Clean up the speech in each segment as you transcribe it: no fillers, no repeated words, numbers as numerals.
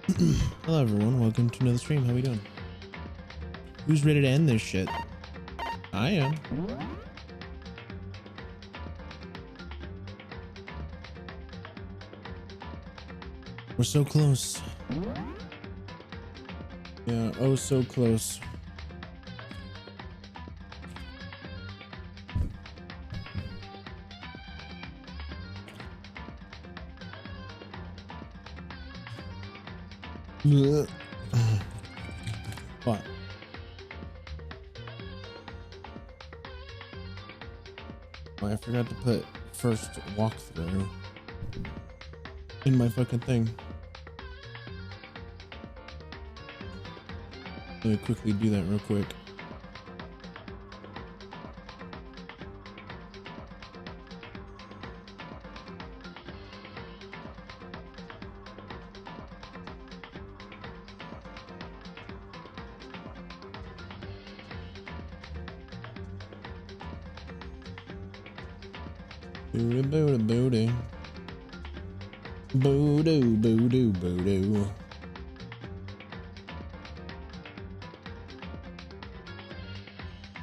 Hello everyone, welcome to another stream. How we doing? Who's ready to end this shit? I am. We're so close. Yeah, oh so close. What? Oh, I forgot to put first walkthrough in my fucking thing. Let me quickly do that real quick. Boo-doo, boo-doo, boo-doo, boo-doo.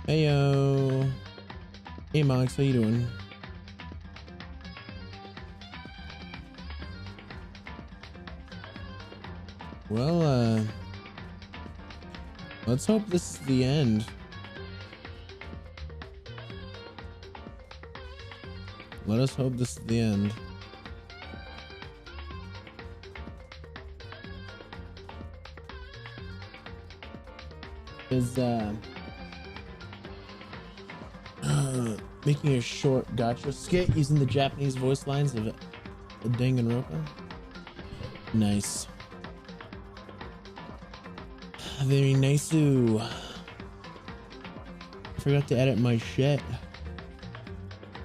Heyo. Hey Max, how you doing? Well, let's hope this is the end. Let us hope this is the end. Is making a short gotcha skit using the Japanese voice lines of Dangonronpa. Nice. Very nice. Forgot to edit my shit.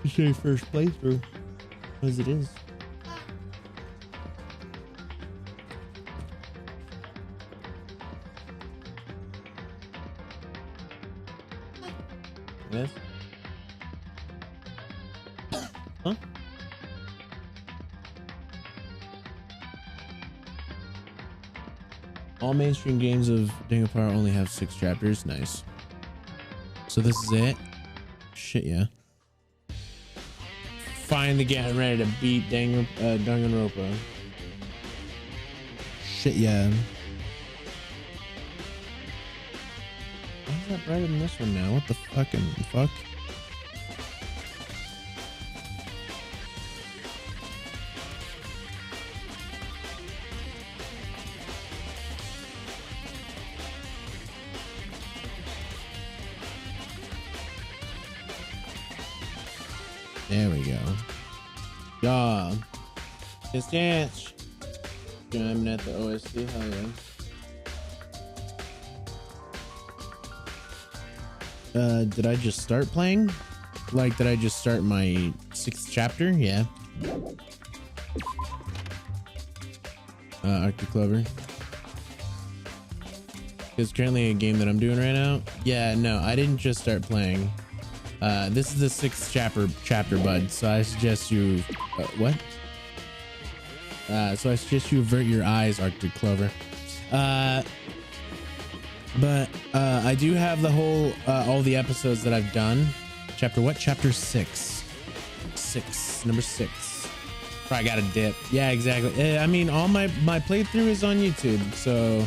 Say first playthrough as it is. Yes. Huh? All mainstream games of Danganronpa only have 6 chapters. Nice. So this is it. Shit, yeah. Finally getting ready to beat Danganronpa. Shit, yeah. Why is that brighter than this one now? What the fucking fuck? There we go. Yeah. Dance. Jamming at the OST. Hell yeah. Did I just start playing? Like, did I just start my 6th chapter? Yeah. Arctic Clover. It's currently a game that I'm doing right now. Yeah, no, I didn't just start playing. This is the 6th chapter, bud. So I suggest you, what? So I suggest you avert your eyes, Arctic Clover. But I do have the whole, all the episodes that I've done. Chapter what? Chapter 6. Number 6. I got a dip. Yeah, exactly. I mean, all my playthrough is on YouTube. So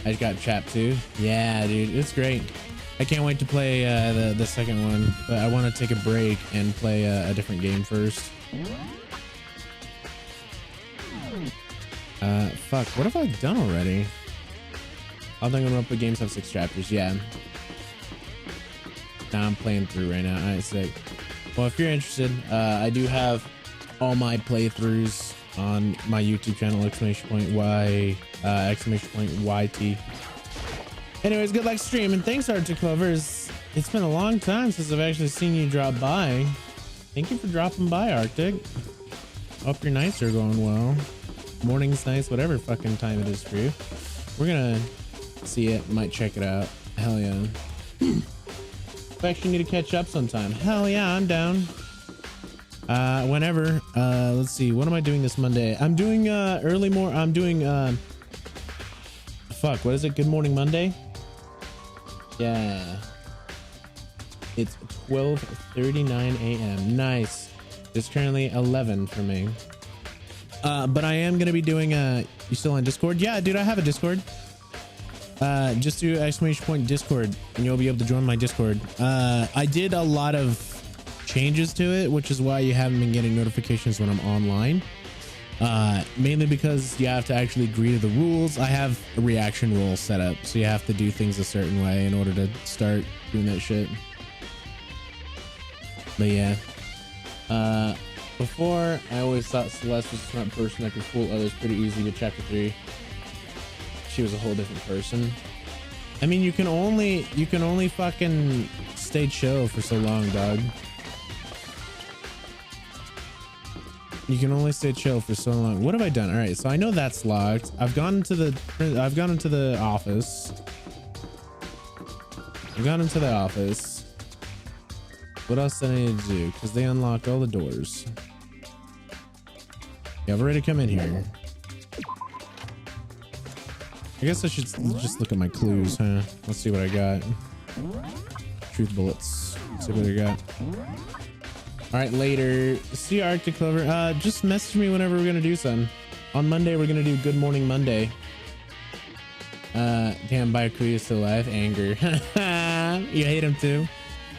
I just got chapter 2. Yeah, dude, it's great. I can't wait to play the second one, but I want to take a break and play a different game first. Fuck, what have I done already? All Danganronpa games have 6 chapters. Yeah. Now I'm playing through right now. Alright, sick. Well, if you're interested, I do have all my playthroughs on my YouTube channel, !YT. Anyways, good luck streaming. Thanks, Arctic Clover. It's been a long time since I've actually seen you drop by. Thank you for dropping by, Arctic. Hope your nights are going well. Mornings, nights, whatever fucking time it is for you. We're gonna see it. Might check it out. Hell yeah. I actually need to catch up sometime. Hell yeah, I'm down. Whenever. Let's see. What am I doing this Monday? I'm doing I'm doing fuck, what is it? Good morning Monday? Yeah. It's 12:39 a.m. Nice. It's currently 11 for me. But I am gonna be doing you still on Discord? Yeah, dude, I have a Discord. Just do !Discord and you'll be able to join my Discord. I did a lot of changes to it, which is why you haven't been getting notifications when I'm online. Mainly because you have to actually agree to the rules. I have a reaction rule set up, so you have to do things a certain way in order to start doing that shit. But yeah, before I always thought Celeste was a smart person that could fool others pretty easy, but chapter 3 she was a whole different person. I mean, you can only fucking stay chill for so long, dog. You can only stay chill for so long. What have I done? All right, so I know that's locked. I've gone into the office. I've gone into the office. What else did I need to do? Because they unlocked all the doors. Yeah, I've already come in here. I guess I should just look at my clues, huh? Let's see what I got. Truth bullets. Let's see what I got. All right, later. See you, Arctic Clover. Just message me whenever we're gonna do something. On Monday, we're gonna do Good Morning Monday. Damn, Byakuya is still alive. Anger. You hate him too.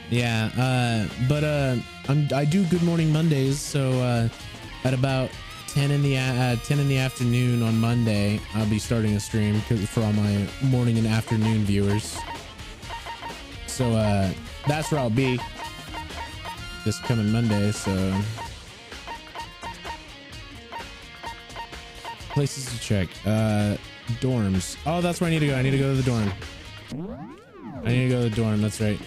Yeah. I do Good Morning Mondays. So at about 10 in the afternoon on Monday, I'll be starting a stream for all my morning and afternoon viewers. So that's where I'll be this coming Monday. So places to check. Dorms. Oh, that's where I need to go. I need to go to the dorm. I need to go to the dorm. That's right.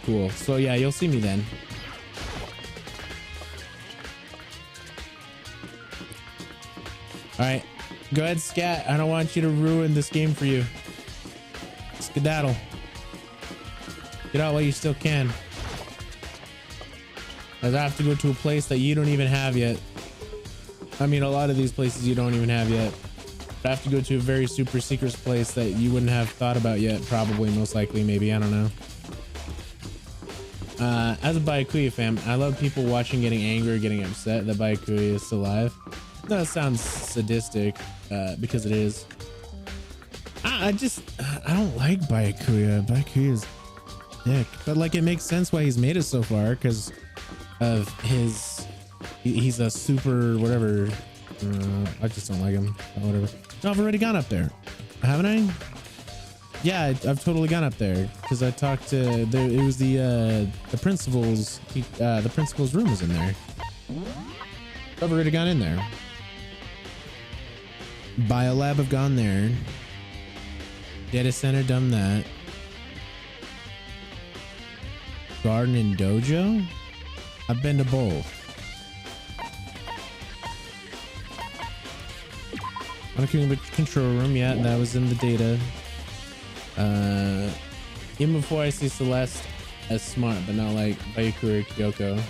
Cool. So yeah, you'll see me then. All right, go ahead, Scat. I don't want you to ruin this game for you. Skedaddle. Get out while you still can. As I have to go to a place that you don't even have yet. I mean, a lot of these places you don't even have yet. But I have to go to a very super secret place that you wouldn't have thought about yet. Probably, most likely, maybe. I don't know. As a Byakuya fan, I love people watching getting angry or getting upset that Byakuya is still alive. That sounds sadistic, because it is. I don't like Byakuya. Byakuya is dick, but like it makes sense why he's made it so far because of he's a super whatever. I just don't like him. Whatever. No, I've already gone up there, haven't I? Yeah, I've totally gone up there because I talked to it was the principal's the principal's room was in there. I've already gone in there. Biolab, I've gone there. Data center, done that. Garden and dojo, I've been to both. Unlocking the control room, yeah, that was in the data. Even before I see Celeste as smart, but not like Byakuya or Kyoko.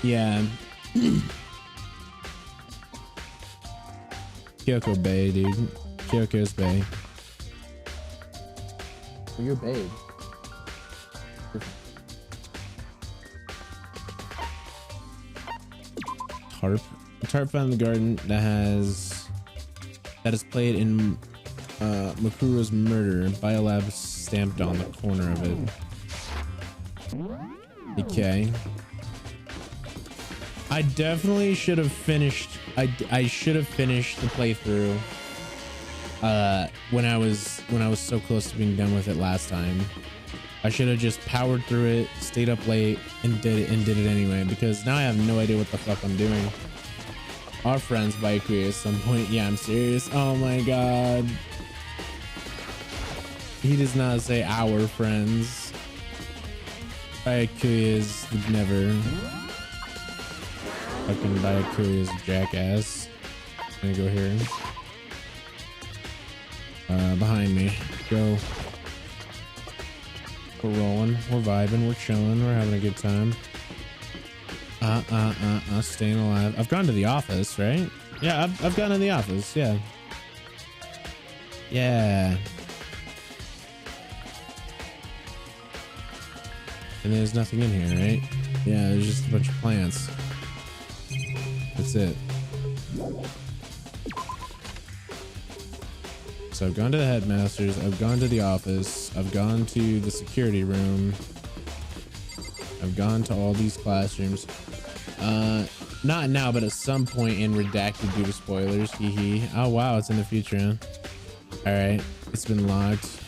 Yeah. Kyoko Bay, dude. Kyoko's Bay. Oh, you're babe. Tarp found in the garden that is played in Makuro's murder. Biolab stamped on the corner of it. Okay. I definitely should have finished. I should have finished the playthrough when I was so close to being done with it last time. I should have just powered through it, stayed up late, and did it anyway, because now I have no idea what the fuck I'm doing. Our friends Byakuya at some point. Yeah, I'm serious. Oh my god. He does not say our friends. Byakuya is never. Fucking Byakuya is a jackass. I'm gonna go here. Behind me. Go. We're rolling. We're vibing. We're chilling. We're having a good time. Staying alive. I've gone to the office, right? Yeah, I've gone to the office. Yeah. Yeah. And there's nothing in here, right? Yeah, there's just a bunch of plants. That's it. So I've gone to the headmaster's, I've gone to the office, I've gone to the security room, I've gone to all these classrooms. Not now, but at some point in redacted due to spoilers. Hee hee. Oh wow, it's in the future, huh? All right, it's been locked.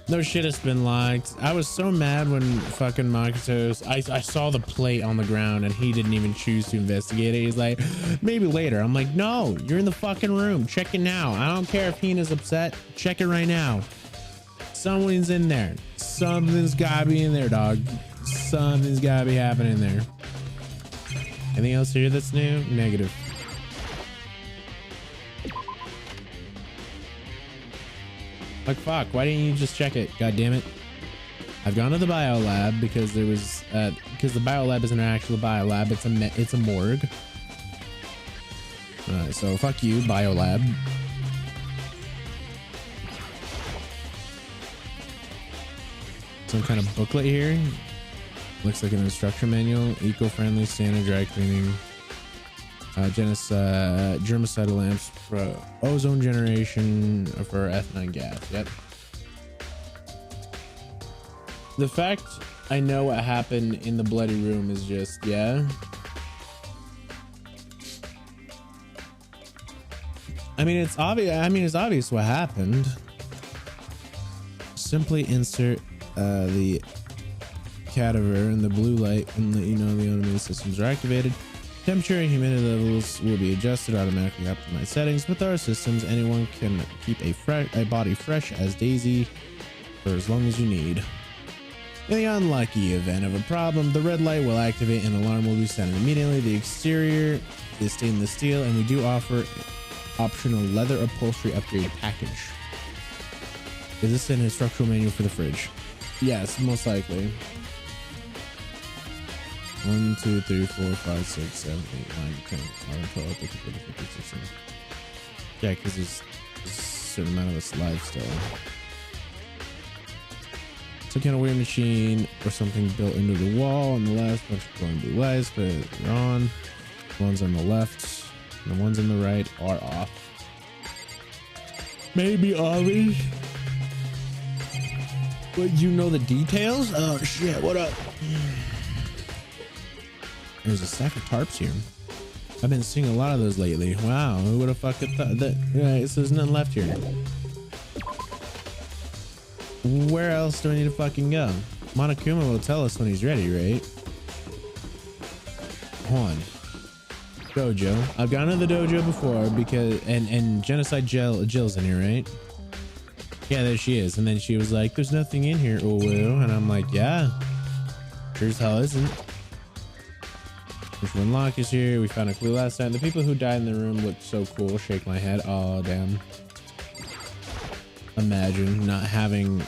No shit, it's been locked. I was so mad when fucking Makoto's, I saw the plate on the ground and he didn't even choose to investigate it. He's like, maybe later. I'm like, no, you're in the fucking room. Check it now. I don't care if Hina's upset. Check it right now. Someone's in there. Something's gotta be in there, dog. Something's gotta be happening there. Anything else here that's new? Negative. Like fuck, why didn't you just check it? God damn it. I've gone to the bio lab because there was because the bio lab isn't actually a bio lab, it's a morgue. So fuck you, bio lab. Some kind of booklet here. Looks like an instruction manual. Eco-friendly standard dry cleaning. Germicidal lamps for ozone generation for ethylene gas. Yep. The fact I know what happened in the bloody room is just, yeah. I mean, it's obvious what happened. Simply insert the cadaver and the blue light and the, the automated systems are activated. Temperature and humidity levels will be adjusted automatically. Optimized settings. With our systems, anyone can keep a body fresh as Daisy for as long as you need. In the unlucky event of a problem, the red light will activate and alarm will be sent immediately. The exterior is stainless steel and we do offer optional leather upholstery upgrade package. Is this an instructional manual for the fridge? Yes, most likely. 1, 2, 3, 4, 5, 6, 7, 8, 9, 10, 11, 12, 13, 14, 15, 16. Yeah, because there's a certain amount of us live still. Some kind of weird machine or something built into the wall on the left. Bunch of glowing blue lights, but they're on. The ones on the left and the ones on the right are off. Maybe Ollie. But you know the details? Oh shit, what up? There's a stack of tarps here. I've been seeing a lot of those lately. Wow, who would have fucking thought that? Yeah, so there's nothing left here. Where else do I need to fucking go? Monokuma will tell us when he's ready, right? Hold on. Dojo. I've gone to the dojo before because and Genocide Jill's in here, right? Yeah, there she is. And then she was like, "There's nothing in here, Owu," and I'm like, "Yeah, sure as hell isn't." There's one lock is here. We found a clue last time. The people who died in the room looked so cool. Shake my head. Oh damn. Imagine not having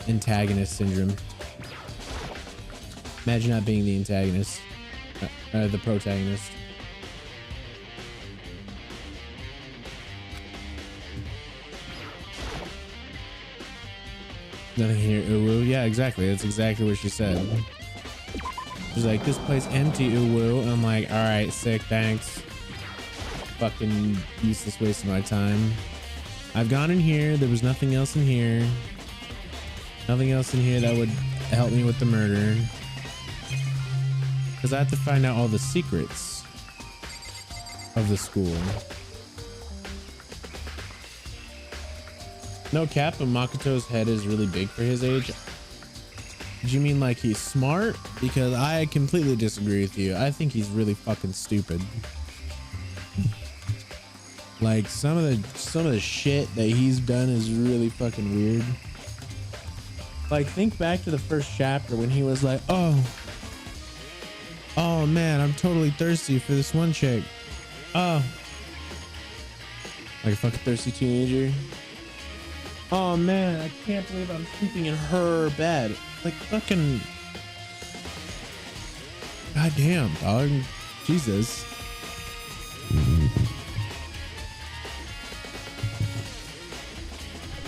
antagonist syndrome. Imagine not being the antagonist, the protagonist. Nothing here. Uwu. Yeah, exactly. That's exactly what she said. She's like, "This place empty, Uwu." I'm like, "All right, sick, thanks." Fucking useless waste of my time. I've gone in here. There was nothing else in here. Nothing else in here that would help me with the murder. Because I have to find out all the secrets of the school. No cap, but Makoto's head is really big for his age. Do you mean like he's smart? Because I completely disagree with you. I think he's really fucking stupid. Like some of the shit that he's done is really fucking weird. Like think back to the first chapter when he was like, oh man, I'm totally thirsty for this one chick. Oh, like a fucking thirsty teenager. Oh man, I can't believe I'm sleeping in her bed. Like fucking goddamn, dog. Jesus.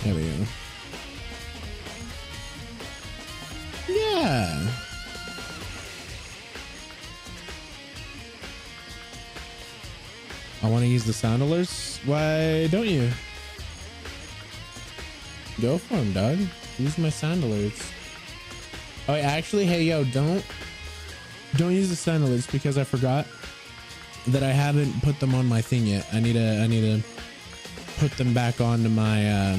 There we go. Yeah. I want to use the sound alerts. Why don't you? Go for them, dog. Use my sound alerts. Oh, actually, hey, yo, don't use the sound alerts because I forgot that I haven't put them on my thing yet. I need to put them back onto my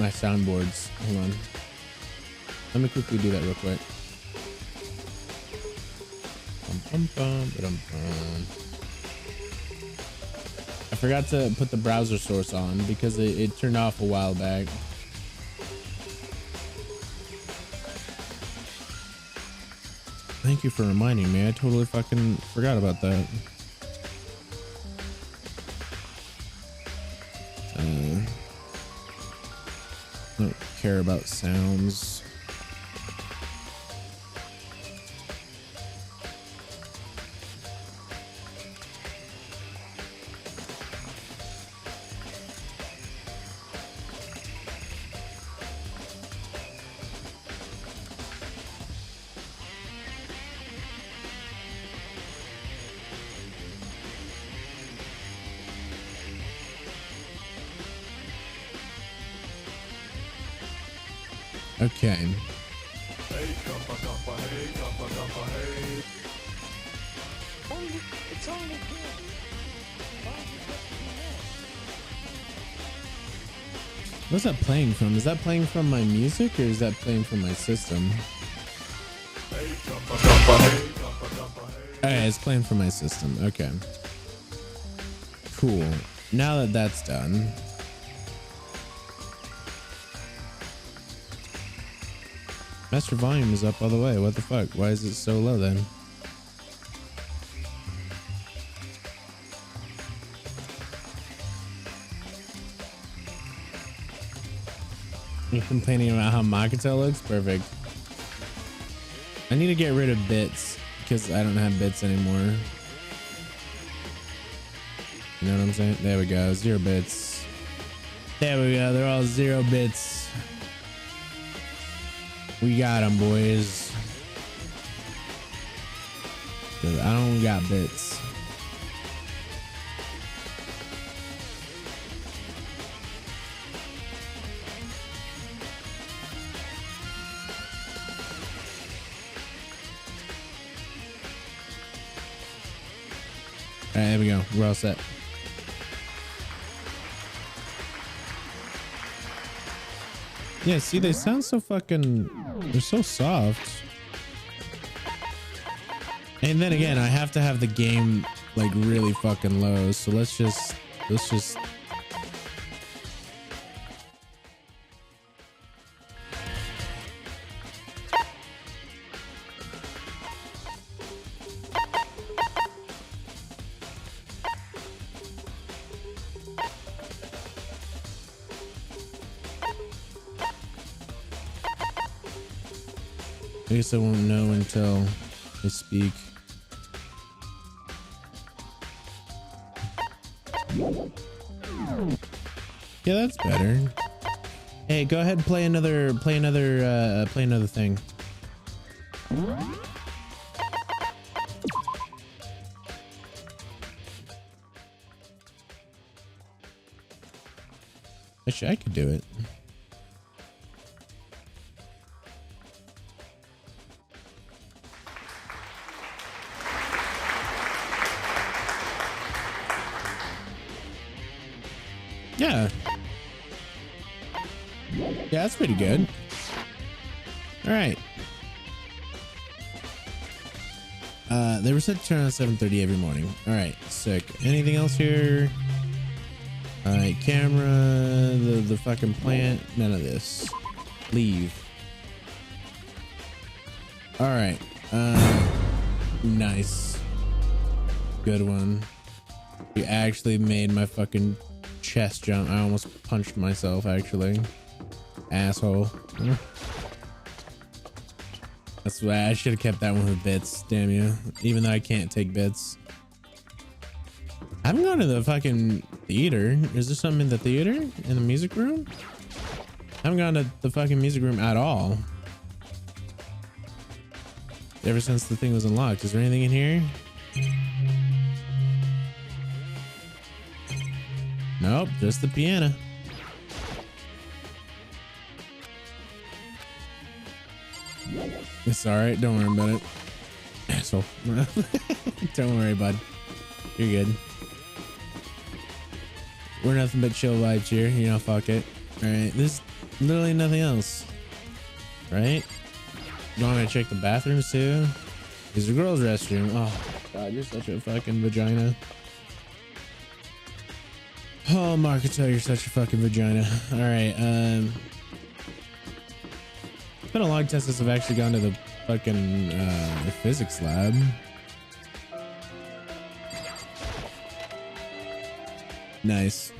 my soundboards. Hold on. Let me quickly do that real quick. I forgot to put the browser source on because it turned off a while back. Thank you for reminding me. I totally fucking forgot about that. Don't care about sounds. Okay. What's that playing from? Is that playing from my music or is that playing from my system? Okay, it's playing from my system. Okay. Cool. Now that that's done. Master volume is up all the way. What the fuck? Why is it so low then? You're complaining about how Makato looks? Perfect. I need to get rid of bits because I don't have bits anymore. You know what I'm saying? There we go. 0 bits. There we go. They're all 0 bits. We got them, boys. 'Cause I don't got bits. All right, there we go. We're all set. Yeah, see, they sound so fucking... They're so soft. And then again, I have to have the game like really fucking low. So let's just... I guess I won't know until I speak. Yeah, that's better. Hey, go ahead and play another thing. Actually, I could do it. Yeah. Yeah, that's pretty good. All right. They were set to turn on 7:30 every morning. All right, sick. Anything else here? All right, camera, the fucking plant, none of this. Leave. All right. Nice. Good one. You actually made my fucking chest jump. I almost punched myself, actually. Asshole. That's why I should have kept that one with bits. Damn you. Even though I can't take bits. I'm going to the fucking theater. Is there something in the theater? In the music room? I haven't gone to the fucking music room at all. Ever since the thing was unlocked. Is there anything in here? Nope, just the piano. It's alright, don't worry about it. Asshole. Don't worry, bud. You're good. We're nothing but chill vibes here, you know, fuck it. Alright, there's literally nothing else. Right? You want me to check the bathrooms too? Is the girls' restroom? Oh god, you're such a fucking vagina. Oh, Marketo, you're such a fucking vagina. Alright, it's been a long time since I've actually gone to the fucking physics lab. Nice.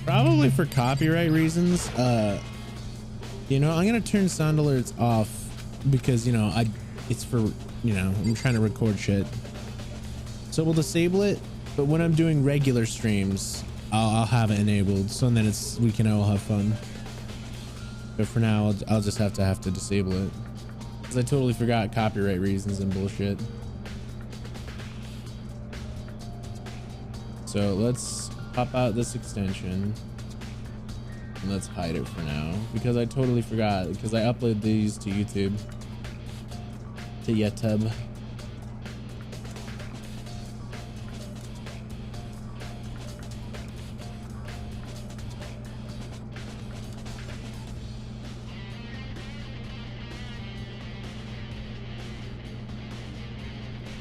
Probably for copyright reasons. You know, I'm gonna turn sound alerts off because, you know, it's for, you know, I'm trying to record shit. So we'll disable it, but when I'm doing regular streams, I'll have it enabled, so then we can all have fun. But for now, I'll just have to disable it because I totally forgot copyright reasons and bullshit. So let's pop out this extension and let's hide it for now because I totally forgot, because I upload these to YouTube. To YouTube.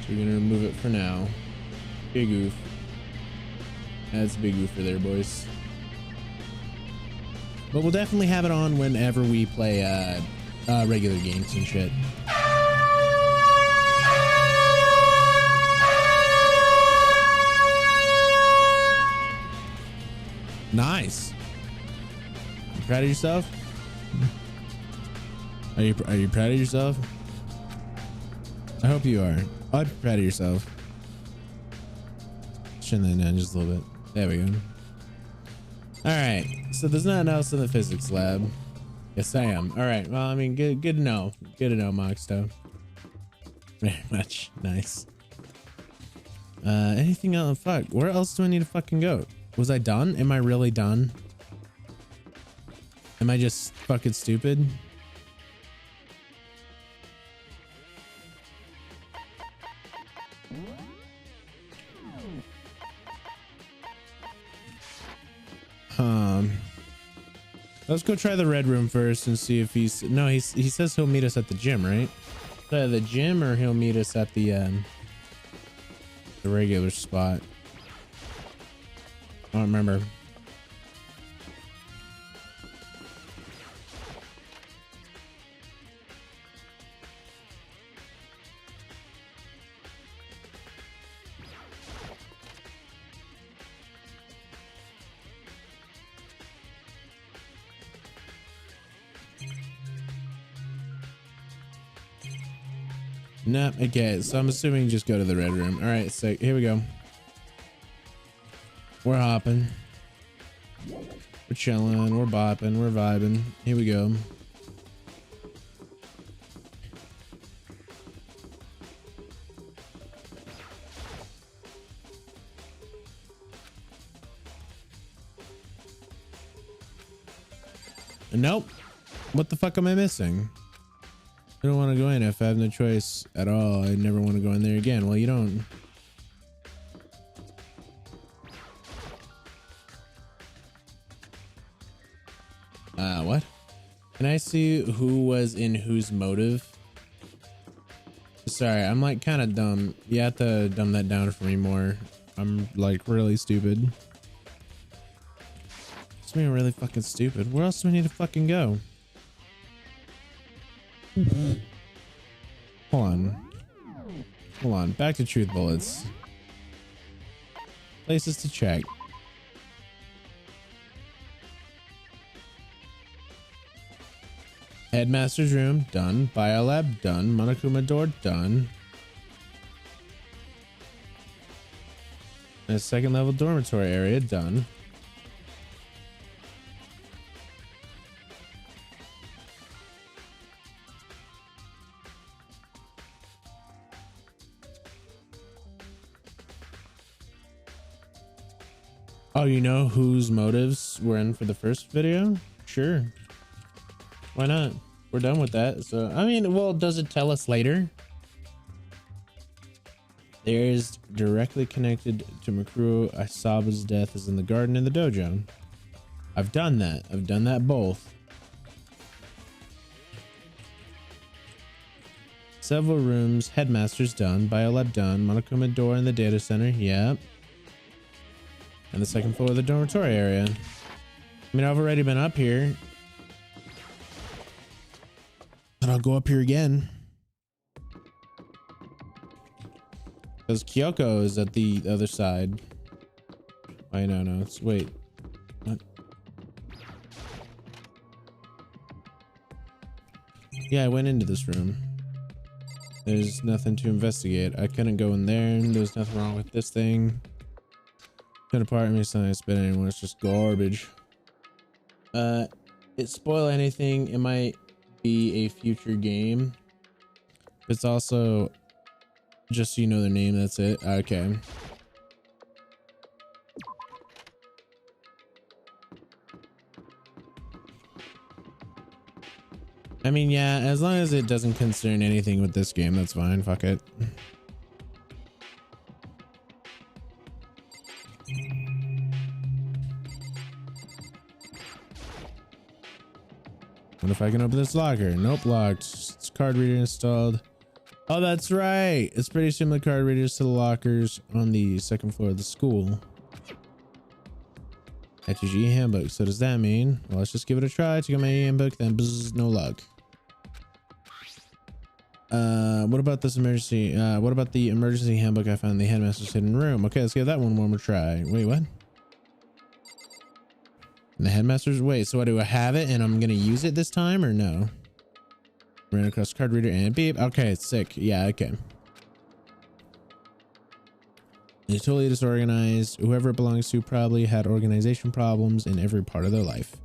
So we're gonna remove it for now. Big oof. That's a big oof for there, boys. But we'll definitely have it on whenever we play regular games and shit. Nice. You proud of yourself? Are you proud of yourself? I hope you are. I'm proud of yourself. Shut that down just a little bit. There we go. All right. So there's nothing else in the physics lab. Yes, I am. All right. Well, I mean, good to know. Good to know, Moxto. Very much. Nice. Anything else? Fuck. Where else do I need to fucking go? Was I done? Am I really done? Am I just fucking stupid? Let's go try the red room first and see if he says he'll meet us at the gym, right? At the gym, or he'll meet us at the regular spot. I don't remember. No, okay, so I'm assuming just go to the red room. All right, so here we go. We're hopping. We're chilling. We're bopping. We're vibing. Here we go. Nope. What the fuck am I missing? I don't want to go in if I have no choice at all. I never want to go in there again. Well, you don't. What? Can I see who was in whose motive? Sorry, I'm like kind of dumb. You have to dumb that down for me more. I'm like really stupid. It's being really fucking stupid. Where else do we need to fucking go? Hold on, back to truth bullets. Places to check. Headmaster's room, done. Biolab, done. Monokuma door, done. And a second level dormitory area, done. Oh, you know whose motives were in for the first video? Sure. Why not? We're done with that. So, I mean, well, does it tell us later? There is directly connected to Mikuru Aisaba's death is in the garden and the dojo. I've done that. I've done that both. Several rooms. Headmaster's done. Biolab done. Monokuma door in the data center. Yep. And the second floor of the dormitory area. I mean, I've already been up here. And I'll go up here again. Because Kyoko is at the other side. Wait, no. Wait. What? Yeah, I went into this room. There's nothing to investigate. I couldn't go in there. There's nothing wrong with this thing. Couldn't part me something I spit anymore. It's just garbage. It spoil anything. It might be a future game. It's also just so you know their name. That's it. Okay. I mean, yeah, as long as it doesn't concern anything with this game, that's fine. Fuck it. What if I can open this locker? Nope, locked. It's card reader installed. Oh, that's right. It's pretty similar card readers to the lockers on the second floor of the school. ITG handbook. So does that mean? Well, let's just give it a try. To get my handbook, then bzz, no luck. What about this emergency? What about the emergency handbook I found in the headmaster's hidden room? Okay, let's give that one more try. Wait, what? And the headmaster's, wait, so what, do I have it and I'm gonna use it this time or no? Ran across card reader and beep. Okay, it's sick. Yeah, okay. It's totally disorganized. Whoever it belongs to probably had organization problems in every part of their life.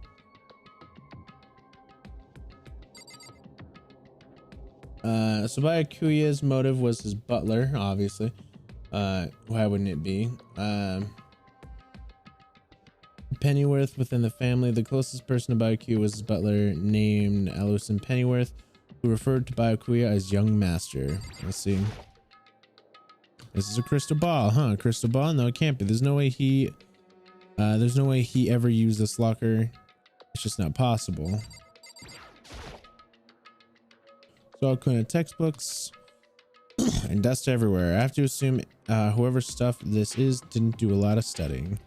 So Byakuya's motive was his butler, obviously. Why wouldn't it be? Pennyworth within the family. The closest person to Byakuya was his butler named Allison Pennyworth, who referred to Byakuya as young master. Let's see. This is a crystal ball, huh? Crystal ball? No, it can't be. There's no way he ever used this locker. It's just not possible. It's all kind of textbooks and dust everywhere. I have to assume whoever stuff this is didn't do a lot of studying.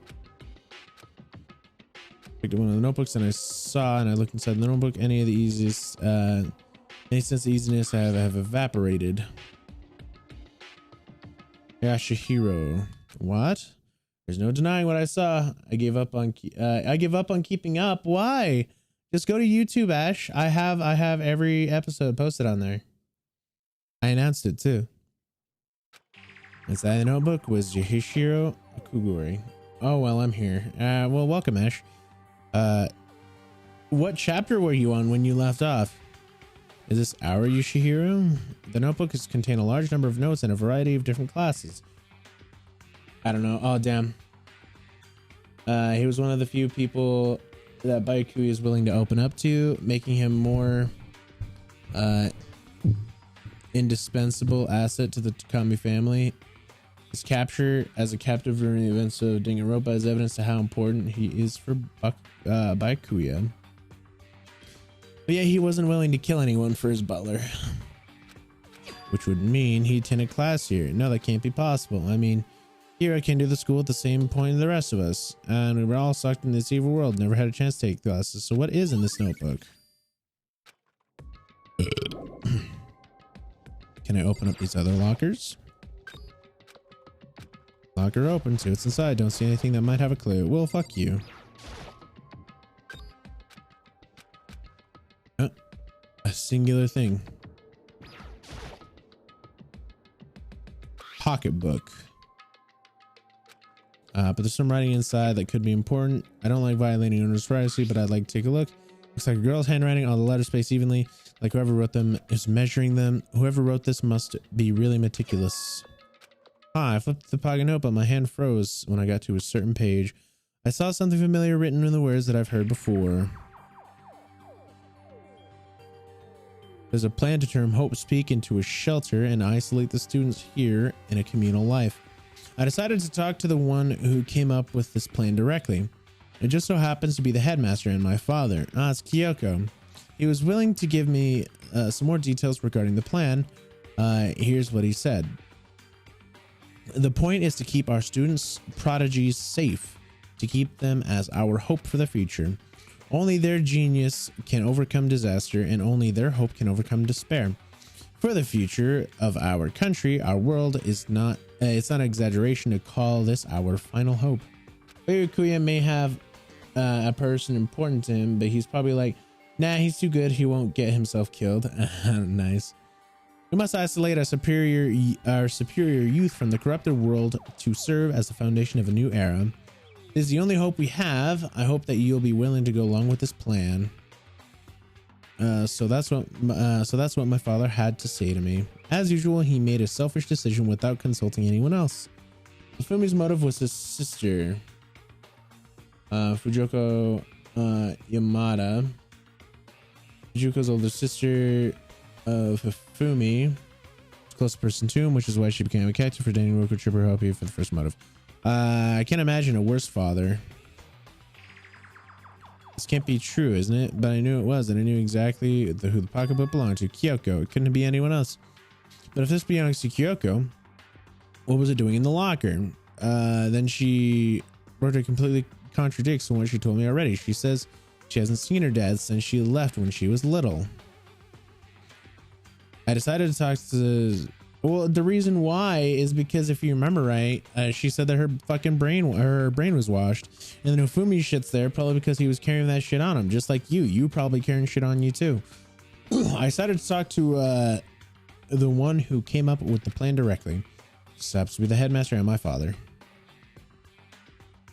Picked up one of the notebooks and I saw, and I looked inside the notebook. Any of the easiest, any sense of easiness have evaporated. Yashihiro. What? There's no denying what I saw. I gave up on keeping up. Why? Just go to YouTube, Ash. I have every episode posted on there. I announced it too. Inside the notebook was Yashihiro Kuguri. Oh well, I'm here. Well, welcome, Ash. What chapter were you on when you left off? Is this our Yashihiro? The notebook has contained a large number of notes in a variety of different classes. I don't know. Oh, damn. He was one of the few people that Byakuya is willing to open up to, making him more indispensable asset to the Takami family. His capture as a captive during the events of Dangonronpa is evidence to how important he is for Byakuya. But yeah, he wasn't willing to kill anyone for his butler. Which would mean he attended class here. No, that can't be possible. I mean, here I came to the school at the same point as the rest of us. And we were all sucked in this evil world. Never had a chance to take classes. So what is in this notebook? Can I open up these other lockers? Locker open. See what's inside. Don't see anything that might have a clue. Well, fuck you. singular thing. Pocketbook. But there's some writing inside that could be important. I don't like violating owner's privacy, but I'd like to take a look. Looks like a girl's handwriting. All the letters spaced evenly, like whoever wrote them is measuring them. Whoever wrote this must be really meticulous. I flipped the pocket note, but my hand froze when I got to a certain page. I saw something familiar written in the words that I've heard before. There's a plan to turn Hope's Peak into a shelter and isolate the students here in a communal life. I decided to talk to the one who came up with this plan directly. It just so happens to be the headmaster and my father. It's Kyoko. He was willing to give me some more details regarding the plan. Here's what he said. The point is to keep our students' prodigies safe, to keep them as our hope for the future. Only their genius can overcome disaster, and only their hope can overcome despair. For the future of our country, our world is not, it's not an exaggeration to call this our final hope. Kuya may have a person important to him, but he's probably like, nah, he's too good. He won't get himself killed. Nice. We must isolate our superior youth from the corrupted world to serve as the foundation of a new era. This is the only hope we have. I hope that you'll be willing to go along with this plan. So that's what my father had to say to me. As usual, he made a selfish decision without consulting anyone else. Fumi's motive was his sister, Fujiko Yamada. Fujuko's older sister of Fumi, close person to him, which is why she became a character for Dangonronpa Tripper help you for the first motive. I can't imagine a worse father. This can't be true, isn't it? But I knew it was, and I knew exactly who the pocketbook belonged to. Kyoko. It couldn't be anyone else. But if this belongs to Kyoko, what was it doing in the locker? Then she wrote it completely contradicts what she told me already. She says she hasn't seen her dad since she left when she was little. I decided to talk to... Well, the reason why is because if you remember right, she said that her brain was washed, and then Hifumi shit's there probably because he was carrying that shit on him, just like you probably carrying shit on you too. I decided to talk to the one who came up with the plan directly. Just happens to be the headmaster and my father.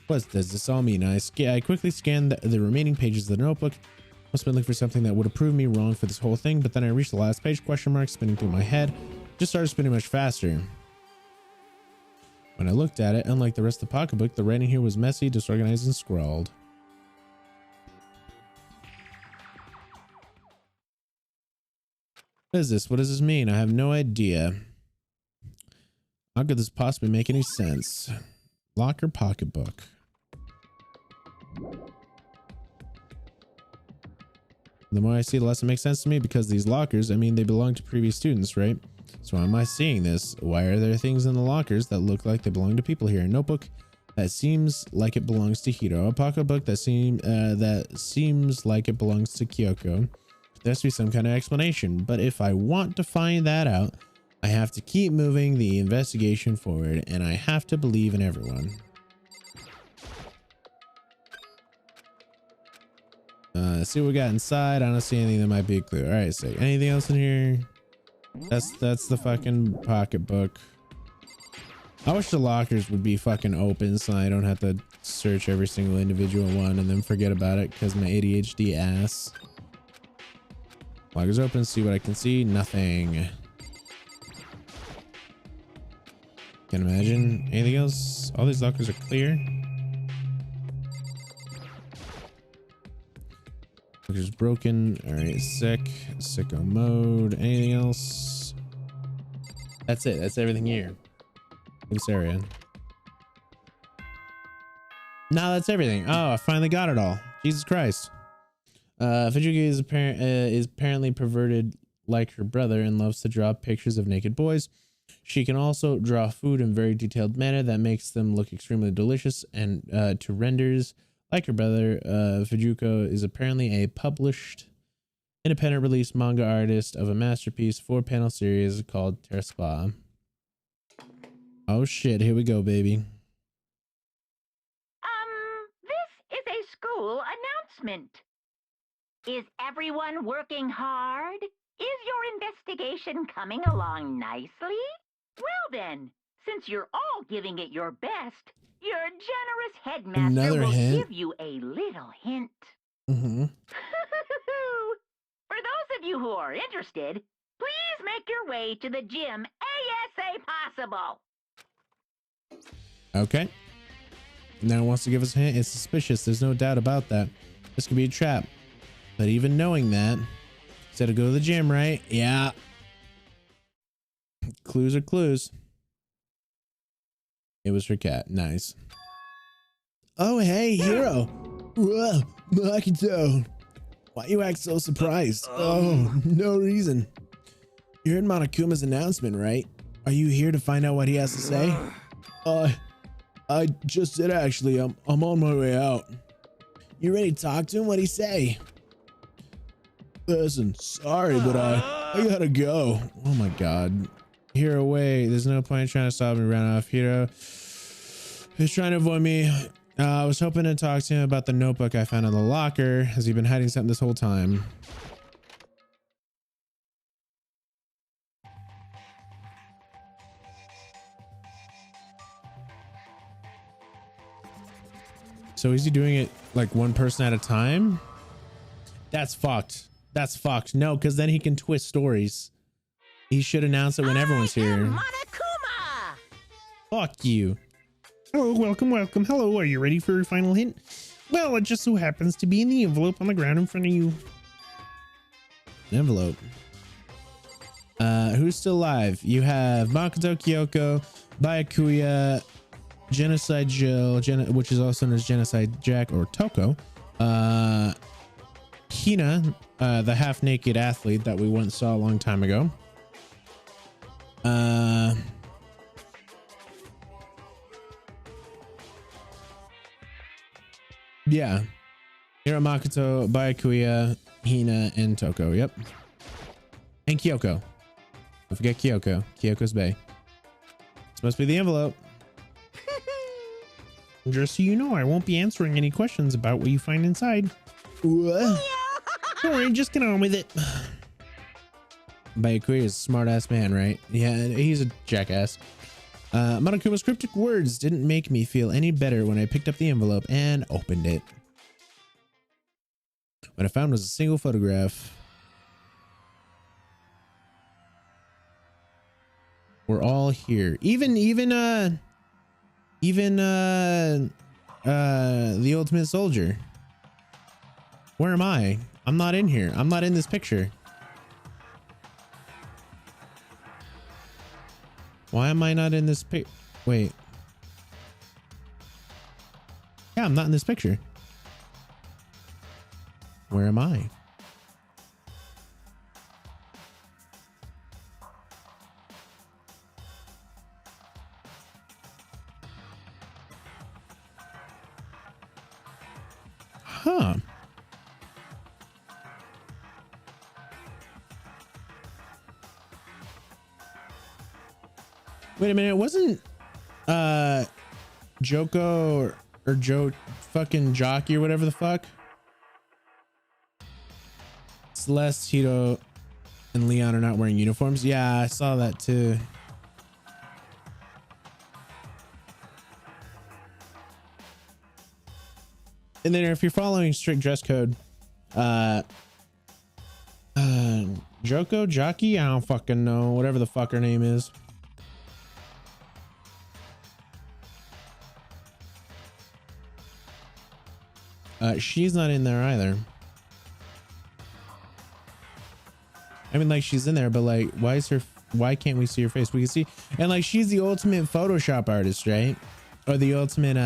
What does this all mean? I quickly scanned the remaining pages of the notebook. Must have been looking for something that would have proved me wrong for this whole thing, but then I reached the last page, question mark spinning through my head. Just started spinning much faster. When I looked at it, unlike the rest of the pocketbook, the writing here was messy, disorganized, and scrawled. What is this? What does this mean? I have no idea. How could this possibly make any sense? Locker pocketbook. The more I see, the less it makes sense to me, because these lockers, I mean, they belong to previous students, right? So why am I seeing this? Why are there things in the lockers that look like they belong to people here? A notebook that seems like it belongs to Hiro. A pocketbook that seems like it belongs to Kyoko. There has to be some kind of explanation. But if I want to find that out, I have to keep moving the investigation forward, and I have to believe in everyone. Let's see what we got inside. I don't see anything that might be a clue. All right, so anything else in here? That's the fucking pocketbook. I wish the lockers would be fucking open so I don't have to search every single individual one and then forget about it because my ADHD ass. Lockers open, see what I can see. Nothing. Can't imagine anything else. All these lockers are clear. Lockers broken. All right, sicko mode. Anything else? That's it. That's everything here. This area. No, that's everything. Oh, I finally got it all. Jesus Christ. Fujiki is apparently perverted like her brother and loves to draw pictures of naked boys. She can also draw food in very detailed manner that makes them look extremely delicious and to renders like her brother. Fujiko is apparently a published independent release manga artist of a masterpiece 4-panel series called Terra Spa. Oh shit, here we go, baby. This is a school announcement. Is everyone working hard? Is your investigation coming along nicely? Well then, since you're all giving it your best, your generous headmaster Another will hint. give you a little hint. Mm-hmm. For those of you who are interested, please make your way to the gym ASA possible. Okay. Now it wants to give us a hint. It's suspicious. There's no doubt about that. This could be a trap. But even knowing that, said to go to the gym, right? Yeah. Clues are clues. It was her cat. Nice. Oh, hey, hero. Whoa, Makito. Why you act so surprised? Oh, no reason. You heard Monokuma's announcement, right? Are you here to find out what he has to say? I just did actually. I'm on my way out. You ready to talk to him? What'd he say? Listen, sorry, but I gotta go. Oh my god. Hero, away. There's no point trying to stop me. Ran off. Hero he's trying to avoid me. I was hoping to talk to him about the notebook I found in the locker. Has he been hiding something this whole time? So is he doing it like one person at a time? That's fucked. That's fucked. No, because then he can twist stories. He should announce it when everyone's here. Monokuma! Fuck you. Hello, welcome, welcome. Hello, are you ready for your final hint? Well, it just so happens to be in the envelope on the ground in front of you. Envelope. Who's still alive? You have Makoto Kyoko, Byakuya, Genocide Jill, which is also known as Genocide Jack or Toko. Hina, the half-naked athlete that we once saw a long time ago. Yeah. Hiro, Makoto, Byakuya, Hina, and Toko. Yep. And Kyoko. Don't forget Kyoko. Kyoko's Bay. This must be the envelope. Just so you know, I won't be answering any questions about what you find inside. What? Don't worry, just get on with it. Byakuya is a smart-ass man, right? Yeah, he's a jackass. Monokuma's cryptic words didn't make me feel any better when I picked up the envelope and opened it. What I found was a single photograph. We're all here. Even the ultimate soldier. Where am I? I'm not in here. I'm not in this picture. Why am I not in this pic? Wait. Yeah, I'm not in this picture. Where am I? Huh. Wait a minute, wasn't Joko or Joe fucking Jockey or whatever the fuck? Celeste, Hito, and Leon are not wearing uniforms. Yeah, I saw that too. And then if you're following strict dress code, Joko, Jockey, I don't fucking know, whatever the fuck her name is. She's not in there either. I mean, like, she's in there, but like, why can't we see her face? We can see, and like, she's the ultimate Photoshop artist, right? Or the ultimate,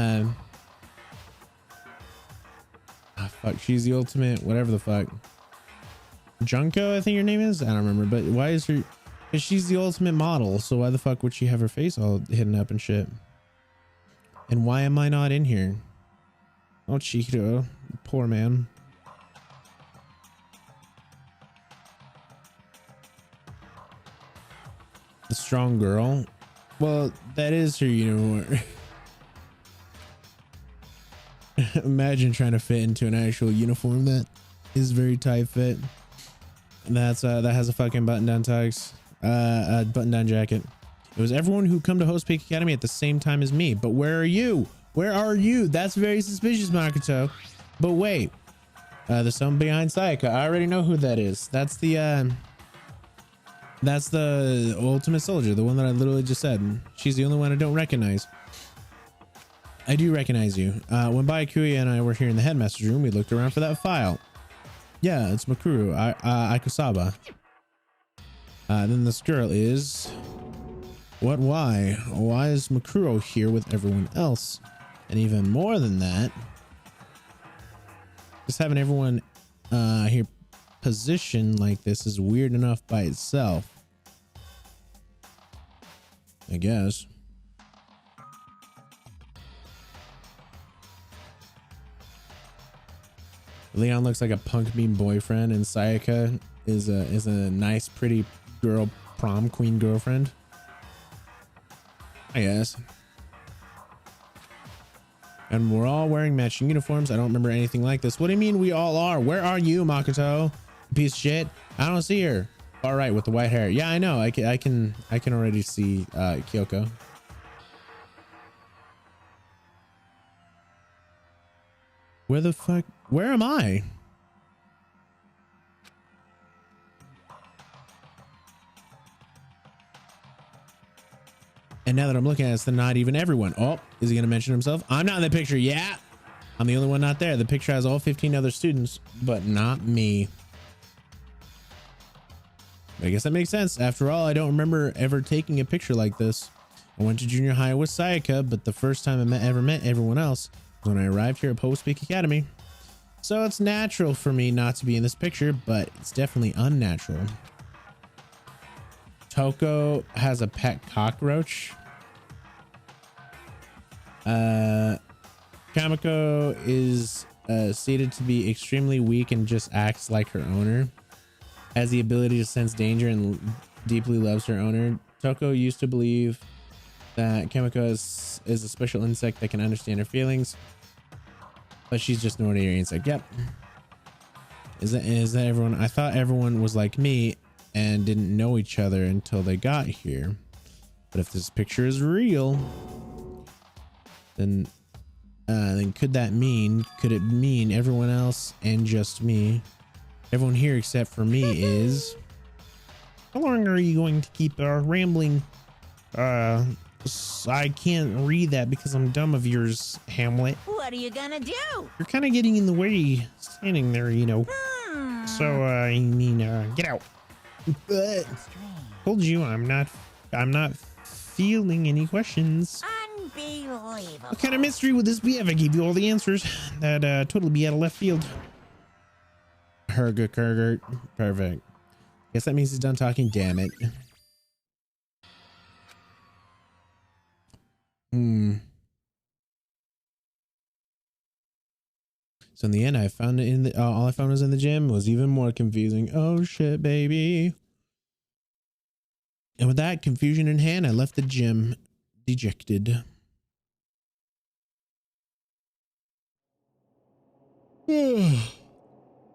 fuck, she's the ultimate, whatever the fuck. Junko, I think her name is. I don't remember, but why is her? Because she's the ultimate model, so why the fuck would she have her face all hidden up and shit? And why am I not in here? Oh, Chihiro, poor man. The strong girl. Well, that is her uniform. Imagine trying to fit into an actual uniform that is very tight fit. That's that has a fucking button down tux, a button down jacket. It was everyone who come to Host Peak Academy at the same time as me. But where are you? Where are you? That's very suspicious, Makoto. But wait, there's someone behind Sayaka. I already know who that is. That's the ultimate soldier, the one that I literally just said. She's the only one I don't recognize. I do recognize you. When Byakuya and I were here in the headmaster's room, we looked around for that file. Yeah, it's Makuru Akusaba. Then this girl is... What? Why? Why is Makuro here with everyone else? And even more than that, just having everyone here positioned like this is weird enough by itself, I guess. Leon looks like a punk mean boyfriend, and Sayaka is a nice, pretty girl prom queen girlfriend, I guess. And we're all wearing matching uniforms. I don't remember anything like this. What do you mean we all are? Where are you, Makoto? Piece of shit. I don't see her. All right, with the white hair. Yeah, I know. I can already see Kyoko. Where the fuck? Where am I? And now that I'm looking at it, it's not even everyone. Oh, is he going to mention himself? I'm not in the picture. Yeah. I'm the only one not there. The picture has all 15 other students, but not me. I guess that makes sense. After all, I don't remember ever taking a picture like this. I went to junior high with Sayaka, but the first time I ever met everyone else was when I arrived here at Post Peak Academy. So it's natural for me not to be in this picture, but it's definitely unnatural. Toko has a pet cockroach. Kamiko is stated to be extremely weak and just acts like her owner. Has the ability to sense danger and deeply loves her owner. Toko used to believe that Kamiko is a special insect that can understand her feelings, but she's just an ordinary insect. Yep. Is that everyone? I thought everyone was like me and didn't know each other until they got here. But if this picture is real, then could it mean everyone else and just me? Everyone here except for me is... How long are you going to keep rambling? I can't read that because I'm dumb of yours, Hamlet. What are you gonna do? You're kind of getting in the way, standing there, you know. So, I mean, get out. Told you I'm not feeling any questions. Unbelievable. What kind of mystery would this be if I gave you all the answers? That'd totally be out of left field. Hergert. Perfect. Guess that means he's done talking. Damn it. So in the end, I found it in the all I found was in the gym. It was even more confusing. Oh shit, baby. And with that confusion in hand, I left the gym dejected.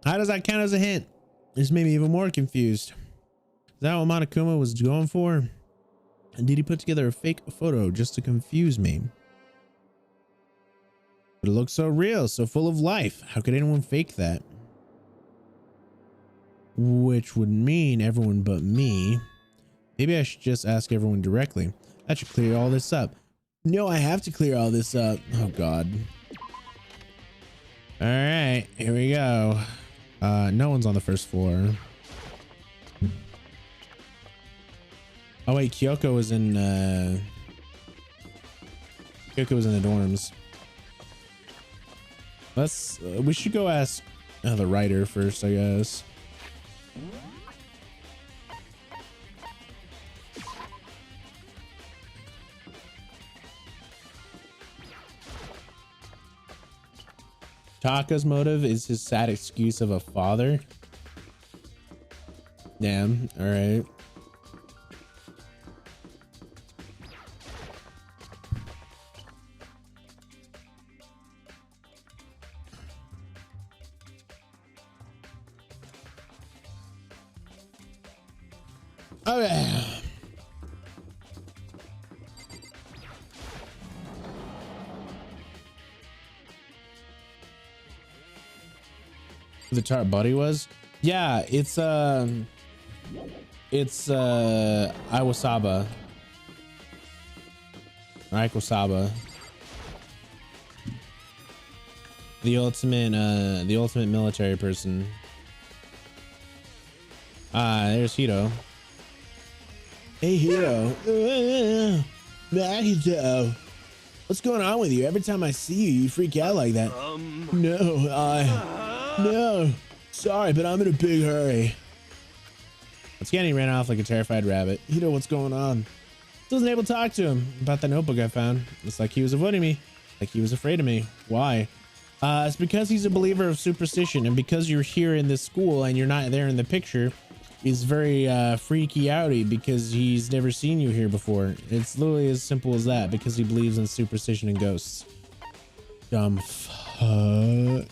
How does that count as a hint? This made me even more confused. Is that what Monokuma was going for? And did he put together a fake photo just to confuse me? But it looks so real, so full of life. How could anyone fake that? Which would mean everyone but me. Maybe I should just ask everyone directly. That should clear all this up. No, I have to clear all this up. Oh God. All right, here we go. No one's on the first floor. Oh wait, Kyoko was in the dorms. We should go ask the writer first, I guess. Taka's motive is his sad excuse of a father. Damn, all right. Okay. The tart buddy was? Yeah, it's Iwasaba. Iwasaba. The ultimate military person. There's Hito. Hey Hito. Hito. What's going on with you? Every time I see you, you freak out like that. No. Sorry, but I'm in a big hurry. Once again, he ran off like a terrified rabbit. Hito, what's going on? Wasn't able to talk to him about that notebook I found. It's like he was avoiding me. Like he was afraid of me. Why? It's because he's a believer of superstition, and because you're here in this school and you're not there in the picture, he's very freaky outy because he's never seen you here before. It's literally as simple as that, because he believes in superstition and ghosts. Dumb fuck.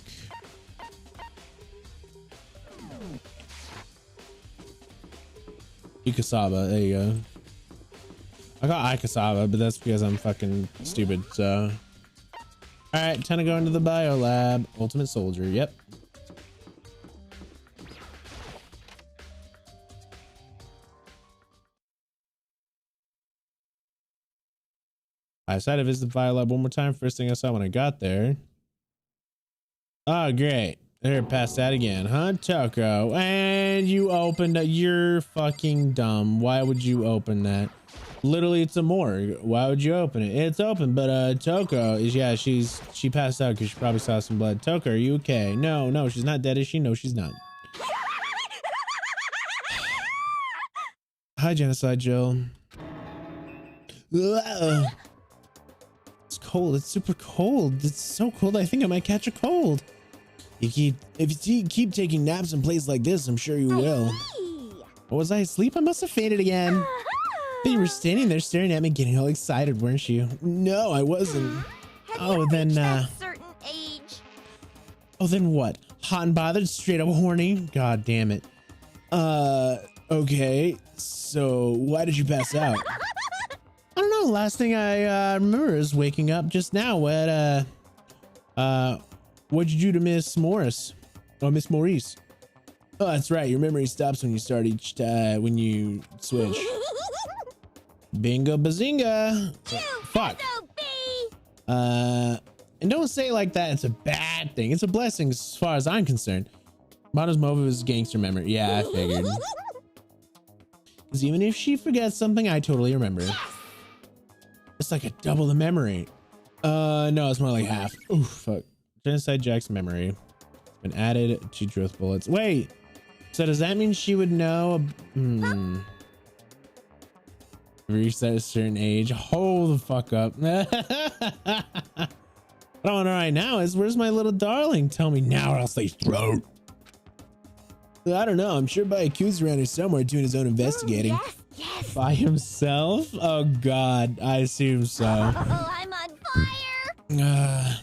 Ikasaba, there you go. I got Ikasaba, but that's because I'm fucking stupid, so. All right, time to go into the bio lab. Ultimate soldier, yep. I decided to visit the bio lab one more time. First thing I saw when I got there. Oh, great. They're passed out again, huh, Toko? And you opened it. You're fucking dumb. Why would you open that? Literally, it's a morgue. Why would you open it? It's open, but Toko is, yeah, she passed out because she probably saw some blood. Toko, are you okay? No, she's not dead, is she? No, she's not. Hi, Genocide Jill. It's cold. It's super cold. It's so cold. I think I might catch a cold. If you keep taking naps in places like this, I'm sure you will. What was I asleep? I must have fainted again. But you were standing there staring at me, getting all excited, weren't you? No, I wasn't. Oh, then certain age. Oh, then what? Hot and bothered, straight up horny. God damn it. Okay. So why did you pass out? I don't know. Last thing I remember is waking up just now. What'd you do to Miss Morris? Oh, Miss Maurice. Oh, that's right. Your memory stops when you start each time when you switch. Bingo bazinga. Fuck. And don't say it like that. It's a bad thing. It's a blessing as far as I'm concerned. Mono's move is gangster memory. Yeah, I figured. Because even if she forgets something, I totally remember. It's like a double the memory. No, it's more like half. Ooh, fuck. Genocide Jack's memory. It's been added to truth bullets. Wait. So does that mean she would know? Reached at a certain age. Hold the fuck up. What I want to know right now is, where's my little darling? Tell me now or else they throw. I don't know. I'm sure Byaku's around here somewhere doing his own investigating. Yes. By himself? Oh God, I assume so. Oh, I'm on fire.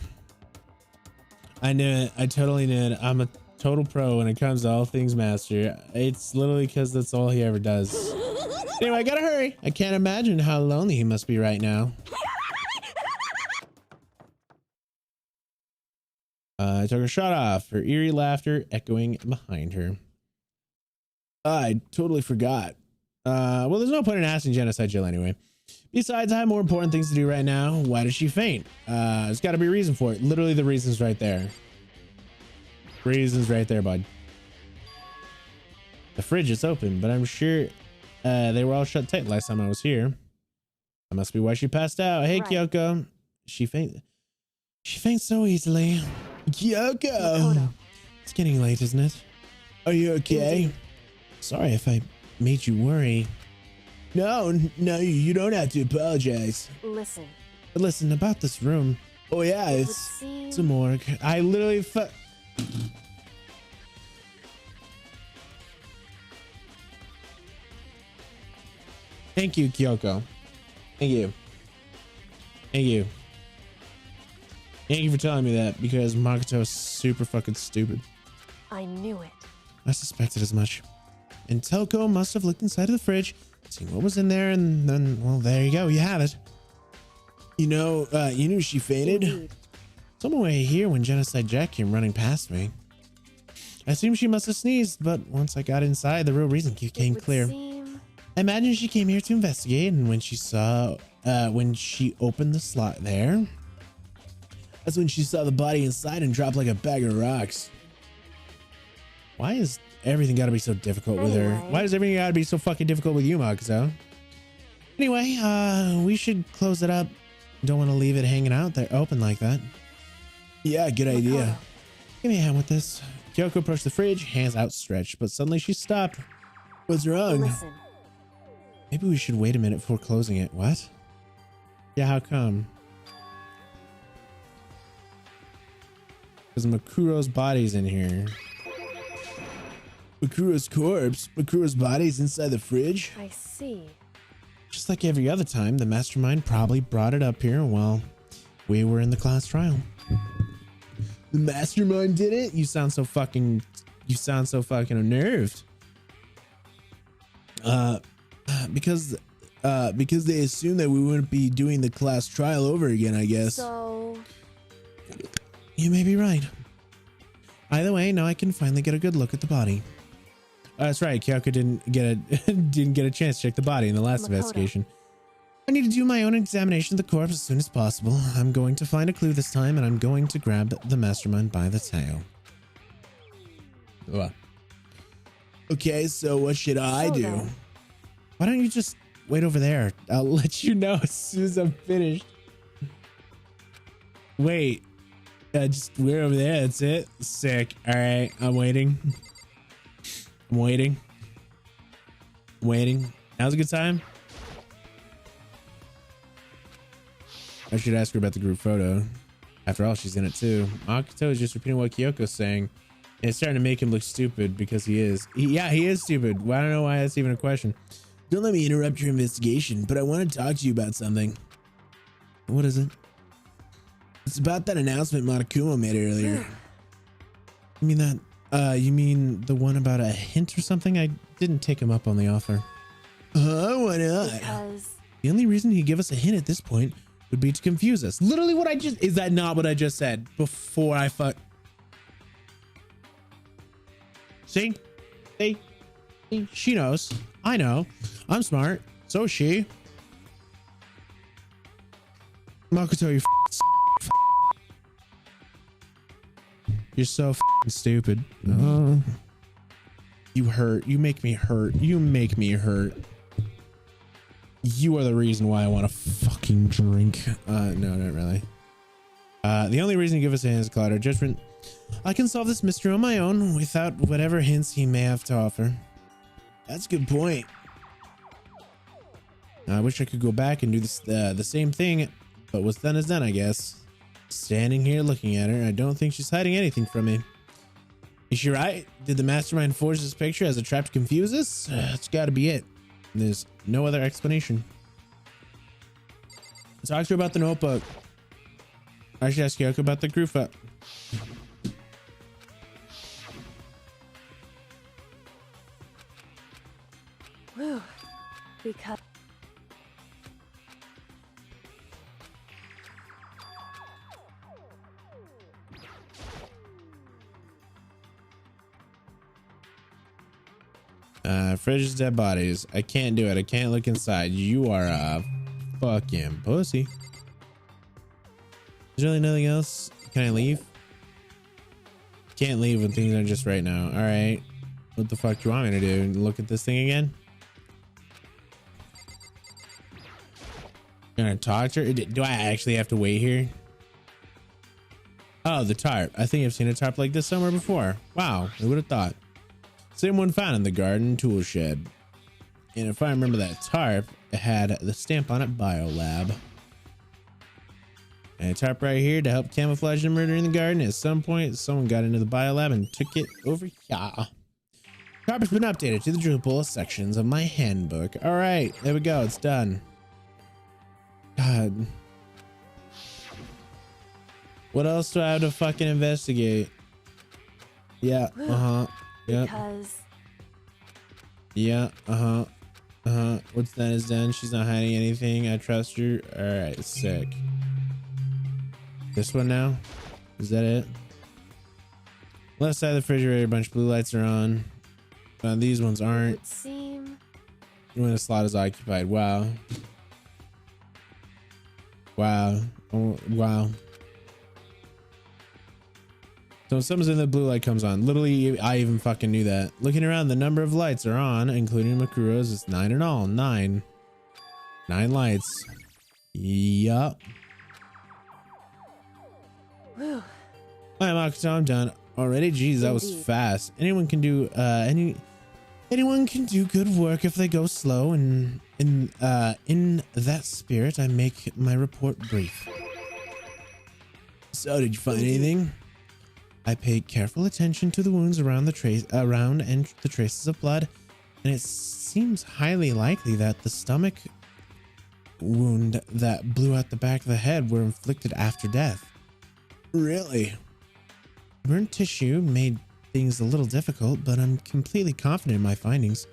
I knew it. I totally knew it. I'm a total pro when it comes to all things master. It's literally because that's all he ever does. Anyway, I gotta hurry. I can't imagine how lonely he must be right now. I took her shot off, her eerie laughter echoing behind her. I totally forgot. Well, there's no point in asking Genocide Jill anyway. Besides, I have more important things to do right now. Why did she faint? There's got to be a reason for it. Literally, the reason's right there. Reason's right there, bud. The fridge is open, but I'm sure they were all shut tight last time I was here. That must be why she passed out. Hey, right. Kyoko. She faints so easily. Kyoko. It's getting late, isn't it? Are you okay? Sorry if I made you worry. No, you don't have to apologize. Listen about this room. Oh yeah, it's a morgue. I literally Thank you, Kyoko. Thank you. Thank you. Thank you for telling me that, because Makoto is super fucking stupid. I knew it. I suspected as much. And Telko must have looked inside of the fridge, seen what was in there, and then, well, there you go. You have it. You knew she fainted. Indeed. Someone way here when Genocide Jack came running past me. I assumed she must have sneezed, but once I got inside, the real reason became clear. I imagine she came here to investigate, and when she opened the slot there, that's when she saw the body inside and dropped like a bag of rocks. Why is everything gotta be so difficult with her? Why does everything gotta be so fucking difficult with you, Makoto? Anyway, we should close it up. Don't want to leave it hanging out there open like that. Yeah, good idea. Give me a hand with this. Kyoko approached the fridge, hands outstretched, but suddenly she stopped. What's wrong? Listen. Maybe we should wait a minute before closing it. What? Yeah, how come? Because Makuro's body's in here. Makuro's corpse? Makuro's body's inside the fridge? I see. Just like every other time, the mastermind probably brought it up here while we were in the class trial. The mastermind did it? You sound so fucking unnerved. Because they assumed that we wouldn't be doing the class trial over again, I guess. So You may be right. Either way, now I can finally get a good look at the body. That's right, Kyoko didn't get a chance to check the body in the last investigation. I need to do my own examination of the corpse as soon as possible. I'm going to find a clue this time, and I'm going to grab the mastermind by the tail. What? Okay, so what should I do? then. Why don't you just wait over there? I'll let you know as soon as I'm finished. Wait. Just wait over there. That's it. Sick. All right. I'm waiting. I'm waiting. I'm waiting. Now's a good time. I should ask her about the group photo. After all, she's in it too. Makoto is just repeating what Kyoko's saying. And it's starting to make him look stupid because he is. Yeah, he is stupid. Well, I don't know why that's even a question. Don't let me interrupt your investigation, but I want to talk to you about something. What is it? It's about that announcement Monokuma made earlier. You mean that? You mean the one about a hint or something? I didn't take him up on the offer. Why not? because The only reason he'd give us a hint at this point would be to confuse us. Literally what I just... Is that not what I just said before I fuck... See? See? She knows. I know. I'm smart. So is she. Makoto, you're so stupid. You hurt. You make me hurt. You make me hurt. You are the reason why I want to fucking drink. No, not really. The only reason you give us a hint is cloud or judgment. I can solve this mystery on my own without whatever hints he may have to offer. That's a good point. I wish I could go back and do this, the same thing, but what's done is done, I guess. Standing here looking at her, I don't think she's hiding anything from me. Is she right? Did the mastermind forge this picture as a trap to confuse us? It's got to be it. There's no other explanation. Talk to her about the notebook. I should ask Kyoko about the group photo. whew, because Fridge's dead bodies. I can't do it. I can't look inside. You are a fucking pussy. Is there really nothing else? Can I leave? Can't leave when things are just right now. All right. What the fuck do you want me to do? Look at this thing again? Gonna talk to her? Do I actually have to wait here? Oh, the tarp. I think I've seen a tarp like this somewhere before. Wow, who would have thought? Same one found in the garden tool shed. And if I remember that tarp, it had the stamp on it, Biolab. And a tarp right here to help camouflage the murder in the garden. At some point, someone got into the Biolab and took it over here. Tarp has been updated to the Drupal sections of my handbook. All right, there we go. It's done. God. What else do I have to fucking investigate? Yeah, Yep. because Yeah. What's done is done. She's not hiding anything. I trust her. All right. Sick. This one now? Is that it? Left side of the refrigerator, a bunch of blue lights are on. These ones aren't. Would seem. When the slot is occupied. Wow. Wow. Oh, wow. So if someone's in, the blue light comes on. Literally, I even fucking knew that. Looking around, the number of lights are on, including Makuro's. It's 9 in all. 9 lights. Yup. Whew. All right, Makoto, I'm done already. Jeez, that was Indeed. fast. Anyone can do anyone can do good work if they go slow, and in that spirit, I make my report brief. So, did you find anything? I paid careful attention to the wounds around the traces of blood, and it seems highly likely that the stomach wound that blew out the back of the head were inflicted after death. Really? Burnt tissue made things a little difficult, but I'm completely confident in my findings.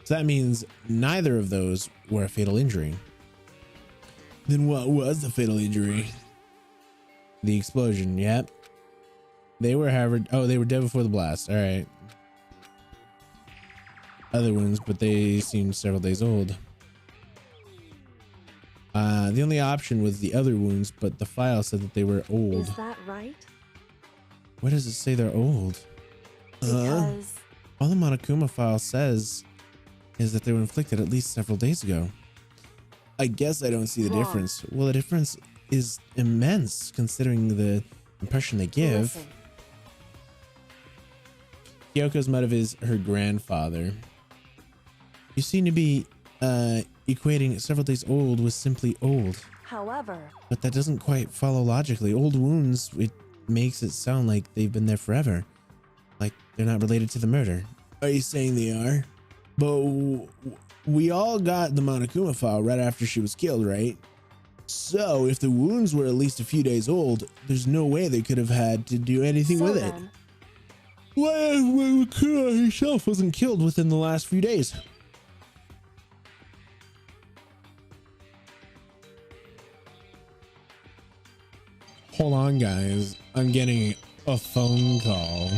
So that means neither of those were a fatal injury. Then what was the fatal injury? The explosion, yep. They were, however, they were dead before the blast. All right. Other wounds, but they seemed several days old. The only option was the other wounds, but the file said that they were old. Is that right? Why does it say they're old? Because All the Monokuma file says is that they were inflicted at least several days ago. I guess I don't see the Wrong. difference. Well, the difference is immense considering the impression they give. listen, Kyoko's motive is her grandfather. You seem to be equating several days old with simply old, however, but that doesn't quite follow logically. Old wounds, it makes it sound like they've been there forever, like they're not related to the murder. Are you saying they are? But we all got the Monokuma file right after she was killed, right? So if the wounds were at least a few days old, there's no way they could have had to do anything so with it. then, Why Makura herself wasn't killed within the last few days? Hold on, guys. I'm getting a phone call.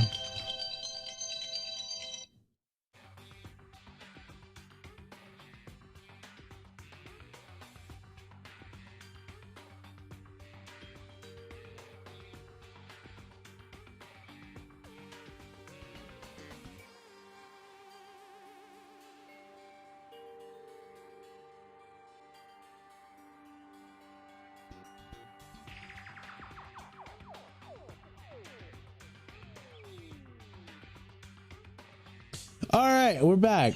All right, we're back.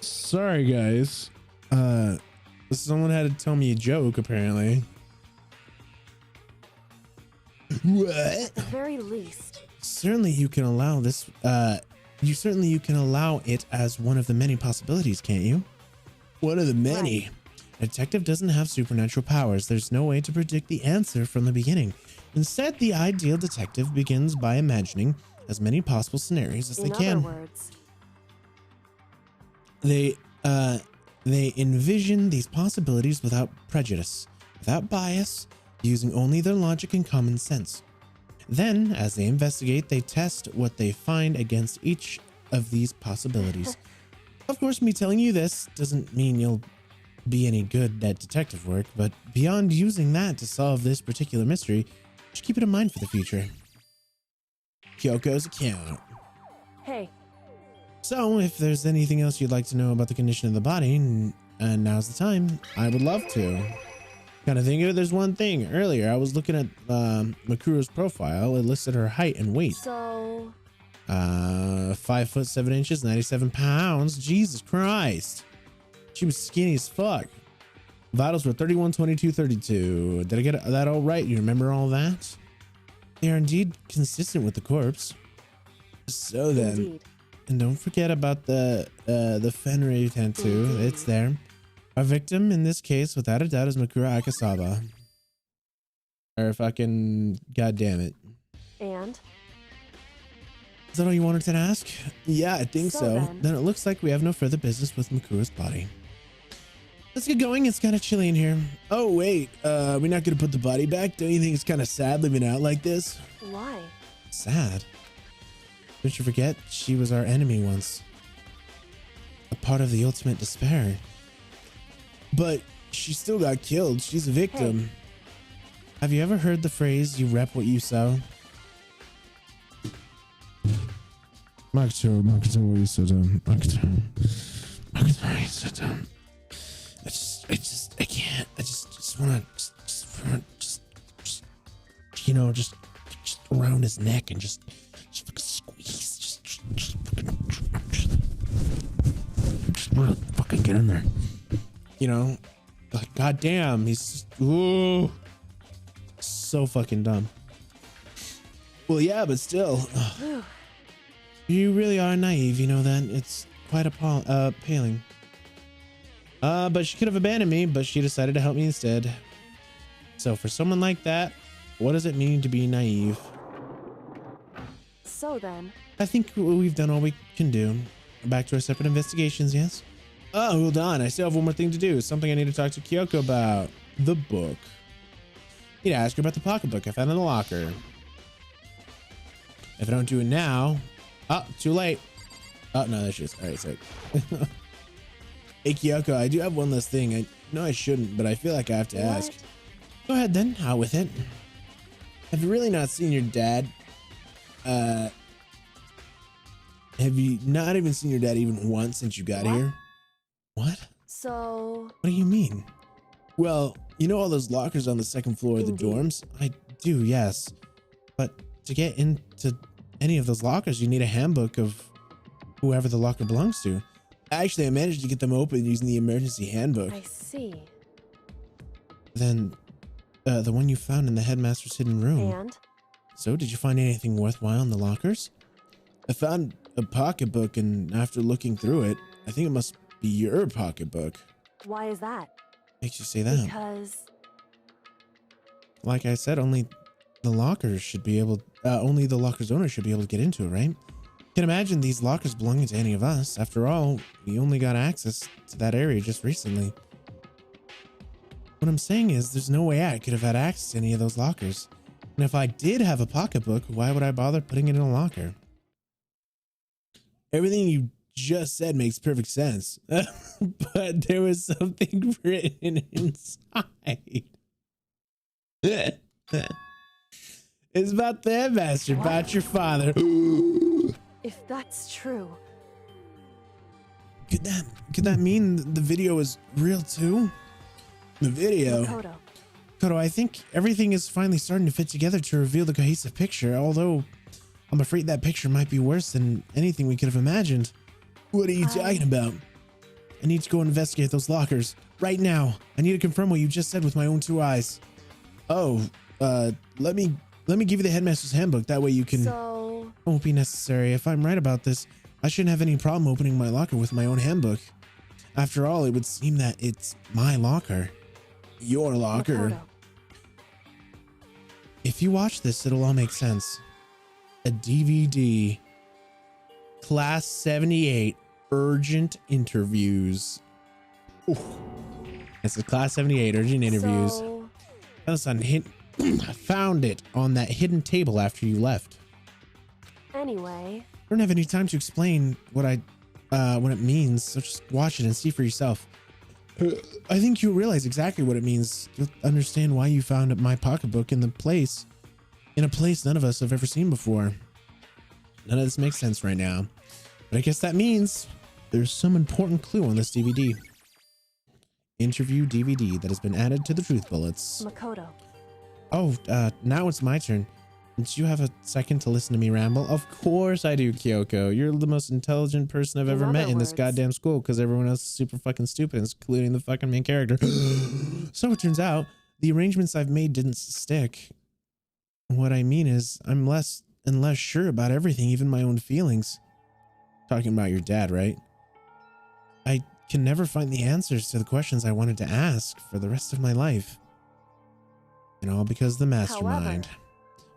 Sorry, guys. Someone had to tell me a joke, apparently. What? at the very least, Certainly you can allow this, you can allow it as one of the many possibilities, can't you? One of the many. A detective doesn't have supernatural powers. There's no way to predict the answer from the beginning. Instead, the ideal detective begins by imagining as many possible scenarios as in they other can. words, They envision these possibilities without prejudice, without bias, using only their logic and common sense. Then, as they investigate, they test what they find against each of these possibilities. Of course, me telling you this doesn't mean you'll be any good at detective work, but beyond using that to solve this particular mystery, just keep it in mind for the future. Kyoko's account. hey, So, if there's anything else you'd like to know about the condition of the body, and now's the time, I would love to. Kind of think of it, there's one thing. Earlier, I was looking at Makuro's profile. It listed her height and weight. so 5 foot 7 inches, 97 pounds. Jesus Christ. She was skinny as fuck. Vitals were 31, 22, 32. Did I get that all right? You remember all that? They are indeed consistent with the corpse. So then, indeed, and don't forget about the Fenrir tattoo. It's there. Our victim in this case, without a doubt, is Makura Akasaba. Or fucking goddamn it. and Is that all you wanted to ask? Yeah, I think so. So Then it looks like we have no further business with Makura's body. Let's get going. It's kind of chilly in here. Oh, wait. We're not going to put the body back? Don't you think it's kind of sad living out like this? Why? Sad? Don't you forget? She was our enemy once. A part of the ultimate despair. But she still got killed. She's a victim. Hey. Have you ever heard the phrase, you rep what you sow? Marketer, what you said, marketer, you said, I can't. I just want to, you know, just around his neck and just fucking squeeze, just want to fucking get in there. You know, like, goddamn, he's just, ooh, so fucking dumb. Well, yeah, but still, you really are naive. You know that. It's quite appealing. But she could have abandoned me, but she decided to help me instead. So for someone like that, what does it mean to be naive? So then. I think we've done all we can do. Back to our separate investigations, yes? Oh, hold on. I still have one more thing to do. Something I need to talk to Kyoko about. The book. Need to ask her about the pocketbook I found in the locker. If I don't do it now... Oh, too late. Oh, no, there she is. All right, sick. Hey, Kyoko, I do have one last thing. I know I shouldn't, but I feel like I have to ask. Go ahead, then. Out with it. Have you really not seen your dad? Have you not even seen your dad even once since you got here? What? So. What do you mean? Well, you know all those lockers on the second floor of the dorms? I do, yes. But to get into any of those lockers, you need a handbook of whoever the locker belongs to. Actually, I managed to get them open using the emergency handbook. I see. Then, the one you found in the headmaster's hidden room. And? So, did you find anything worthwhile in the lockers? I found a pocketbook, and after looking through it, I think it must be your pocketbook. Why is that? Makes you say that? Because. Like I said, only the lockers should be able. Only the locker's owner should be able to get into it, right? Can't imagine these lockers belonging to any of us. After all, we only got access to that area just recently. What I'm saying is, there's no way I could have had access to any of those lockers. And if I did have a pocketbook, why would I bother putting it in a locker? Everything you just said makes perfect sense. But there was something written inside. It's about the headmaster, about your father. If that's true. Could that mean the video is real too? The video? Koto, I think everything is finally starting to fit together to reveal the cohesive picture, although I'm afraid that picture might be worse than anything we could have imagined. What are you talking about? I need to go investigate those lockers right now. I need to confirm what you just said with my own two eyes. Oh, let me give you the headmaster's handbook. That way you can... So... It won't be necessary. If I'm right about this, I shouldn't have any problem opening my locker with my own handbook. After all, it would seem that it's my locker. Your locker. Makoto. If you watch this, it'll all make sense. A DVD. Class 78 urgent interviews. Ooh. It's a Class 78 urgent interviews. So... I found it on that hidden table after you left. Anyway. I don't have any time to explain what it means, so just watch it and see for yourself. I think you'll realize exactly what it means. You'll understand why you found my pocketbook in a place none of us have ever seen before. None of this makes sense right now, but I guess that means there's some important clue on this DVD. Interview DVD that has been added to the truth bullets. Makoto. Oh, now it's my turn. Do you have a second to listen to me ramble? Of course I do, Kyoko. You're the most intelligent person I've ever met in this goddamn school because everyone else is super fucking stupid, including the fucking main character. So it turns out the arrangements I've made didn't stick. What I mean is I'm less and less sure about everything, even my own feelings. Talking about your dad, right? I can never find the answers to the questions I wanted to ask for the rest of my life. And all because of the mastermind. However,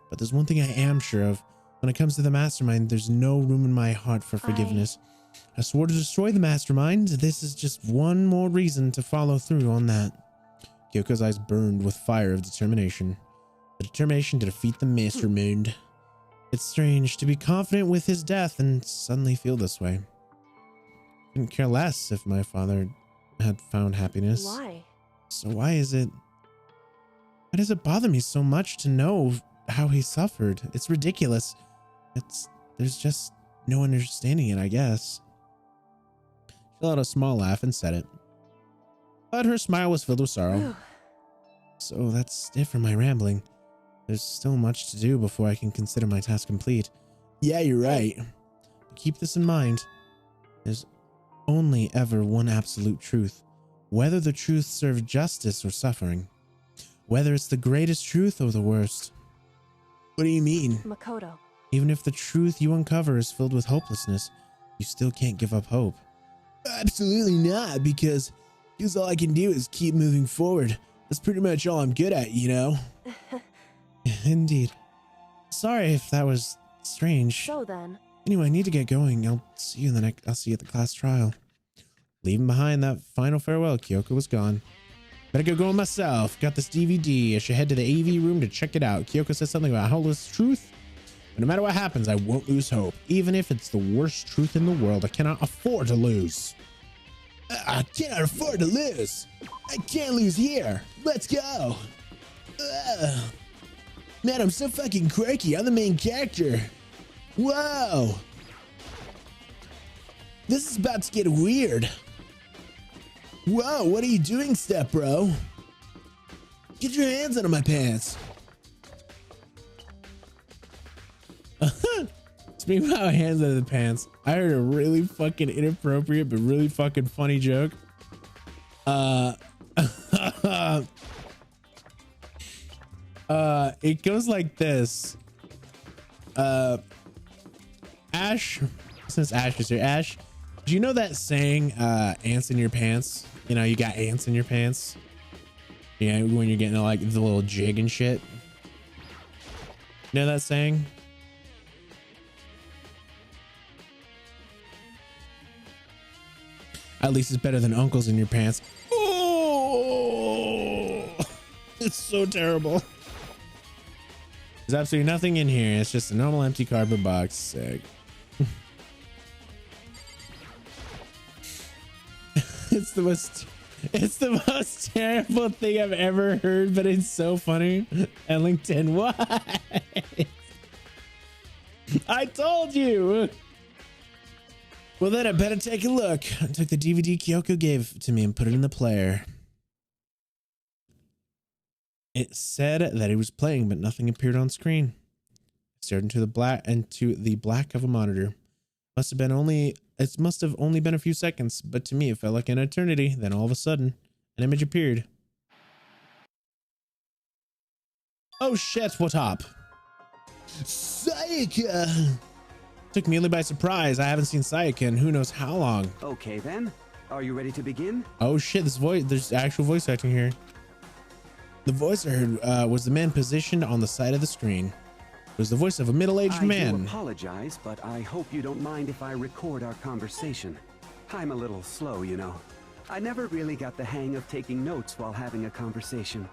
but there's one thing I am sure of. When it comes to the mastermind, there's no room in my heart for forgiveness. I swore to destroy the mastermind. This is just one more reason to follow through on that. Kyoko's eyes burned with fire of determination. The determination to defeat the mastermind. It's strange to be confident with his death and suddenly feel this way. Couldn't care less if my father had found happiness. Why? So why does it bother me so much to know how he suffered? It's ridiculous. There's just no understanding it, I guess. She let a small laugh and said it. But her smile was filled with sorrow. So that's it for my rambling. There's still much to do before I can consider my task complete. Yeah, you're right. But keep this in mind. There's only ever one absolute truth. Whether the truth serves justice or suffering. Whether it's the greatest truth or the worst. What do you mean? Makoto. Even if the truth you uncover is filled with hopelessness, you still can't give up hope. Absolutely not, because all I can do is keep moving forward. That's pretty much all I'm good at, you know? Indeed. Sorry if that was strange. So then. Anyway, I need to get going. I'll see you at the class trial. Leaving behind that final farewell, Kyoko was gone. Better go myself. Got this DVD. I should head to the AV room to check it out. Kyoko said something about hopeless truth. But no matter what happens, I won't lose hope. Even if it's the worst truth in the world, I cannot afford to lose. I cannot afford to lose. I can't lose here. Let's go. Man, I'm so fucking quirky. I'm the main character. Whoa. This is about to get weird. Whoa, what are you doing, step bro? Get your hands out of my pants. Speaking about hands out of the pants, I heard a really fucking inappropriate but really fucking funny joke. It goes like this. Ash, since Ash is here, Ash, do you know that saying, ants in your pants? You know, you got ants in your pants. Yeah, when you're getting like the little jig and shit. You know that saying? At least it's better than uncles in your pants. Oh, it's so terrible. There's absolutely nothing in here. It's just a normal empty cardboard box. Sick. It's the most terrible thing I've ever heard, but it's so funny. Ellington, why? I told you. Well, then I better take a look. I took the DVD Kyoko gave to me and put it in the player. It said that it was playing, but nothing appeared on screen. I stared into the black of a monitor. It must have only been a few seconds, but to me it felt like an eternity. Then all of a sudden, an image appeared. Oh shit, what up? Sayaka! Took me by surprise. I haven't seen Sayaka in who knows how long. Okay then, are you ready to begin? Oh shit, there's actual voice acting here. The voice I heard was the man positioned on the side of the screen. It was the voice of a middle-aged man. I do apologize, but I hope you don't mind if I record our conversation. I'm a little slow, you know. I never really got the hang of taking notes while having a conversation.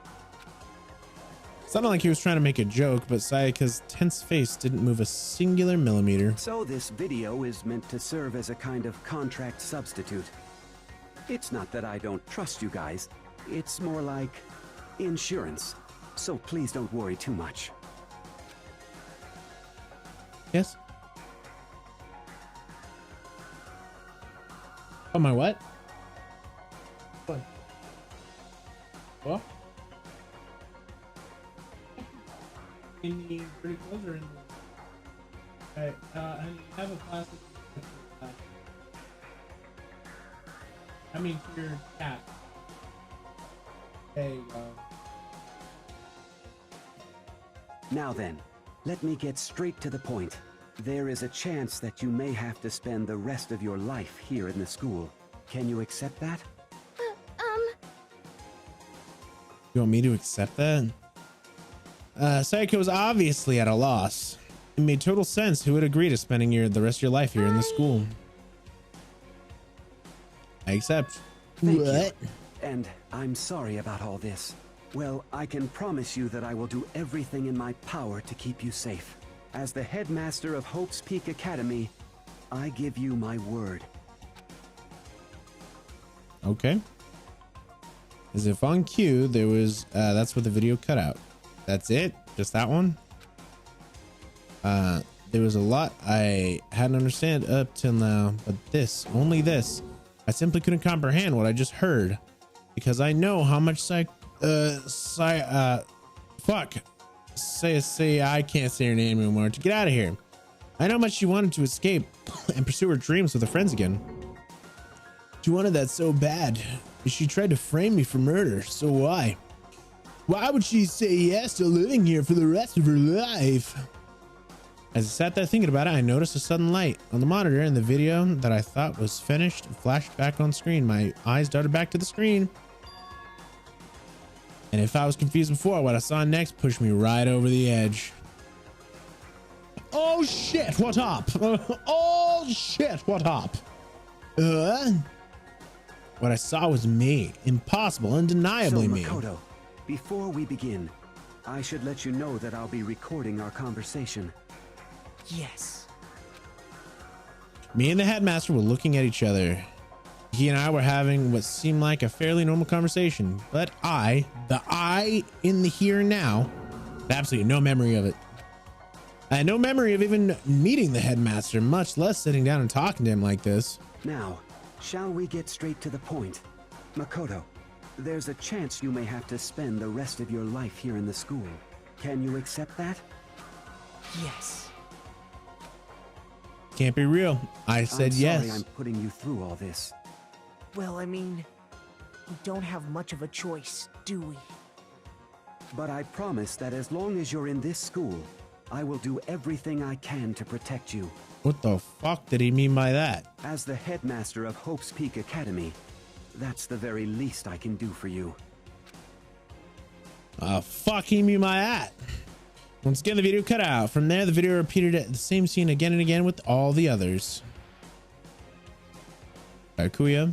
Sounded like he was trying to make a joke, but Sayaka's tense face didn't move a singular millimeter. So this video is meant to serve as a kind of contract substitute. It's not that I don't trust you guys. It's more like insurance. So please don't worry too much. Yes? Oh, my what? What? What? In the pretty closer in the... Alright, honey, have a plastic... I mean, your cat. There you go. Now then, let me get straight to the point. There is a chance that you may have to spend the rest of your life here in the school. Can you accept that? You want me to accept that? Sayaka was obviously at a loss. It made total sense. Who would agree to spending the rest of your life here in the school? I accept. Thank What? you. And I'm sorry about all this. Well, I can promise you that I will do everything in my power to keep you safe. As the headmaster of Hope's Peak Academy, I give you my word. Okay. As if on cue, there was, that's where the video cut out. That's it? Just that one? There was a lot I hadn't understand up till now, but this, only this, I simply couldn't comprehend what I just heard. Because I know how much fuck. Say, I can't say her name anymore. To get out of here. I know how much she wanted to escape and pursue her dreams with her friends again. She wanted that so bad. She tried to frame me for murder, so why? Why would she say yes to living here for the rest of her life? As I sat there thinking about it, I noticed a sudden light on the monitor, and the video that I thought was finished flashed back on screen. My eyes darted back to the screen. And if I was confused before, what I saw next pushed me right over the edge. Oh shit, what up? Oh shit, what up? What I saw was me. Impossible, undeniably So, me. Makoto, before we begin, I should let you know that I'll be recording our conversation. Yes. Me and the headmaster were looking at each other. He and I were having what seemed like a fairly normal conversation, but the I in the here and now, had absolutely no memory of it. I had no memory of even meeting the headmaster, much less sitting down and talking to him like this. Now, shall we get straight to the point? Makoto, there's a chance you may have to spend the rest of your life here in the school. Can you accept that? Yes. Can't be real. I said I'm yes. sorry I'm putting you through all this. Well, I mean, we don't have much of a choice, do we? But I promise that as long as you're in this school, I will do everything I can to protect you. What the fuck did he mean by that? As the headmaster of Hope's Peak Academy, that's the very least I can do for you. Fuck he mean by that? Once again, the video cut out. From there, the video repeated the same scene again and again with all the others. Akuya.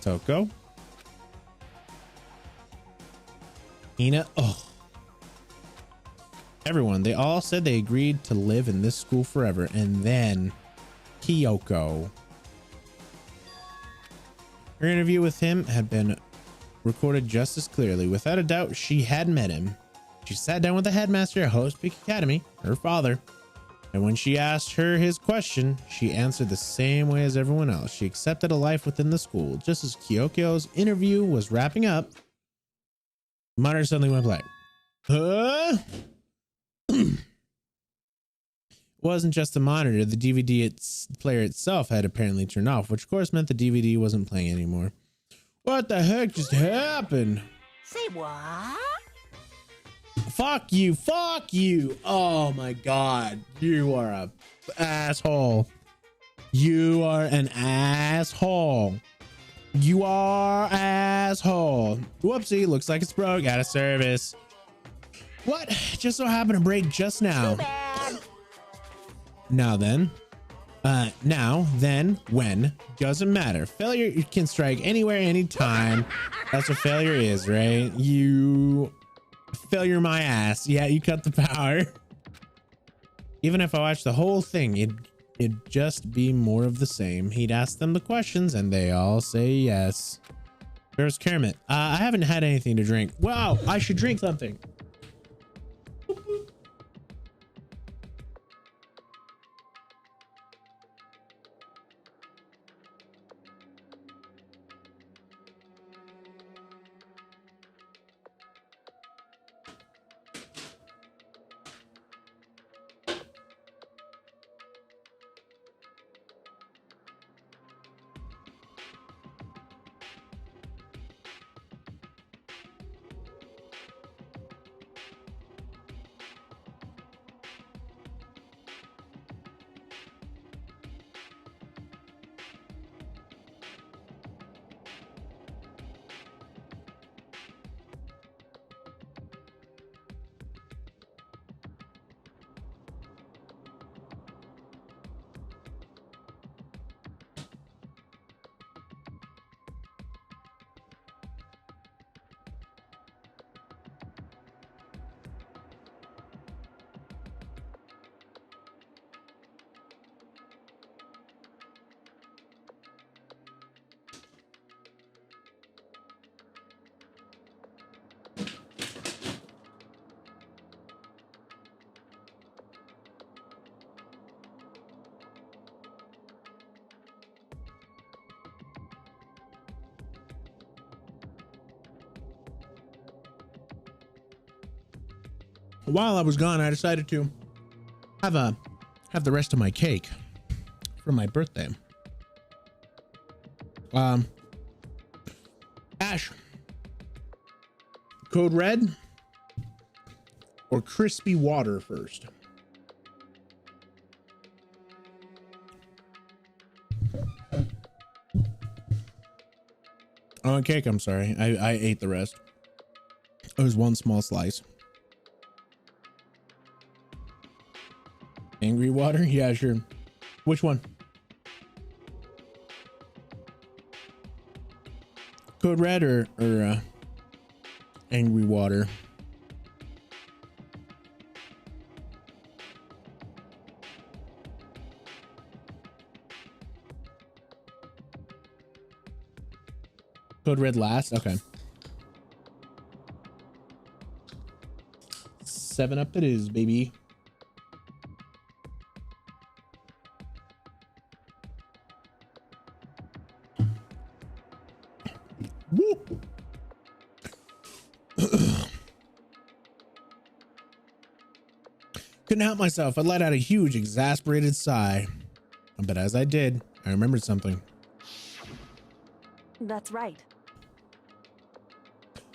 Toko. Ina. Oh. Everyone, they all said they agreed to live in this school forever. And then Kyoko. Her interview with him had been recorded just as clearly. Without a doubt, she had met him. She sat down with the headmaster at Hope's Peak Academy, her father. And when she asked her his question, she answered the same way as everyone else. She accepted a life within the school. Just as Kyoko's interview was wrapping up, the monitor suddenly went black. Huh? It wasn't just the monitor. The DVD player itself had apparently turned off, which of course meant the DVD wasn't playing anymore. What the heck just happened? Say what? Fuck you. Fuck you. Oh my God. You are a asshole. You are an asshole. You are asshole. Whoopsie. Looks like it's broke. Out of service. What? Just so happened to break just now. Now then. Now, then, when, doesn't matter. Failure can strike anywhere, anytime. That's what failure is, right? You failure my ass. Yeah, you cut the power. Even if I watched the whole thing, it'd just be more of the same. He'd ask them the questions and they all say yes. Where's Kermit? I haven't had anything to drink. Wow, I should drink something. while I was gone, I decided to have the rest of my cake for my birthday. Ash, Code Red or crispy water first? Oh, cake, I'm sorry. I ate the rest. It was one small slice. Angry water? Yeah, sure. Which one? Code Red or angry water? Code Red last? Okay. 7-Up it is, baby. Woo. Couldn't help myself. I let out a huge, exasperated sigh. But as I did, I remembered something. That's right.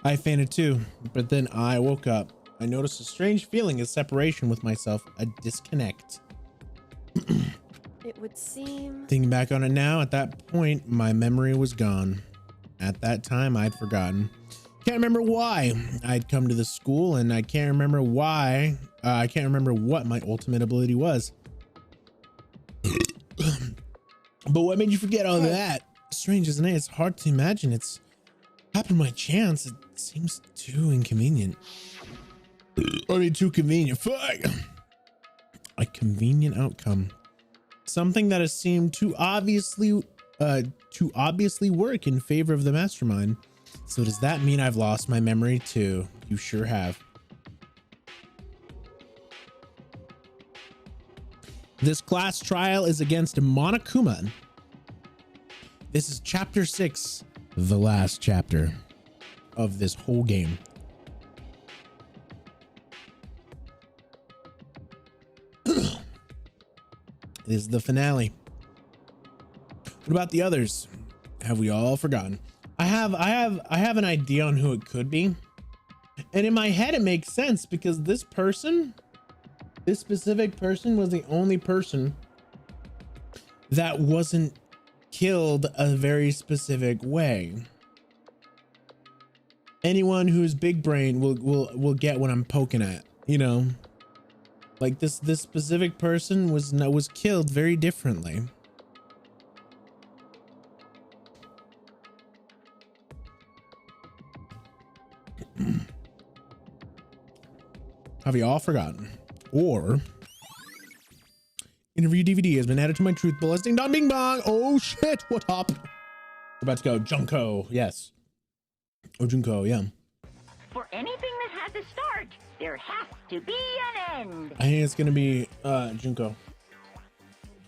I fainted too, but then I woke up. I noticed a strange feeling of separation with myself, a disconnect. It would seem... Thinking back on it now, at that point, my memory was gone. At that time, I'd forgotten. Can't remember why I'd come to the school, and I can't remember why. I can't remember what my ultimate ability was. But what made you forget all that? Strange, isn't it? It's hard to imagine. It's happened by chance. It seems too inconvenient. I mean, too convenient. Fuck. A convenient outcome. Something that has seemed too obviously work in favor of the mastermind. So does that mean I've lost my memory too? You sure have. This class trial is against Monokuma. This is chapter 6, the last chapter of this whole game. This is the finale. What about the others? Have we all forgotten? I have an idea on who it could be. And in my head it makes sense because this specific person was the only person that wasn't killed a very specific way. Anyone who's big brain will get what I'm poking at, you know? Like this specific person was killed very differently. Have you all forgotten? Or interview DVD has been added to my truth bullet. Ding dong bing bong. Oh shit, what up? We're about to go Junko. Yes. Oh, Junko, yeah. For anything that has a start, there has to be an end. I think it's gonna be Junko.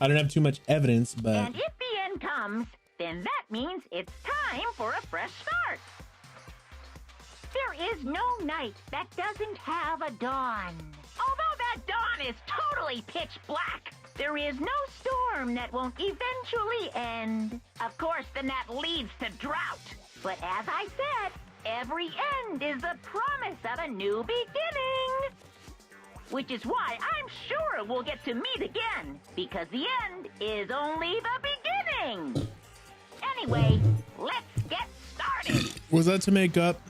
I don't have too much evidence, but And if the end comes, then that means it's time for a fresh start. There is no night that doesn't have a dawn. Although that dawn is totally pitch black, there is no storm that won't eventually end. Of course, then that leads to drought. But as I said, every end is the promise of a new beginning. Which is why I'm sure we'll get to meet again, because the end is only the beginning. Anyway, let's get started. was that to make up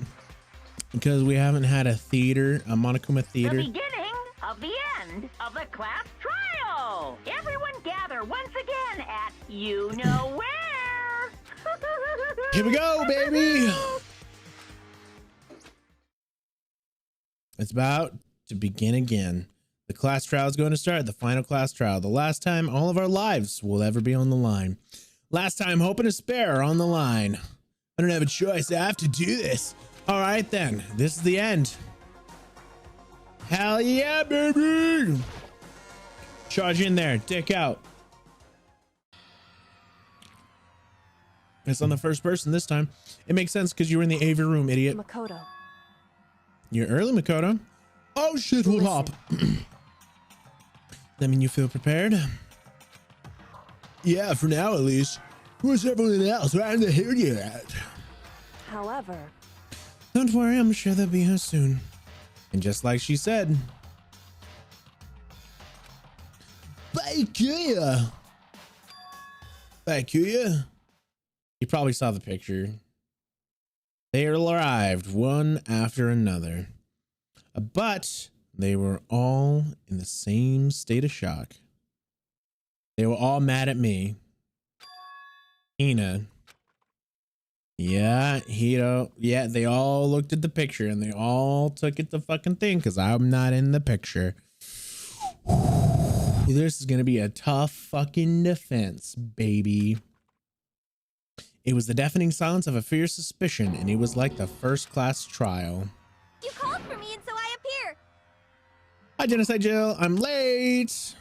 because we haven't had a Monokuma theater? The beginning of the end of the class trial. Everyone gather once again at you know where. Here we go, baby. It's about to begin again. The class trial is going to start. The final class trial. The last time all of our lives will ever be on the line. Last time hope and despair are on the line. I don't have a choice. I have to do this. All right, then. This is the end. Hell yeah, baby. Charge in there. Dick out. It's on the first person this time. It makes sense because you were in the AV room, idiot. Makoto. You're early, Makoto. Oh shit, hold up. That mean you feel prepared? Yeah, for now at least. Where's everyone else? Where in the hell you at? However, Don't worry, I'm sure they'll be here soon. And just like she said, Bakuya! Bakuya? You probably saw the picture. They arrived one after another. But they were all in the same state of shock. They were all mad at me. Hina. Yeah, Hito. Yeah, they all looked at the picture and they all took it the fucking thing because I'm not in the picture. This is going to be a tough fucking defense, baby. It was the deafening silence of a fierce suspicion, and it was like the first class trial. You called for me and so I appear. Hi, Genocide Jill. I'm late.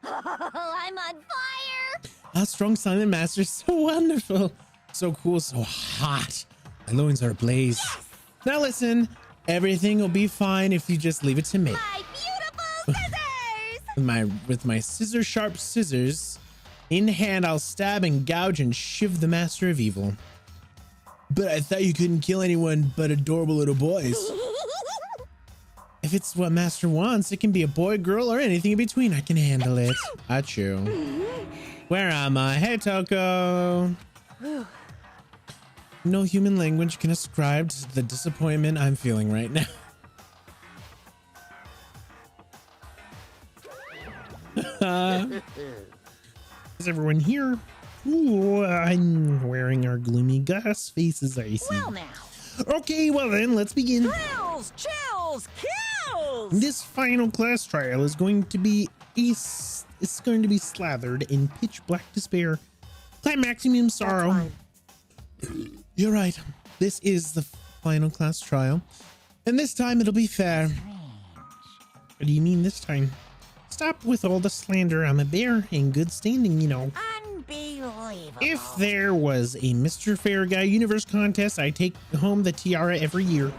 I'm on fire. Our strong silent master is so wonderful. So cool, so hot. My loins are ablaze. Yes! Now listen, everything will be fine if you just leave it to me. My beautiful scissors. With my scissor sharp scissors in hand, I'll stab and gouge and shiv the master of evil. But I thought you couldn't kill anyone but adorable little boys. If it's what master wants, it can be a boy, girl, or anything in between. I can handle it. Achoo. Where am I? Hey, Toko. No human language can ascribe to the disappointment I'm feeling right now. Is everyone here? Ooh, I'm wearing our gloomy glass faces, I see. Well now. Okay, well then, let's begin. Thrills, chills, kills! This final class trial is going to be slathered in pitch black despair, climaximum sorrow. You're right. This is the final class trial, and this time it'll be fair. What do you mean this time? Stop with all the slander. I'm a bear in good standing, you know. Unbelievable. If there was a Mr. Fair Guy Universe contest, I take home the tiara every year.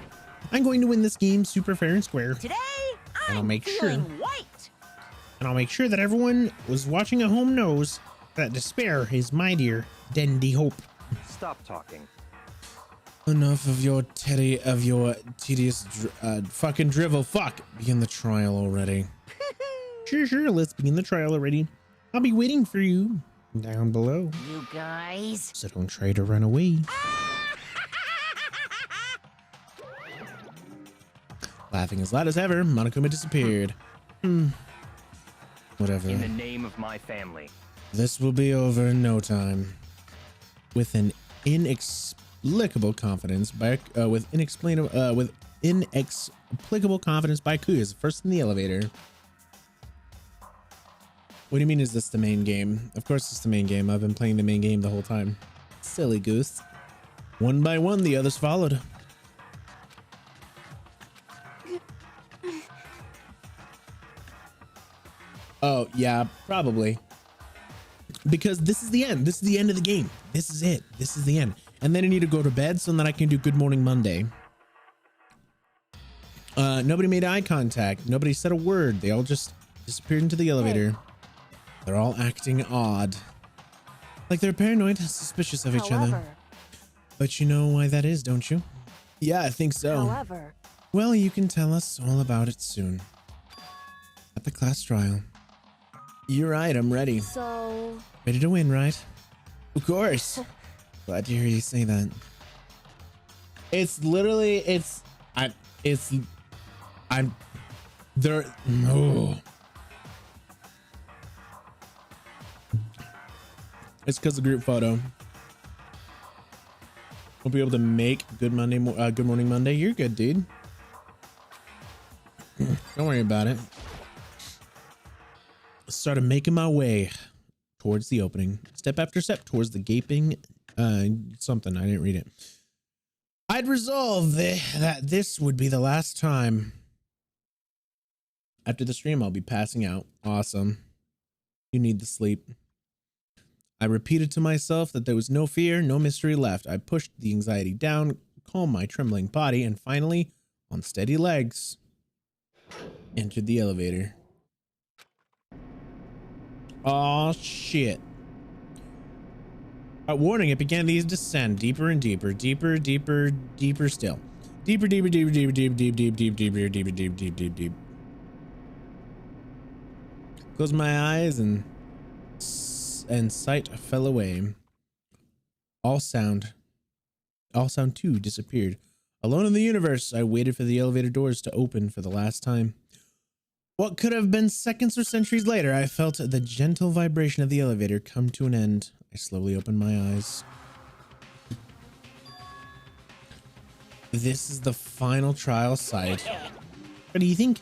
I'm going to win this game super fair and square. Today, And I'll I'm make feeling sure. white. And I'll make sure that everyone was watching at home knows that despair is my dear dandy hope. Stop talking. Enough of your tedious fucking drivel. Fuck. Begin the trial already. Sure. Let's begin the trial already. I'll be waiting for you down below. You guys. So don't try to run away. Laughing as loud as ever, Monokuma disappeared. Whatever. In the name of my family. This will be over in no time. With an inexplicable confidence by inexplicable confidence by Kuya's first in the elevator. What do you mean, is this the main game? Of course it's the main game. I've been playing the main game the whole time. Silly goose. One by one, the others followed. Oh, yeah, probably. Because this is the end. This is the end of the game. This is it. This is the end. And then I need to go to bed so that I can do Good Morning Monday. Nobody made eye contact. Nobody said a word. They all just disappeared into the elevator. They're all acting odd. Like they're paranoid, suspicious of each other. But you know why that is, don't you? Yeah, I think so. However, well, you can tell us all about it soon. At the class trial. You're right, I'm ready. so Ready to win, right? Of course. Glad to hear you say that. It's literally, no. It's because of group photo. Won't be able to make Good Morning Monday. You're good, dude. Don't worry about it. Started making my way towards the opening, step after step towards the gaping something. I didn't read it. I'd resolved that this would be the last time. After the stream, I'll be passing out. Awesome. You need the sleep. I repeated to myself that there was no fear, no mystery left. I pushed the anxiety down, calmed my trembling body, and finally, on steady legs, entered the elevator. Oh shit. Warning, it began to descend deeper and deeper, deeper still. Deeper, deep. Closed my eyes and sight fell away. All sound too disappeared. Alone in the universe, I waited for the elevator doors to open for the last time. What could have been seconds or centuries later, I felt the gentle vibration of the elevator come to an end. I slowly opened my eyes. This is the final trial site. What do you think?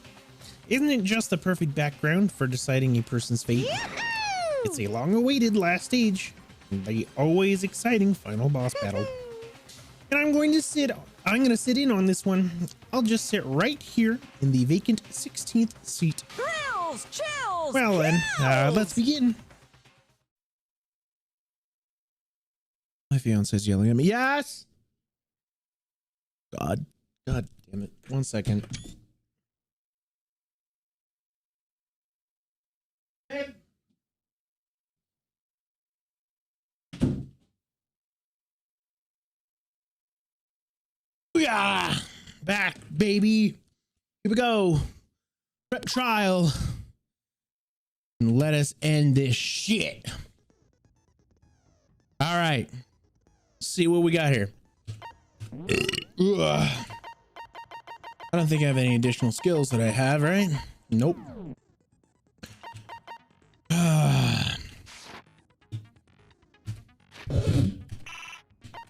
Isn't it just the perfect background for deciding a person's fate? It's a long-awaited last stage, the always exciting final boss battle. And I'm going to sit in on this one. I'll just sit right here in the vacant 16th seat. Thrills, chills, Well then, let's begin. My fiance's yelling at me. Yes! God damn it. 1 second. Yeah, back, baby. Here we go. Prep trial. And let us end this shit. All right. See what we got here. I don't think I have any additional skills that I have, right? Nope.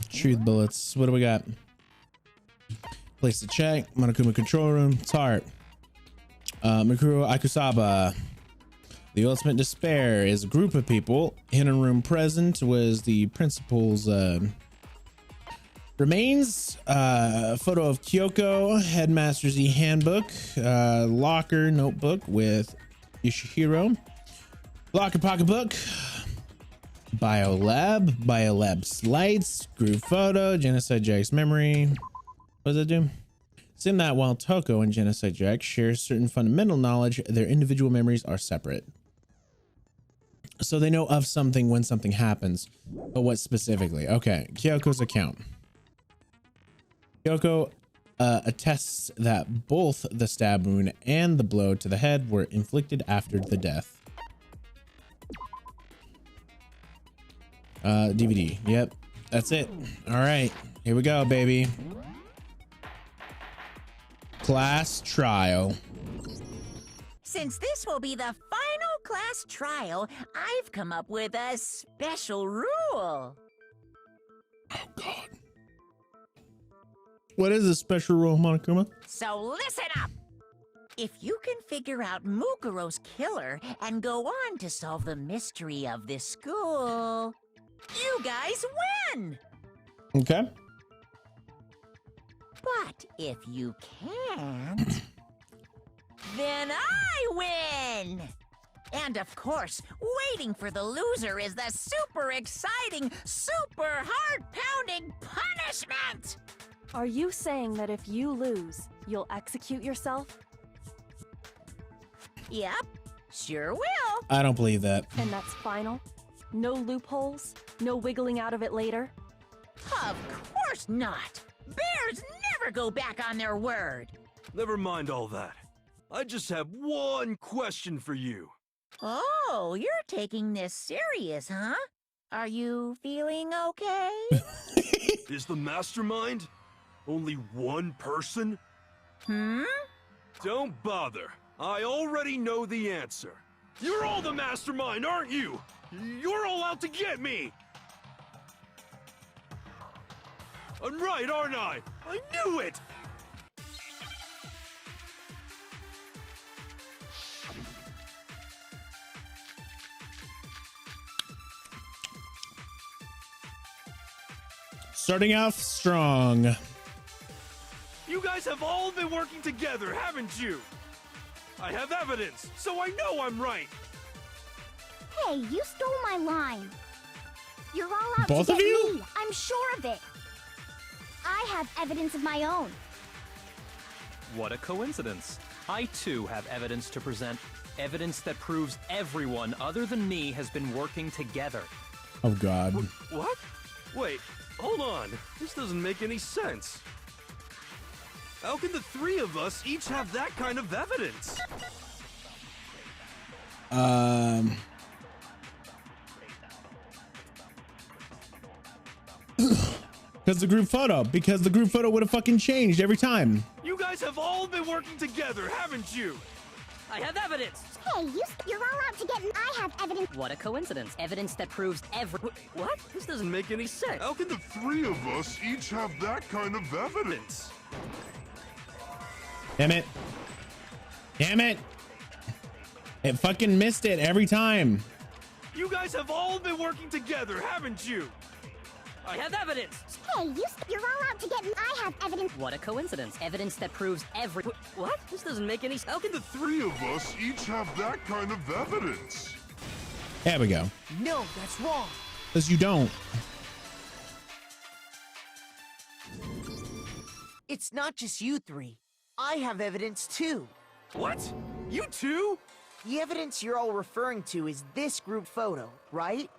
Truth bullets. What do we got? Place to check. Monokuma control room. Tart. Mikuro Akusaba. The ultimate despair is a group of people. Hidden room present was the principal's remains. Photo of Kyoko. Headmaster's handbook. Locker notebook with Yoshihiro. Locker pocketbook. Biolab slides. Group photo. Genocide Jack's memory. What does that do? Sim that while Toko and Genocide Jack share certain fundamental knowledge, their individual memories are separate. So they know of something when something happens, but what specifically? Okay, Kyoko's account. Kyoko attests that both the stab wound and the blow to the head were inflicted after the death. DVD. Yep, that's it. All right, here we go, baby. Class trial. Since this will be the final class trial, I've come up with a special rule. Oh God. What is a special rule, Monokuma? So listen up! If you can figure out Mukuro's killer and go on to solve the mystery of this school, you guys win! Okay. But if you can't, then I win! And of course, waiting for the loser is the super exciting, super heart-pounding punishment! Are you saying that if you lose, you'll execute yourself? Yep, sure will. I don't believe that. And that's final? No loopholes? No wiggling out of it later? Of course not! Bears never go back on their word! Never mind all that. I just have one question for you. Oh, you're taking this serious, huh? Are you feeling okay? Is the mastermind only one person? Hmm? Don't bother. I already know the answer. You're all the mastermind, aren't you? You're all out to get me! I'm right, aren't I? I knew it! Starting off strong. You guys have all been working together, haven't you? I have evidence, so I know I'm right. Hey, you stole my line. You're all out Both to of get you? me. I'm sure of it. I have evidence of my own. What a coincidence. I too have evidence to present. Evidence that proves everyone other than me has been working together. Oh God. What? Wait, hold on. This doesn't make any sense. How can the three of us each have that kind of evidence? Because the group photo would have fucking changed every time. You guys have all been working together, haven't you? I have evidence. Hey, you're all out to get me. I have evidence. What a coincidence. Evidence that proves What? This doesn't make any sense. How can the three of us each have that kind of evidence? Damn it. Damn it. It fucking missed it every time. You guys have all been working together, haven't you? I have evidence. Hey, you're all out to get me. I have evidence. What a coincidence. Evidence that proves What? This doesn't make any sense. How can the three of us each have that kind of evidence? There we go. No, that's wrong. Because you don't. It's not just you three. I have evidence too. What? You too? The evidence you're all referring to is this group photo, right?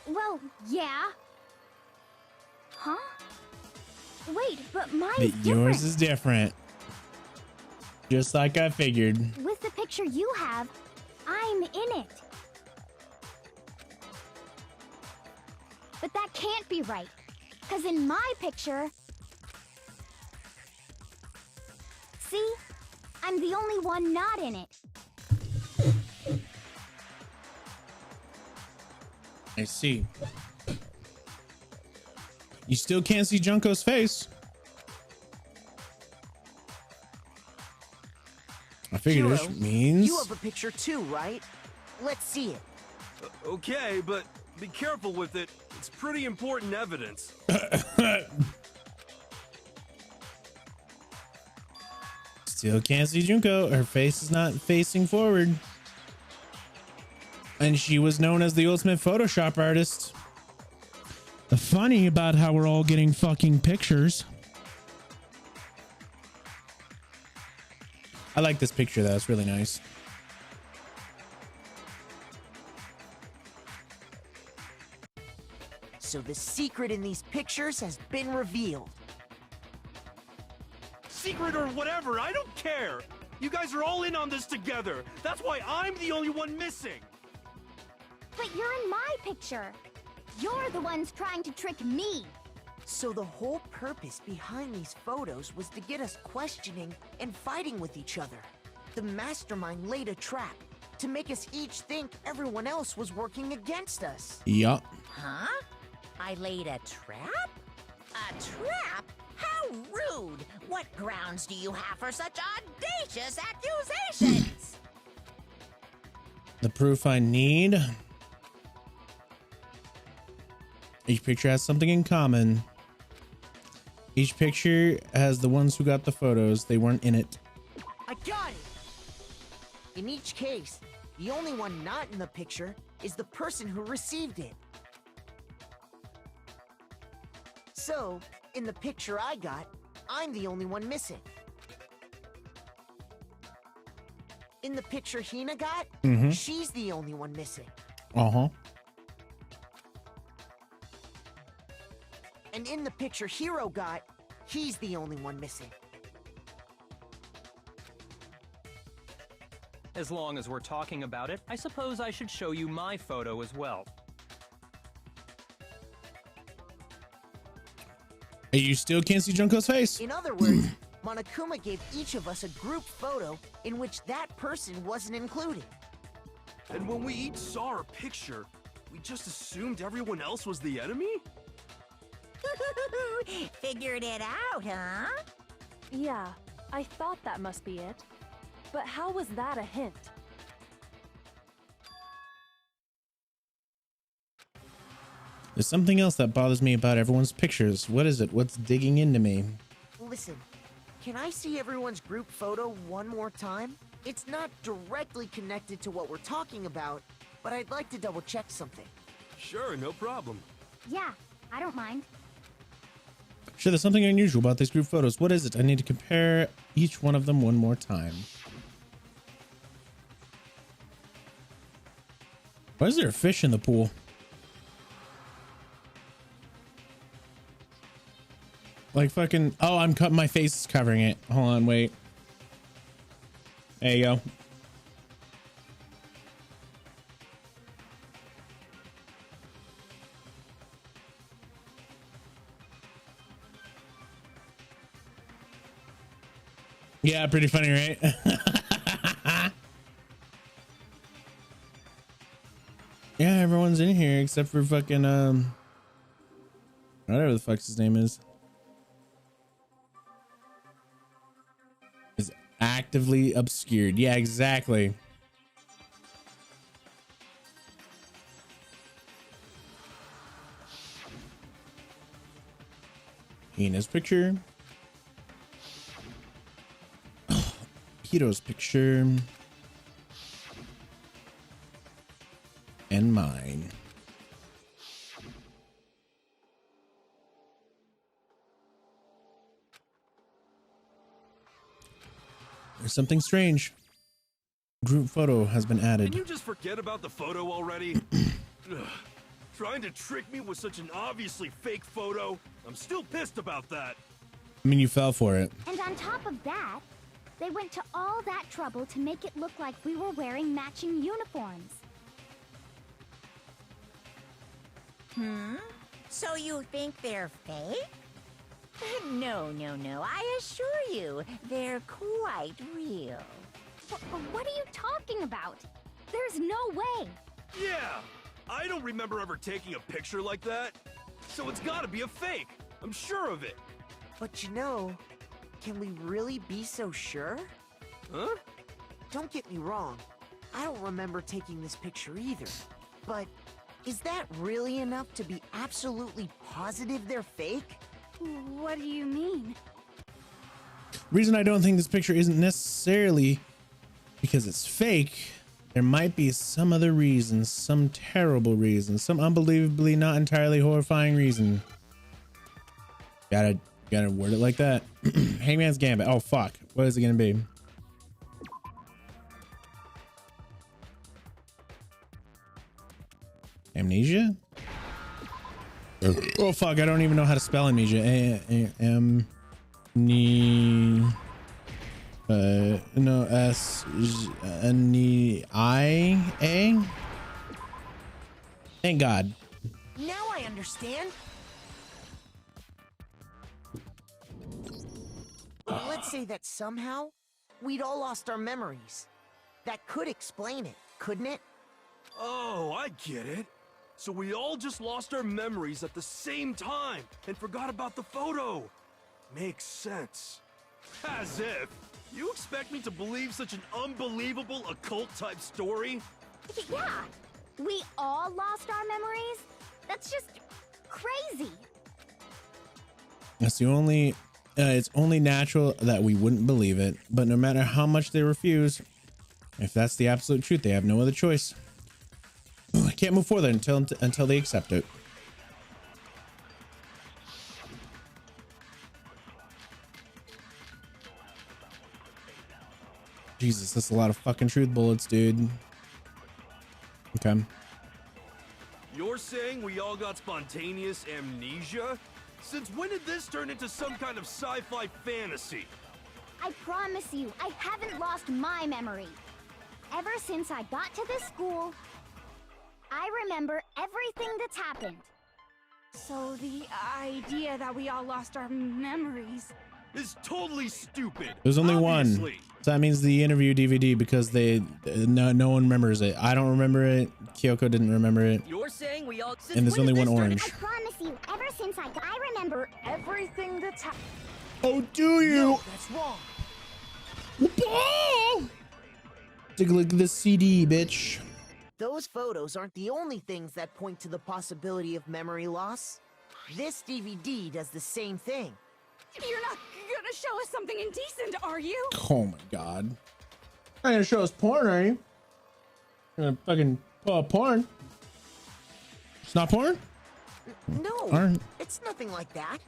Well, yeah. Huh? Wait, but mine's But different. yours is different. Just like I figured. With the picture you have, I'm in it. But that can't be right. Because in my picture... See? I'm the only one not in it. I see. You still can't see Junko's face. I figured Hiro, this means... you have a picture too, right? Let's see it. Okay, but be careful with it. It's pretty important evidence. Still can't see Junko. Her face is not facing forward. And she was known as the ultimate Photoshop artist. Funny about how we're all getting fucking pictures. I like this picture though. It's really nice. So the secret in these pictures has been revealed. Secret or whatever, I don't care. You guys are all in on this together. That's why I'm the only one missing. But you're in my picture. You're the ones trying to trick me. So the whole purpose behind these photos was to get us questioning and fighting with each other. The mastermind laid a trap to make us each think everyone else was working against us. Yup. Huh? I laid a trap? A trap? How rude! What grounds do you have for such audacious accusations? The proof I need. Each picture has something in common. Each picture has the ones who got the photos. They weren't in it. I got it! In each case, the only one not in the picture is the person who received it. So, in the picture I got, I'm the only one missing. In the picture Hina got, she's the only one missing. Uh-huh. And in the picture Hiro got, he's the only one missing. As long as we're talking about it, I suppose I should show you my photo as well. Hey, you still can't see Junko's face. In other words, Monokuma gave each of us a group photo in which that person wasn't included. And when we each saw our picture, we just assumed everyone else was the enemy? Figured it out, huh? Yeah, I thought that must be it. But how was that a hint? There's something else that bothers me about everyone's pictures. What is it? What's digging into me? Listen, can I see everyone's group photo one more time? It's not directly connected to what we're talking about, but I'd like to double check something. Sure, no problem. Yeah, I don't mind. Sure, there's something unusual about these group photos. What is it? I need to compare each one of them one more time. Why is there a fish in the pool? Like fucking, oh, I'm cutting, my face is covering it. Hold on, wait. There you go. Yeah, pretty funny, right? Yeah, everyone's in here except for fucking whatever the fuck's his name is actively obscured. Yeah, exactly. Hina's picture. Hito's picture. And mine. There's something strange. Group photo has been added. Can you just forget about the photo already? Ugh. Trying to trick me with such an obviously fake photo? I'm still pissed about that. I mean, you fell for it. And on top of that, they went to all that trouble to make it look like we were wearing matching uniforms. So you think they're fake? No, I assure you, they're quite real. What are you talking about? There's no way. Yeah, I don't remember ever taking a picture like that. So it's gotta be a fake. I'm sure of it. But you know, can we really be so sure? Huh? Don't get me wrong. I don't remember taking this picture either. But is that really enough to be absolutely positive they're fake? What do you mean? Reason I don't think this picture isn't necessarily because it's fake. There might be some other reason, some terrible reason, some unbelievably not entirely horrifying reason. Gotta word it like that. Hangman's Gambit. Oh fuck. What is it gonna be? Amnesia? Oh fuck, I don't even know how to spell amnesia. No, S N E I A. Thank God. Now I understand. Let's say that somehow we'd all lost our memories. That could explain it, couldn't it? Oh, I get it. So we all just lost our memories at the same time and forgot about the photo. Makes sense. As if. You expect me to believe such an unbelievable occult-type story? Yeah, we all lost our memories? That's just crazy. That's the only, it's only natural that we wouldn't believe it, but no matter how much they refuse, if that's the absolute truth, they have no other choice. I can't move forward until they accept it. Jesus, that's a lot of fucking truth bullets, dude. Okay. You're saying we all got spontaneous amnesia? Since when did this turn into some kind of sci-fi fantasy? I promise you, I haven't lost my memory. Ever since I got to this school, I remember everything that's happened. So the idea that we all lost our memories is totally stupid. There's only one. So that means the interview DVD, because no one remembers it. I don't remember it. Kyoko didn't remember it. You're saying we all... And there's only one orange. I promise you, ever since I remember everything that's happened. Oh, do you? No, that's wrong. Take a look at the CD, bitch. Those photos aren't the only things that point to the possibility of memory loss. This DVD does the same thing. You're not gonna show us something indecent, are you? Oh my god. Not gonna show us porn, are you? You're gonna fucking pull up porn? It's not porn? No, Aren't. it's nothing like that.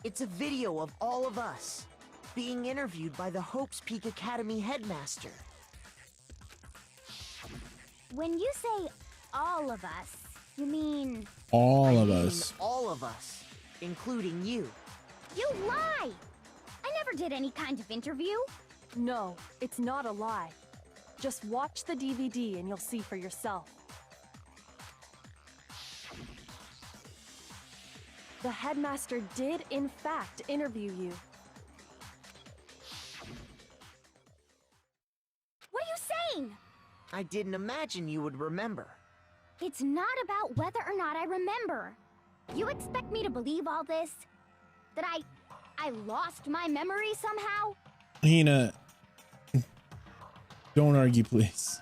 It's a video of all of us being interviewed by the Hope's Peak Academy headmaster. When you say all of us, you mean... All of I mean us. all of us, including you. You lie! I never did any kind of interview. No, it's not a lie. Just watch the DVD and you'll see for yourself. The headmaster did, in fact, interview you. What are you saying? I didn't imagine you would remember. It's not about whether or not I remember. You expect me to believe all this? That I lost my memory somehow? Hina, don't argue, please.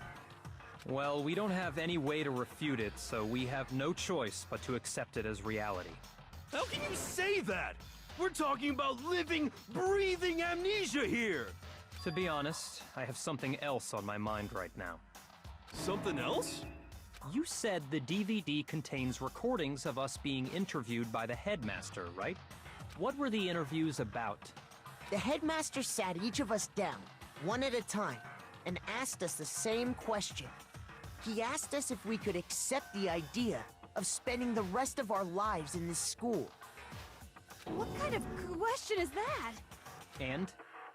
Well, we don't have any way to refute it, so we have no choice but to accept it as reality. How can you say that? We're talking about living, breathing amnesia here! To be honest, I have something else on my mind right now. Something else? You said the DVD contains recordings of us being interviewed by the headmaster, right? What were the interviews about? The headmaster sat each of us down, one at a time, and asked us the same question. He asked us if we could accept the idea of spending the rest of our lives in this school. What kind of question is that? And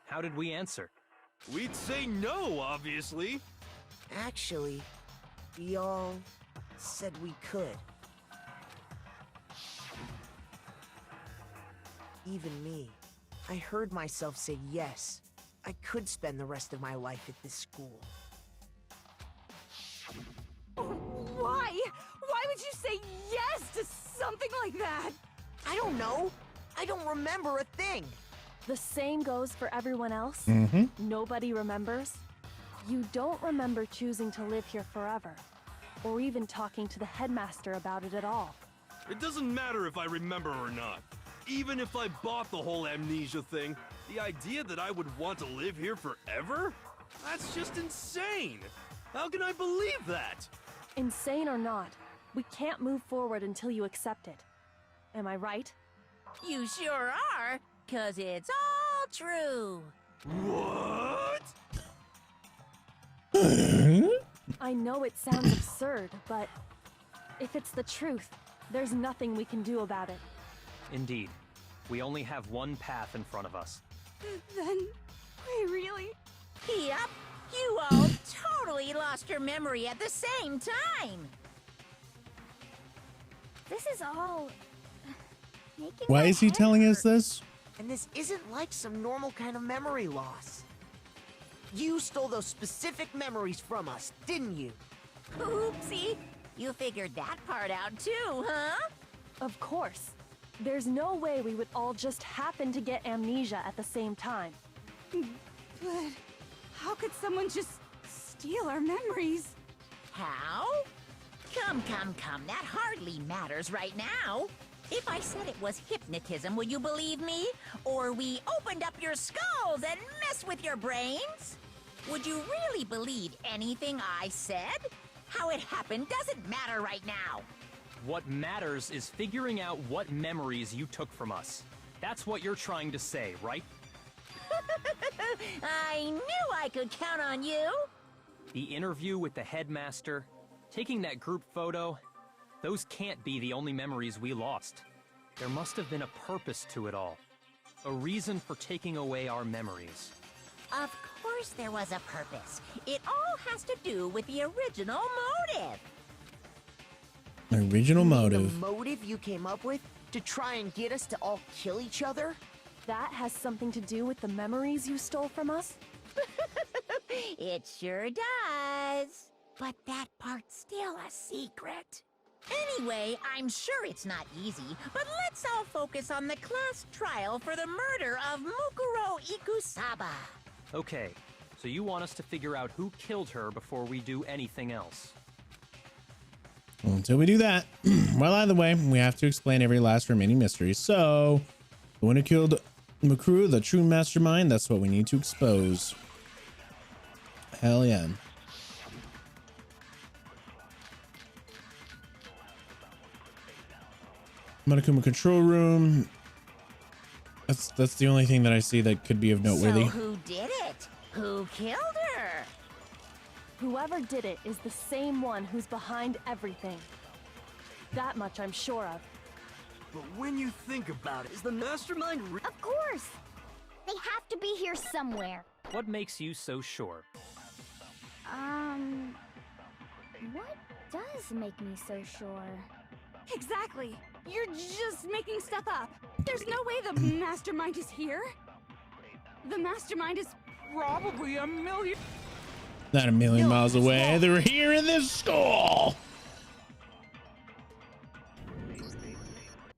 how did we answer? We'd say no, obviously. Actually, we all said we could. Even me. I heard myself say yes. I could spend the rest of my life at this school. Why? Why would you say yes to something like that? I don't know. I don't remember a thing. The same goes for everyone else. Mm-hmm. Nobody remembers. You don't remember choosing to live here forever, or even talking to the headmaster about it at all. It doesn't matter if I remember or not. Even if I bought the whole amnesia thing, the idea that I would want to live here forever? That's just insane! How can I believe that? Insane or not, we can't move forward until you accept it. Am I right? You sure are, 'cause it's all true. What? I know it sounds absurd, but if it's the truth, there's nothing we can do about it. Indeed. We only have one path in front of us. Then, we really... Yep, you all totally lost your memory at the same time. This is all... making Why my is he head telling hurt. us this? And this isn't like some normal kind of memory loss. You stole those specific memories from us, didn't you? Oopsie, you figured that part out too, huh? Of course. There's no way we would all just happen to get amnesia at the same time. But how could someone just steal our memories? How? Come, that hardly matters right now. If I said it was hypnotism, would you believe me? Or we opened up your skulls and messed with your brains? Would you really believe anything I said? How it happened doesn't matter right now. What matters is figuring out what memories you took from us. That's what you're trying to say, right? I knew I could count on you. The interview with the headmaster, taking that group photo, those can't be the only memories we lost. There must have been a purpose to it all. A reason for taking away our memories. Of course there was a purpose. It all has to do with the original motive. Original motive. The motive you came up with to try and get us to all kill each other? That has something to do with the memories you stole from us? It sure does. But that part's still a secret. Anyway, I'm sure it's not easy, but let's all focus on the class trial for the murder of Mukuro Ikusaba. Okay, so you want us to figure out who killed her before we do anything else. Well, until we do that, well, either way, we have to explain every last remaining mystery. So, the one who killed Mukuro, the true mastermind, that's what we need to expose. Hell yeah. Monokuma control room. That's the only thing that I see that could be of noteworthy. So who did it? Who killed her? Whoever did it is the same one who's behind everything. That much I'm sure of. But when you think about it, is the mastermind Of course! They have to be here somewhere. What makes you so sure? What does make me so sure? Exactly. You're just making stuff up. There's no way the mastermind is here. The mastermind is probably a million... Not a million miles away. They're here in this school.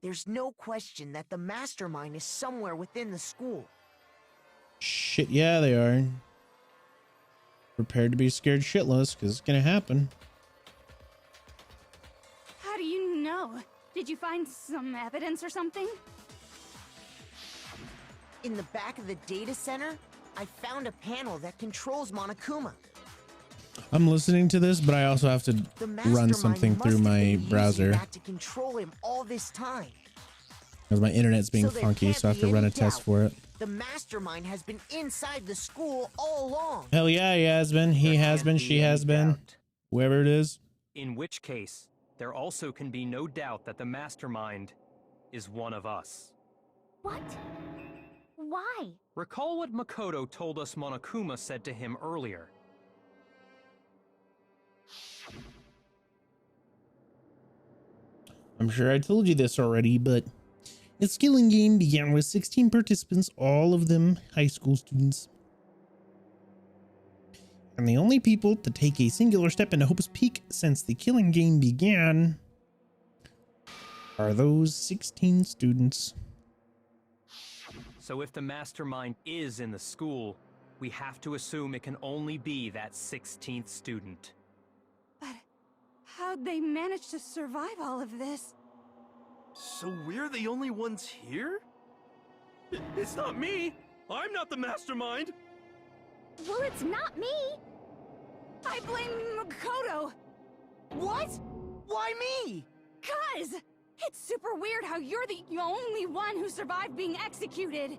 There's no question that the mastermind is somewhere within the school. Shit, yeah, they are. Prepared to be scared shitless, because it's gonna happen. How do you know? Did you find some evidence or something? In the back of the data center, I found a panel that controls Monokuma. I'm listening to this, but I also have to run something through my browser That to control him all this time. because my internet's being there funky, can't so I have be to run any a test doubt. for it. The mastermind has been inside the school all along. Hell yeah, he has been. He has been. She has been. Whoever it is. In which case, there also can be no doubt that the mastermind is one of us. What? Why? Recall what Makoto told us Monokuma said to him earlier. I'm sure I told you this already, but the skilling game began with 16 participants, all of them high school students. And the only people to take a singular step into Hope's Peak since the killing game began are those 16 students. So if the mastermind is in the school, we have to assume it can only be that 16th student. But how'd they manage to survive all of this? So we're the only ones here? It's not me! I'm not the mastermind! Well, it's not me. I blame Makoto. What? Why me? 'Cause it's super weird how you're the only one who survived being executed.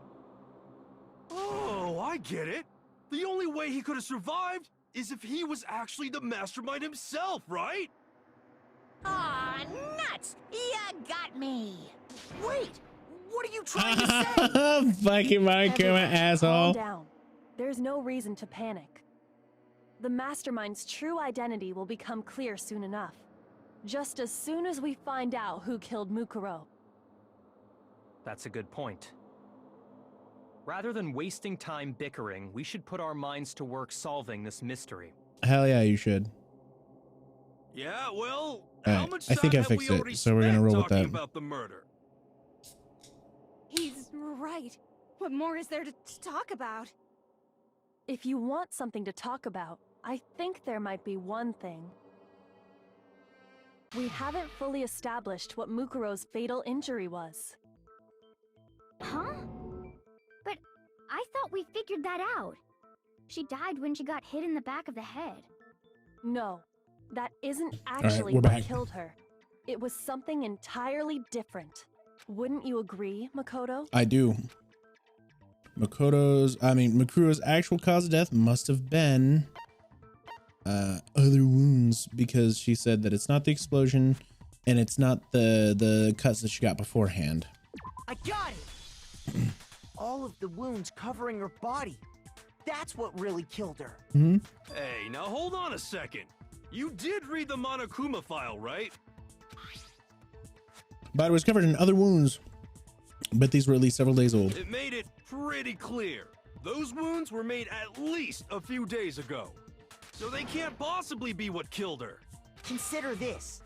Oh, I get it. The only way he could have survived is if he was actually the mastermind himself, right? Aw, nuts! You got me! Wait! What are you trying to say? Fucking Monokuma, Everyone, asshole. calm down. There's no reason to panic. The mastermind's true identity will become clear soon enough. Just as soon as we find out who killed Mukuro. That's a good point. Rather than wasting time bickering, we should put our minds to work solving this mystery. Hell yeah, you should. Yeah, well, All how right, much I time think I have we fixed it, already so we're gonna spent roll with talking that. about the murder? He's right. What more is there to talk about? If you want something to talk about, I think there might be one thing. We haven't fully established what Mukuro's fatal injury was. Huh? But I thought we figured that out. She died when she got hit in the back of the head. No, that isn't right, actually we're what back. killed her. It was something entirely different. Wouldn't you agree, Makoto? I do. Makuro's actual cause of death must have been other wounds, because she said that it's not the explosion and it's not the cuts that she got beforehand. I got it! All of the wounds covering her body. That's what really killed her. Hey, now hold on a second. You did read the Monokuma file, right? But it was covered in other wounds, but these were at least several days old. It made it pretty clear. Those wounds were made at least a few days ago. So they can't possibly be what killed her. Consider this.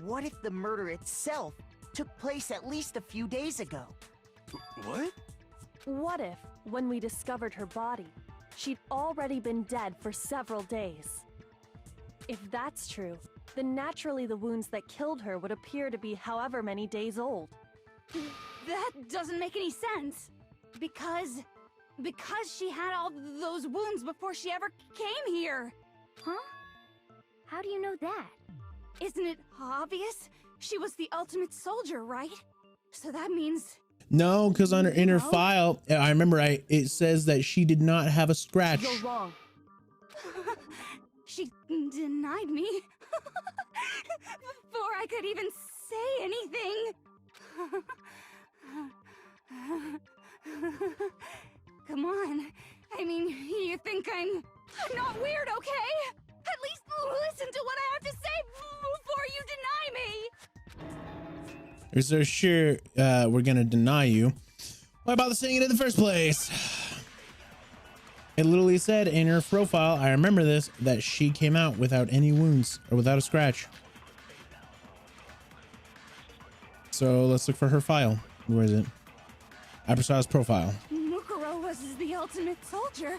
What if the murder itself took place at least a few days ago? What? What if, when we discovered her body, she'd already been dead for several days? If that's true, then naturally the wounds that killed her would appear to be however many days old. That doesn't make any sense. Because she had all those wounds before she ever came here. Huh? How do you know that? Isn't it obvious? She was the ultimate soldier, right? So that means... No, because on her in her file, I remember it says that she did not have a scratch. You're wrong. She denied me before I could even say anything. Come on. I mean, you think I'm not weird, okay? At least listen to what I have to say before you deny me. You're so sure we're gonna deny you. Why bother saying it in the first place? It literally said in her profile, I remember this, that she came out without any wounds or without a scratch. So let's look for her file. Where is it? Abrasa's profile. Mukuro was the ultimate soldier.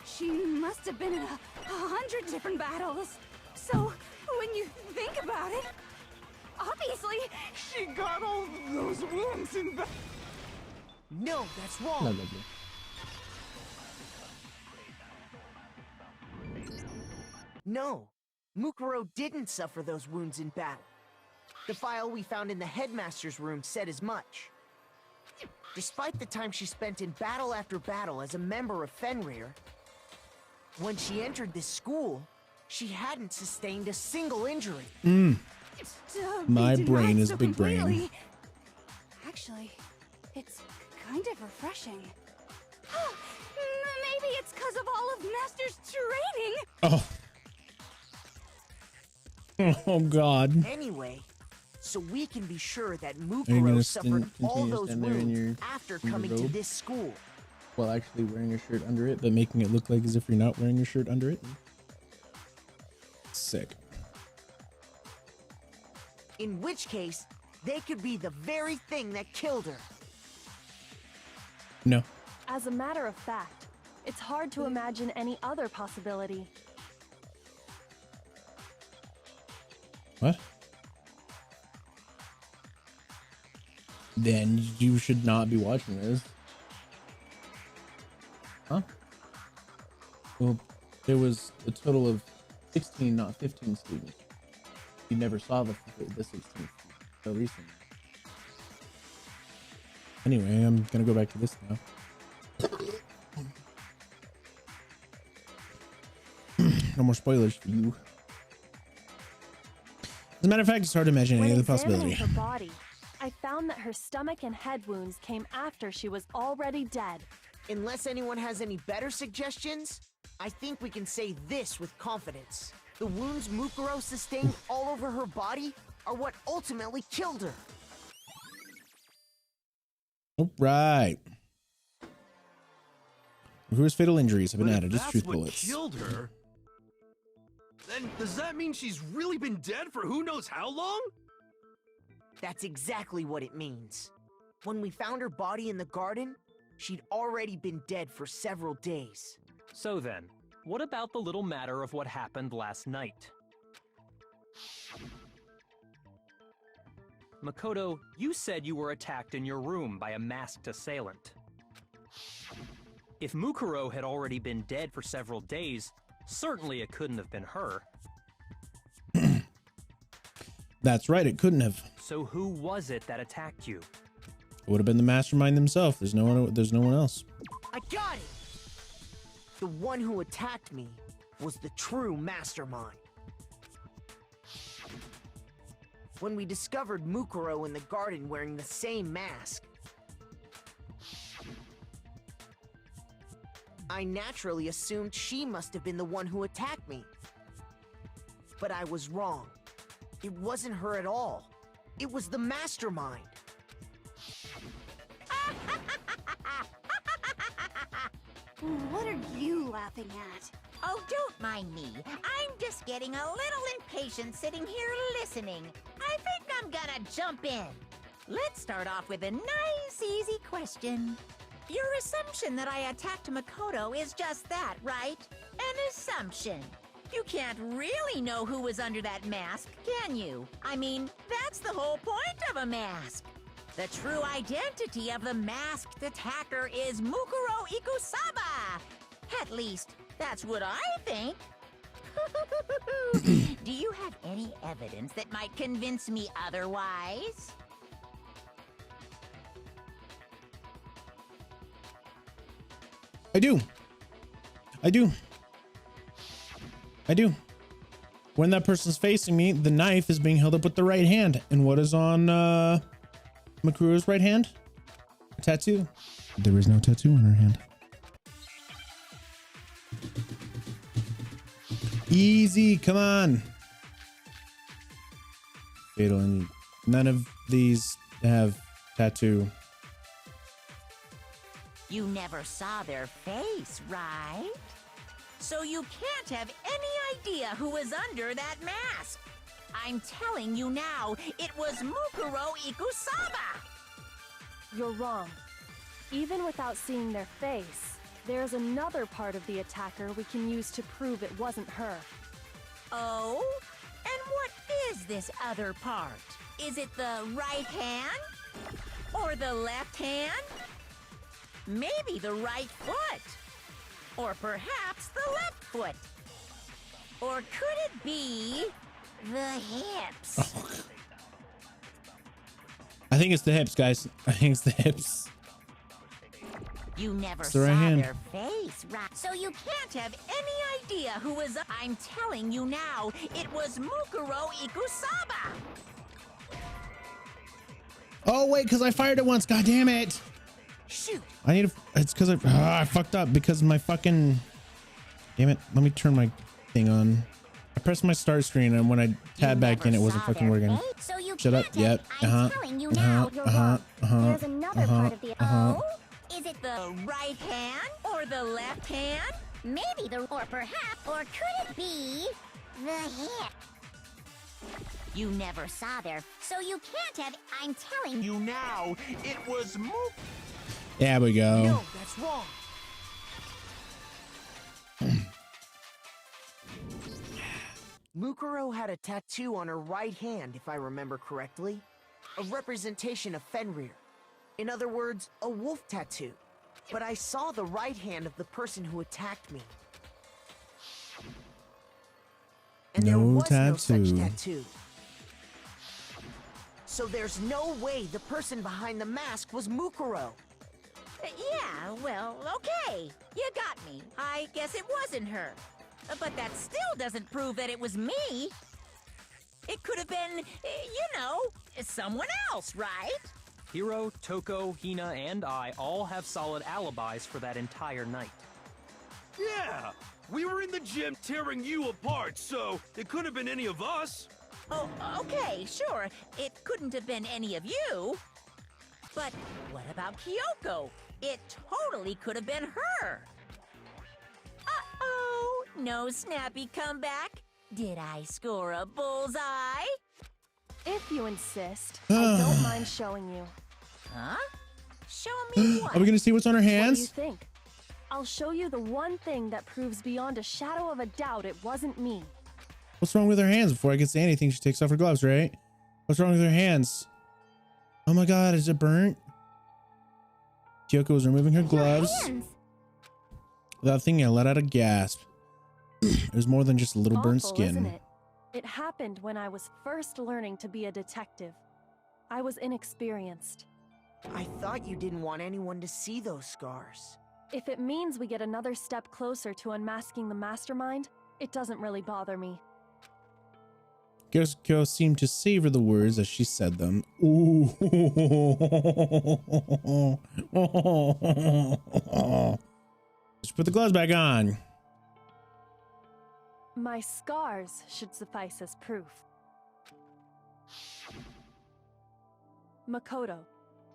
She must have been in 100 different battles. So when you think about it, obviously she got all those wounds in the... No, that's wrong. No, Mukuro didn't suffer those wounds in battle. The file we found in the headmaster's room said as much. Despite the time she spent in battle after battle as a member of Fenrir, when she entered this school, she hadn't sustained a single injury. My brain is big brain. Actually, it's kind of refreshing. Maybe it's because of all of Master's training. Oh. Oh God. Anyway, so we can be sure that Mukuro suffered all those wounds after coming to this school. Well, actually wearing your shirt under it, but making it look like as if you're not wearing your shirt under it. Sick. In which case, they could be the very thing that killed her. No. As a matter of fact, it's hard to imagine any other possibility. What? Then you should not be watching this. Huh? Well, there was a total of 16, not 15 students. You never saw the 16th so recently. Anyway, I'm gonna go back to this now. No more spoilers for you. As a matter of fact, it's hard to imagine any other possibility. Her body, I found that her stomach and head wounds came after she was already dead. Unless anyone has any better suggestions, I think we can say this with confidence. The wounds Mukuro sustained all over her body are what ultimately killed her. All right. Whose fatal injuries have been added as truth what bullets. Killed her? Then does that mean she's really been dead for who knows how long? That's exactly what it means. When we found her body in the garden, she'd already been dead for several days. So then, what about the little matter of what happened last night? Makoto, you said you were attacked in your room by a masked assailant. If Mukuro had already been dead for several days, certainly it couldn't have been her. That's right, it couldn't have. So who was it that attacked you? It would have been the mastermind himself. There's no one else. I got it! The one who attacked me was the true mastermind. When we discovered Mukuro in the garden wearing the same mask, I naturally assumed she must have been the one who attacked me. But I was wrong. It wasn't her at all. It was the mastermind. What are you laughing at? Oh, don't mind me. I'm just getting a little impatient sitting here listening. I think I'm gonna jump in. Let's start off with a nice, easy question. Your assumption that I attacked Makoto is just that, right? An assumption. You can't really know who was under that mask, can you? I mean, that's the whole point of a mask. The true identity of the masked attacker is Mukuro Ikusaba. At least, that's what I think. Do you have any evidence that might convince me otherwise? I do. When that person's facing me, the knife is being held up with the right hand. And what is on Makuro's right hand? A tattoo. There is no tattoo on her hand. Easy, come on. Fatal, and none of these have tattoo. You never saw their face, right? So you can't have any idea who was under that mask. I'm telling you now, it was Mukuro Ikusaba! You're wrong. Even without seeing their face, there's another part of the attacker we can use to prove it wasn't her. Oh? And what is this other part? Is it the right hand? Or the left hand? Maybe the right foot? Or perhaps the left foot? Or could it be the hips? Oh. I think it's the hips, guys. I think it's the hips. You never the saw right hand. their face, right? So you can't have any idea who was. I'm telling you now, it was Mukuro Ikusaba. Oh wait, because I fired it once. God damn it! Shoot! I need to. It's because I fucked up because of my fucking. Damn it! Let me turn my thing on. I pressed my start screen, and when I tabbed back in, it wasn't fucking working. So you Shut up. Yep. I'm telling you now, you're wrong. There's another part of the. Oh, is it the right hand or the left hand? Maybe the, or perhaps, or could it be the hip? You never saw their, so you can't have. I'm telling You now, it was There we go. No, that's wrong. Mukuro had a tattoo on her right hand, if I remember correctly. A representation of Fenrir. In other words, a wolf tattoo. But I saw the right hand of the person who attacked me. And there was no such tattoo. So there's no way the person behind the mask was Mukuro. Yeah, well, okay. You got me. I guess it wasn't her. But that still doesn't prove that it was me. It could have been, you know, someone else, right? Hiro, Toko, Hina, and I all have solid alibis for that entire night. Yeah! We were in the gym tearing you apart, so it couldn't have been any of us. Oh, okay, sure. It couldn't have been any of you. But what about Kyoko? It totally could have been her. Uh-oh, no snappy comeback. Did I score a bullseye? If you insist, I don't mind showing you. Huh? Show me what? Are we gonna see what's on her What do you hands? think? I'll show you the one thing that proves beyond a shadow of a doubt it wasn't me. What's wrong with her hands? Before I can say anything, she takes off her gloves, right? What's wrong with her hands? Oh my god, is it burnt? Kyoko was removing her gloves. Without thinking, I let out a gasp. It was more than just a little burnt Awful, skin. isn't it? It happened when I was first learning to be a detective. I was inexperienced. I thought you didn't want anyone to see those scars. If it means we get another step closer to unmasking the mastermind, it doesn't really bother me. Kyoko seemed to savor the words as she said them. Ooh. Let's put the gloves back on. My scars should suffice as proof. Makoto,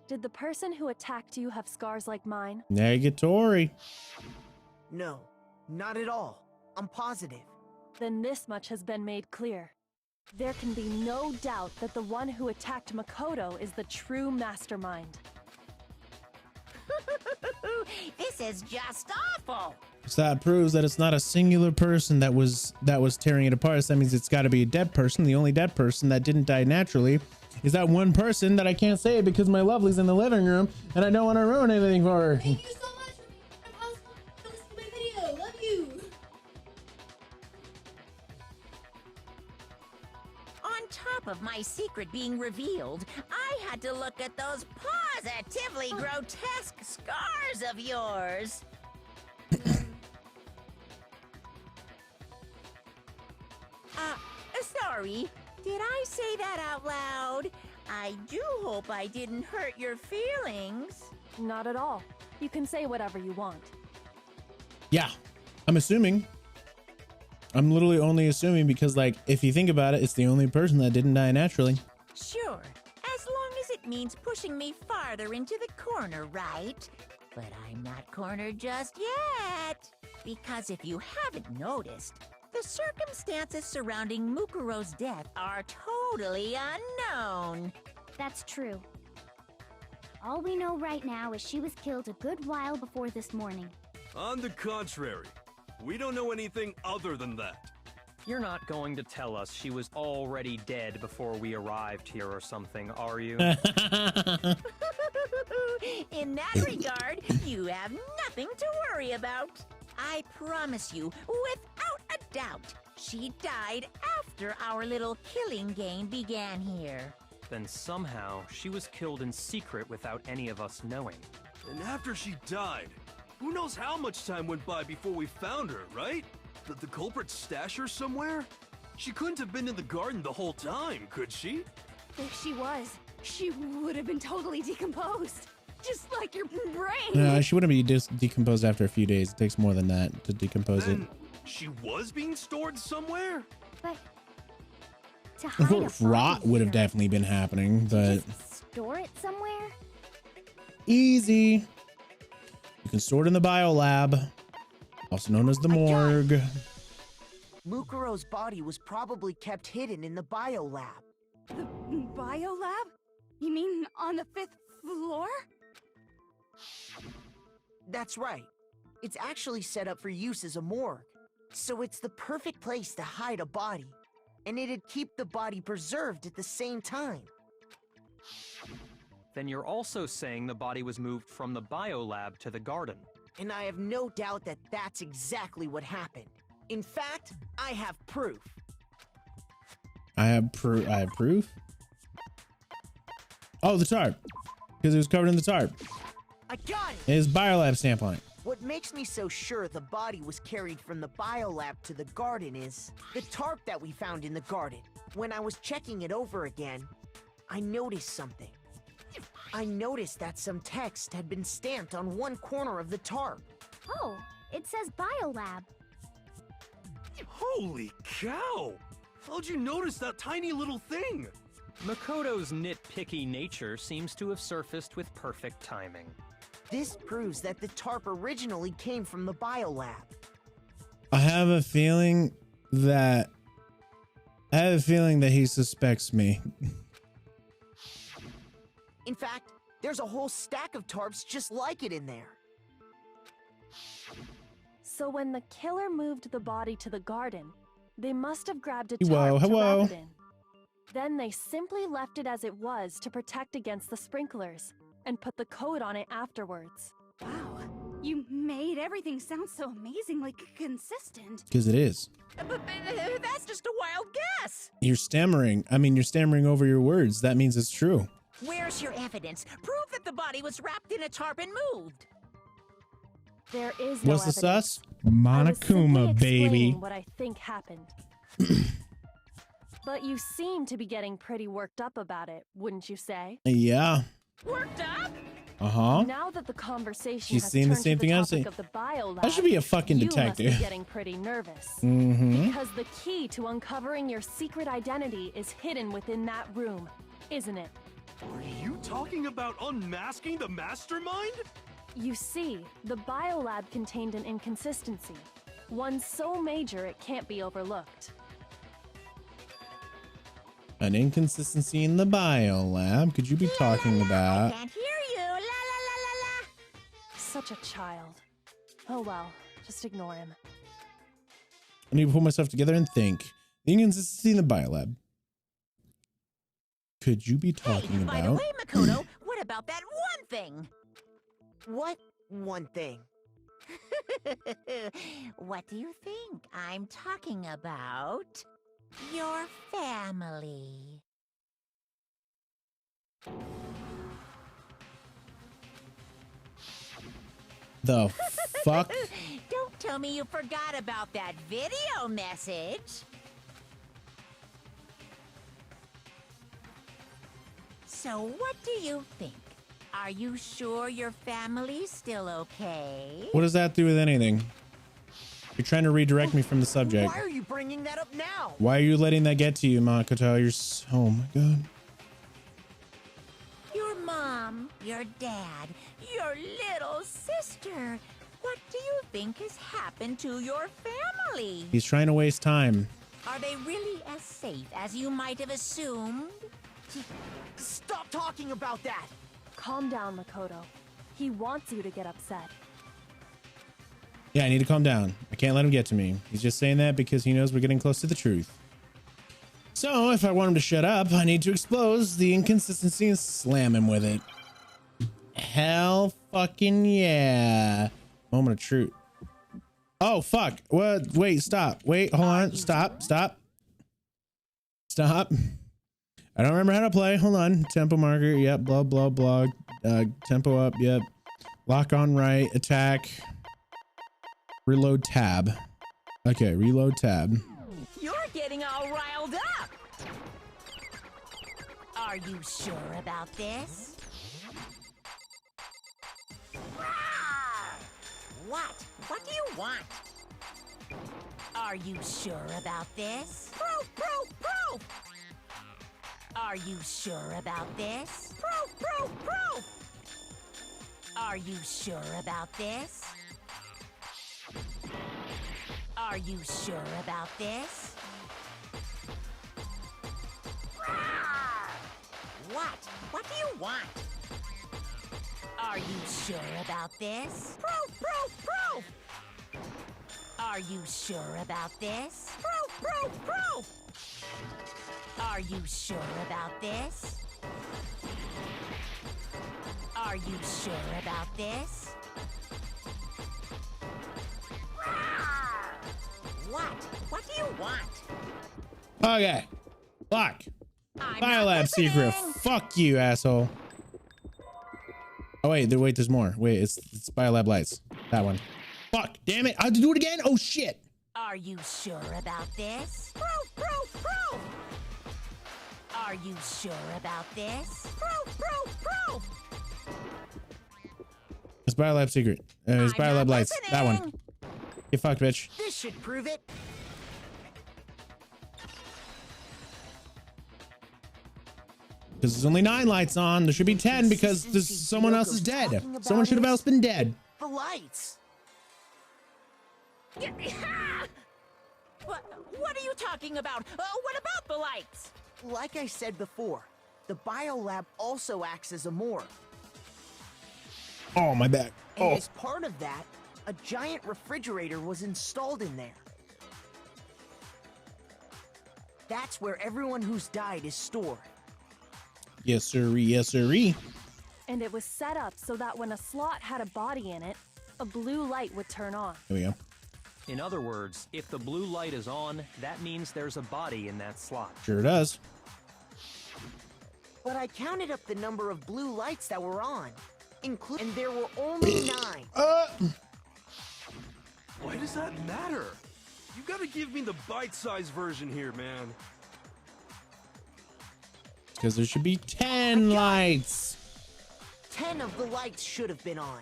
did the person who attacked you have scars like mine? Negatory. No, not at all. I'm positive. Then this much has been made clear. There can be no doubt that the one who attacked Makoto is the true mastermind. This is just awful. So that proves that it's not a singular person that was tearing it apart. So that means it's got to be a dead person. The only dead person that didn't die naturally is that one person that I can't say because my lovely's in the living room and I don't want to ruin anything for her. Thank you so much for being impossible to listen to my video. Love you. On top of my secret being revealed, I had to look at those positively grotesque scars of yours. Sorry. Did I say that out loud? I do hope I didn't hurt your feelings. Not at all. You can say whatever you want. Yeah, I'm assuming. I'm literally only assuming because, like, if you think about it, it's the only person that didn't die naturally. Sure, as long as it means pushing me farther into the corner, right? But I'm not cornered just yet. Because if you haven't noticed, the circumstances surrounding Mukuro's death are totally unknown. That's true. All we know right now is she was killed a good while before this morning. On the contrary, we don't know anything other than that. You're not going to tell us she was already dead before we arrived here or something, are you? In that regard, you have nothing to worry about. I promise you, without a doubt, she died after our little killing game began here. Then somehow she was killed in secret without any of us knowing. And after she died, who knows how much time went by before we found her, right? Did the culprit stash her somewhere? She couldn't have been in the garden the whole time, could she? If she was, she would have been totally decomposed. Just like your brain. No, she wouldn't be decomposed after a few days. It takes more than that to decompose it. She was being stored somewhere? But to Of hide course, a body rot would have here, definitely been happening, but store it somewhere? easy. You can store it in the biolab, also known as the morgue. Mukuro's body was probably kept hidden in the biolab. The biolab? You mean on the 5th floor? That's right. It's actually set up for use as a morgue. So it's the perfect place to hide a body. And it'd keep the body preserved at the same time. Then you're also saying the body was moved from the biolab to the garden. And I have no doubt that that's exactly what happened. In fact, I have proof. I have proof. Oh, the tarp, because it was covered in the tarp. I got it! His biolab stamp on it. What makes me so sure the body was carried from the biolab to the garden is the tarp that we found in the garden. When I was checking it over again, I noticed something. I noticed that some text had been stamped on one corner of the tarp. Oh, it says biolab. Holy cow! How'd you notice that tiny little thing? Makoto's nitpicky nature seems to have surfaced with perfect timing. This proves that the tarp originally came from the biolab. I have a feeling that he suspects me. In fact, there's a whole stack of tarps just like it in there. So when the killer moved the body to the garden, they must have grabbed a Whoa, tarp to hello. wrap it in. Then they simply left it as it was to protect against the sprinklers and put the coat on it afterwards. Wow, you made everything sound so amazingly consistent. Because it is. But that's just a wild guess. You're stammering. I mean, you're stammering over your words. That means it's true. Where's your evidence? Prove that the body was wrapped in a tarp and moved. There is no What's the evidence. sus? I was simply Monokuma, baby. explaining what I think happened. But you seem to be getting pretty worked up about it, wouldn't you say? Yeah. Worked up? Uh-huh. Now that the conversation She's has seeing the turned same to thing the I'm topic saying. of the biolab, I should be a fucking you must detective. be getting pretty nervous. Mm-hmm. Because the key to uncovering your secret identity is hidden within that room, isn't it? Are you talking about unmasking the mastermind? You see, the biolab contained an inconsistency. One so major it can't be overlooked. An inconsistency in the biolab. Could you be talking I about? can't hear you. La la la la la. Such a child. Oh well, just ignore him. I need to pull myself together and think. The inconsistency in the biolab. Could you be talking By the about? way, Makoto, what about that one thing? What one thing? What do you think I'm talking about? Your family. The fuck? tell me you forgot about that video message. So what do you think? Are you sure your family's still okay? What does that do with anything? You're trying to redirect me from the subject. Why are you bringing that up now? Why are you letting that get to you, Makoto? Oh my god. Your mom, your dad, your little sister. What do you think has happened to your family? He's trying to waste time. Are they really as safe as you might have assumed? Stop talking about that! Calm down, Makoto. He wants you to get upset. Yeah, I need to calm down. I can't let him get to me. He's just saying that because he knows we're getting close to the truth. So, if I want him to shut up, I need to expose the inconsistency and slam him with it. Hell fucking yeah. Moment of truth. Oh, fuck. What? Wait, stop. Wait, hold on. Stop. I don't remember how to play. Hold on. Tempo marker. Yep. Blah, blah, blah. Tempo up. Yep. Lock on right. Attack. Reload tab. Okay, reload tab. You're getting all riled up. Are you sure about this? What? What do you want? Are you sure about this? Proof! Are you sure about this? Proof! Are you sure about this? Are you sure about this? What? What do you want? Are you sure about this? Proof! Are you sure about this? Proof! Are you sure about this? Are you sure about this? What? What do you want? Okay. Lock. Biolab secret. Fuck you, asshole. Oh, wait. There's more. Wait, it's Biolab lights. That one. Fuck. Damn it. I have to do it again? Oh, shit. Are you sure about this? Proof! Are you sure about this? Proof! It's Biolab secret. It's Biolab lights. That one. Get fucked, bitch. This should prove it. Because there's only 9 lights on. There should be 10 because there's someone else is dead. Someone should have else been dead. The lights. What are you talking about? What about the lights? Like I said before, the biolab also acts as a morgue. Oh, my back. And Oh. as part of that, a giant refrigerator was installed in there. That's where everyone who's died is stored. Yes, sirree. Yes, sirree. And it was set up so that when a slot had a body in it, a blue light would turn on. Here we go. In other words, if the blue light is on, that means there's a body in that slot. Sure does. But I counted up the number of blue lights that were on, and there were only 9. Why does that matter? You gotta give me the bite-sized version here, man. Because there should be 10 lights. 10 of the lights should have been on.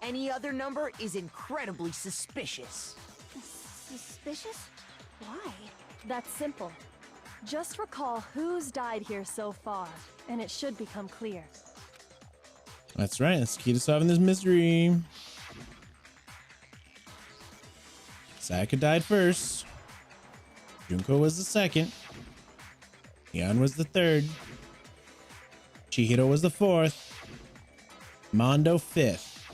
Any other number is incredibly suspicious. Suspicious? Why? That's simple. Just recall who's died here so far, and it should become clear. That's right. That's the key to solving this mystery. Sayaka died first. Junko was the second. Yan was the third. Chihiro was the fourth. Mondo fifth.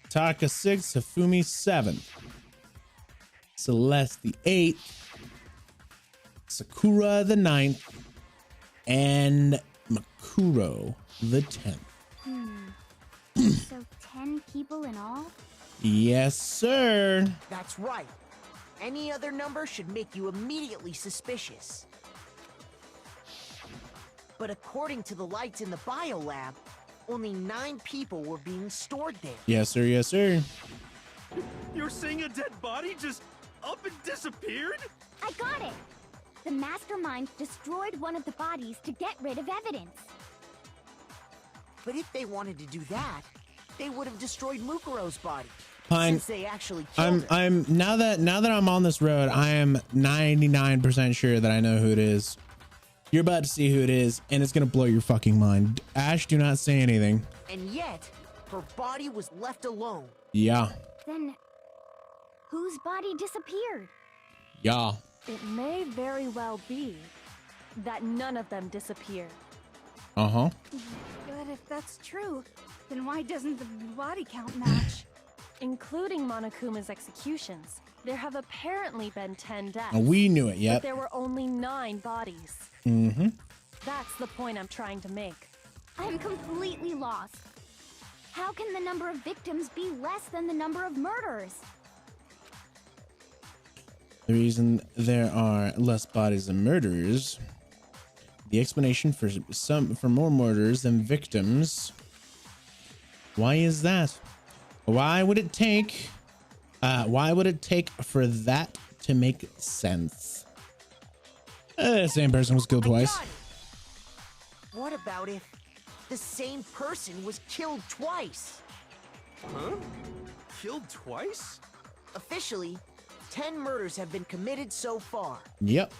Taka sixth. Hifumi seventh. Celeste the eighth. Sakura the ninth. And Makuro the 10th. So 10 people in all? Yes, sir. That's right. Any other number should make you immediately suspicious. But according to the lights in the biolab, only 9 people were being stored there. Yes, sir. Yes, sir. You're saying a dead body just up and disappeared? I got it! The mastermind destroyed one of the bodies to get rid of evidence. But if they wanted to do that, they would have destroyed Mukuro's body. Fine. Since they actually killed her. I'm now that I'm on this road, I am 99% sure that I know who it is. You're about to see who it is, and it's gonna blow your fucking mind. Ash, do not say anything. And yet, her body was left alone. Yeah. Then, whose body disappeared? Yeah. It may very well be that none of them disappeared. Uh-huh. But if that's true, then why doesn't the body count match? Including Monokuma's executions, there have apparently been 10 deaths. We knew it, yep. But there were only 9 bodies. Mm-hmm. That's the point I'm trying to make. I'm completely lost. How can the number of victims be less than the number of murders? The reason there are less bodies than murderers, the explanation for more murders than victims. Why is that? Why would it take for that to make sense? Same person was killed twice. What about if the same person was killed twice? Huh? Killed twice? Officially, 10 murders have been committed so far. Yep.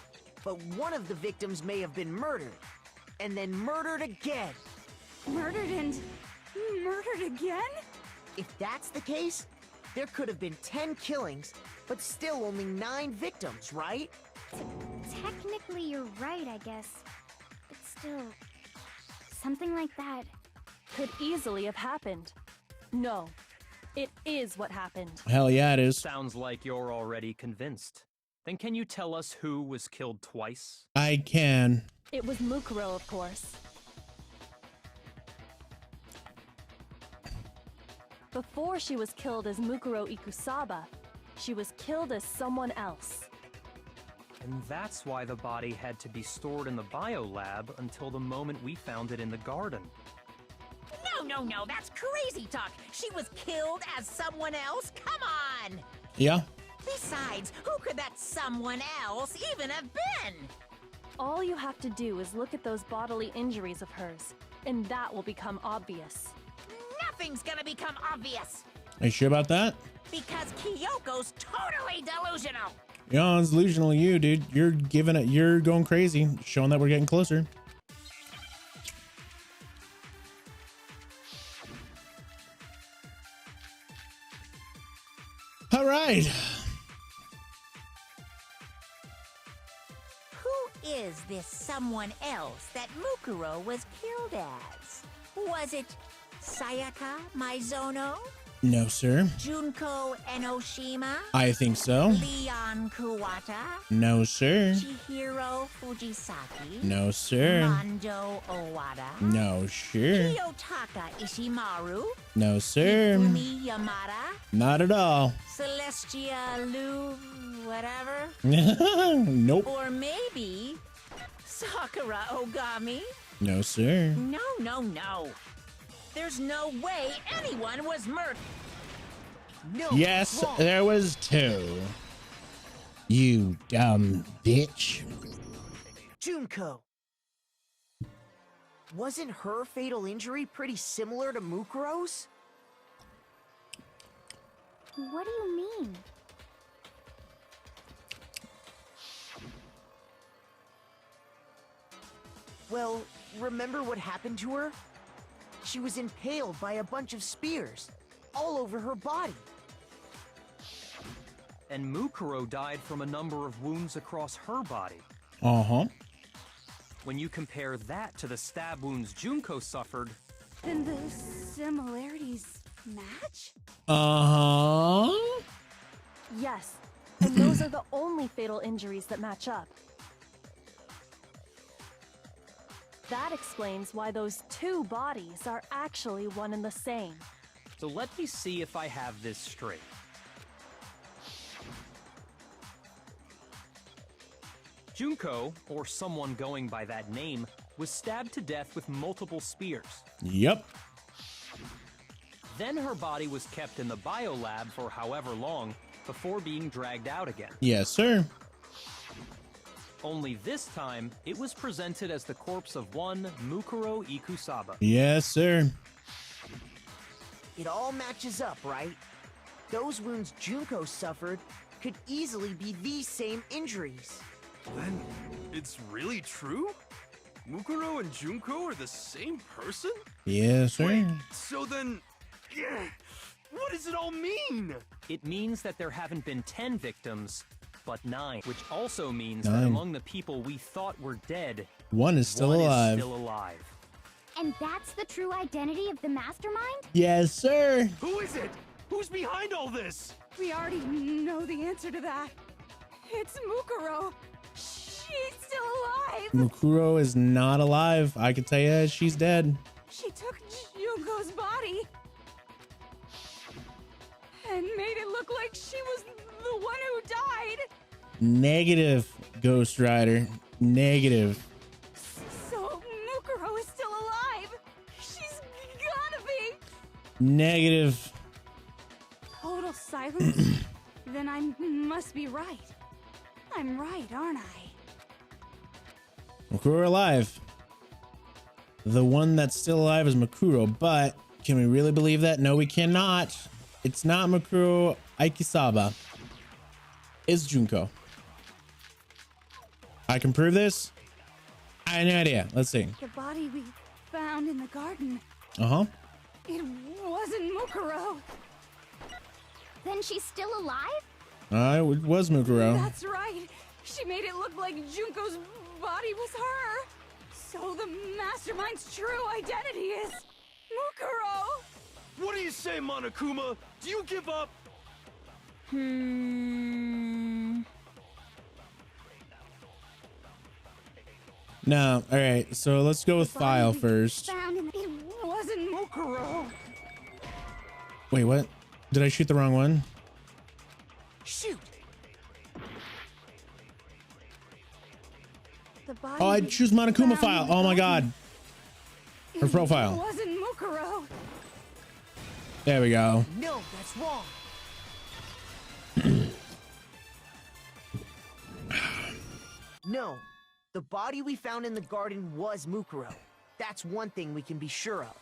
But one of the victims may have been murdered, and then murdered again. Murdered and murdered again? If that's the case, there could have been 10 killings, but still only 9 victims, right? Technically, you're right, I guess. But still, something like that could easily have happened. No, it is what happened. Hell yeah, it is. Sounds like you're already convinced. Then can you tell us who was killed twice? I can. It was Mukuro, of course. Before she was killed as Mukuro Ikusaba, she was killed as someone else. And that's why the body had to be stored in the biolab until the moment we found it in the garden. No, that's crazy talk. She was killed as someone else? Come on! Yeah. Besides, who could that someone else even have been? All you have to do is look at those bodily injuries of hers, and that will become obvious. Nothing's gonna become obvious! Are you sure about that? Because Kyoko's totally delusional! Yeah, it's delusional, you, dude. You're giving it. You're going crazy, showing that we're getting closer. All right. Who is this someone else that Mukuro was killed as? Was it Sayaka Maizono? No, sir. Junko Enoshima? I think so. Leon Kuwata? No, sir. Chihiro Fujisaki? No, sir. Mondo Owada? No, sure. Kiyotaka Ishimaru? No, sir. Fumi Yamada? Not at all. Celestia Lu... whatever? Nope. Or maybe... Sakura Ogami? No, sir. No. There's no way anyone was murdered. No. Yes, wrong. there was 2. You dumb bitch. Junko. Wasn't her fatal injury pretty similar to Mukuro's? What do you mean? Well, remember what happened to her? She was impaled by a bunch of spears, all over her body. And Mukuro died from a number of wounds across her body. Uh-huh. When you compare that to the stab wounds Junko suffered... Then the similarities match? Uh-huh. Yes, and those are the only fatal injuries that match up. That explains why those 2 bodies are actually one and the same. So let me see if I have this straight. Junko, or someone going by that name, was stabbed to death with multiple spears. Yep. Then her body was kept in the biolab for however long before being dragged out again. Yes, sir. Only this time, it was presented as the corpse of one Mukuro Ikusaba. Yes, sir. It all matches up, right? Those wounds Junko suffered could easily be these same injuries. Then, it's really true? Mukuro and Junko are the same person? Yes, sir. Wait, so then... what does it all mean? It means that there haven't been 10 victims, but 9, which also means 9. that among the people we thought were dead, One is still one alive. is still alive. And that's the true identity of the mastermind? Yes, sir. Who is it? Who's behind all this? We already know the answer to that. It's Mukuro. She's still alive. Mukuro is not alive. I can tell you she's dead. She took Junko's body and made it look like she was the one who died. Negative, Ghost Rider. Negative. So Mukuro is still alive. She's gotta be. Negative. Total silence? Then I must be right. I'm right, aren't I? Mukuro alive. The one that's still alive is Mukuro, but can we really believe that? No, we cannot. It's not Mukuro Ikusaba. It's Junko. I can prove this. I have no idea. Let's see. The body we found in the garden. Uh-huh. It wasn't Mukuro. Then she's still alive? It was Mukuro. That's right. She made it look like Junko's body was her. So the mastermind's true identity is Mukuro. What do you say, Monokuma? Do you give up? No. All right. So let's go with file first. Found in it wasn't Mukuro. Wait, what? Did I shoot the wrong one? Shoot! The body Oh, I we choose Monokuma found file. in the Oh my garden. God. Her It profile. wasn't Mukuro. There we go. No, that's wrong. No, the body we found in the garden was Mukuro. That's one thing we can be sure of.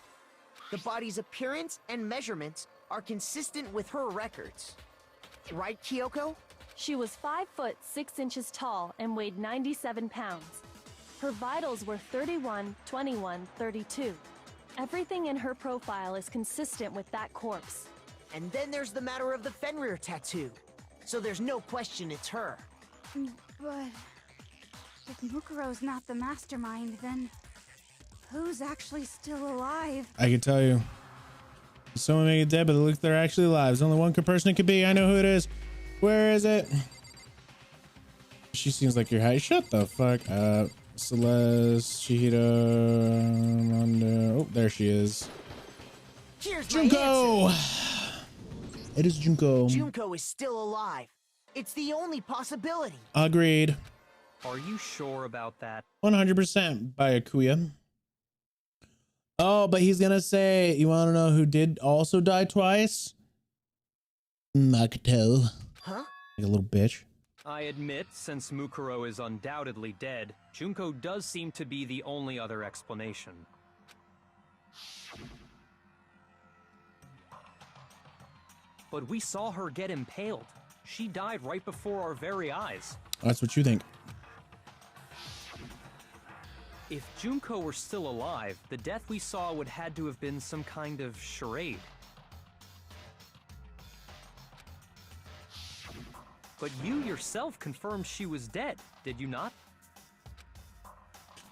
The body's appearance and measurements are consistent with her records. Right, Kyoko? She was 5 foot 6 inches tall and weighed 97 pounds. Her vitals were 31, 21, 32. Everything in her profile is consistent with that corpse. And then there's the matter of the Fenrir tattoo. So there's no question it's her. But if Mukuro's not the mastermind, then who's actually still alive? I can tell you. Someone may get dead, but it looks they're actually alive. There's only one person it could be. I know who it is. Where is it? She seems like you're high. Shut the fuck up. Celeste, Shihiro, Mondo. Oh, there she is. Here's Junko! my answer. It is Junko. Junko is still alive. It's the only possibility. Agreed. Are you sure about that? 100% by Akuya. Oh, but he's gonna say, you want to know who did also die twice? Makoto. Huh? Like a little bitch. I admit, since Mukuro is undoubtedly dead, Junko does seem to be the only other explanation. But we saw her get impaled. She died right before our very eyes. That's what you think. If Junko were still alive, the death we saw would had to have been some kind of charade. But you yourself confirmed she was dead, did you not?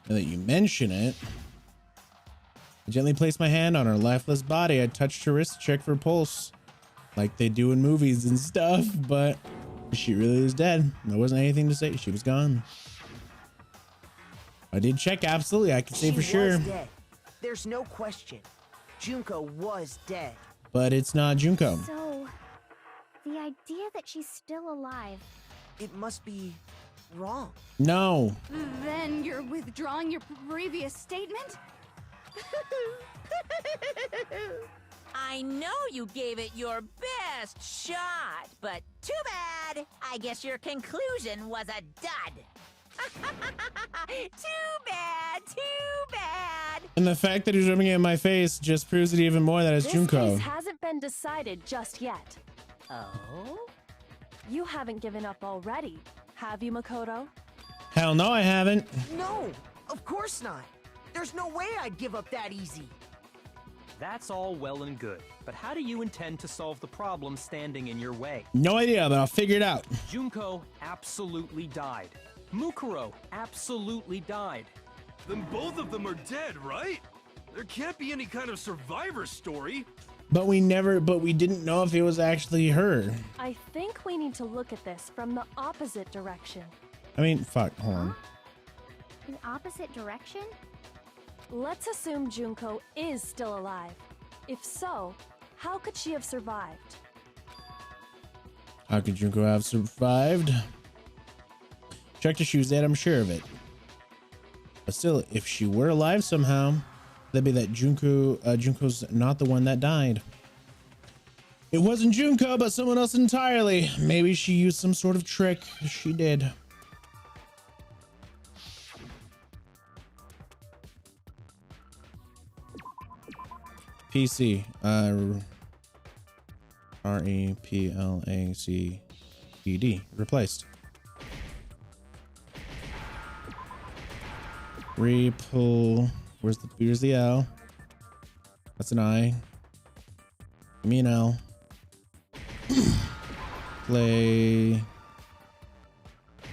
Now that you mention it, I gently placed my hand on her lifeless body. I touched her wrist to check for pulse, like they do in movies and stuff, but she really is dead. There wasn't anything to say. She was gone. I did check, absolutely. I can say for sure. Dead. There's no question. Junko was dead. But it's not Junko. So, the idea that she's still alive. It must be wrong. No. Then you're withdrawing your previous statement? I know you gave it your best shot, but too bad. I guess your conclusion was a dud. Too bad, too bad. And the fact that he's rubbing it in my face just proves it even more that it's This Junko. case hasn't been decided just yet. Oh? You haven't given up already, have you, Makoto? Hell no, I haven't. No, of course not. There's no way I'd give up that easy. That's all well and good, but how do you intend to solve the problem standing in your way? No idea, but I'll figure it out. Junko absolutely died. Mukuro absolutely died. Then both of them are dead, right? There can't be any kind of survivor story. But we didn't know if it was actually her. I think we need to look at this from the opposite direction. I mean, fuck, hold on. The opposite direction? Let's assume Junko is still alive. If so, how could she have survived? How could Junko have survived? Checked if she was dead, I'm sure of it. But still, if she were alive somehow, that'd be that Junko's not the one that died. It wasn't Junko, but someone else entirely. Maybe she used some sort of trick. She did. PC. REPLACED. Replaced. Here's the L. That's an I. Give me an L. Play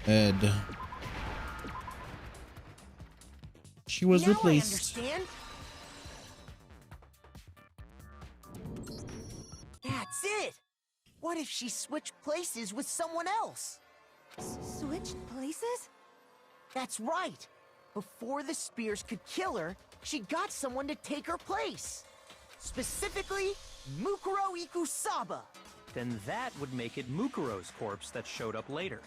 Ed. She was now replaced. I understand. That's it. What if she switched places with someone else? Switched places? That's right. Before the spears could kill her, she got someone to take her place. Specifically, Mukuro Ikusaba. Then that would make it Mukuro's corpse that showed up later.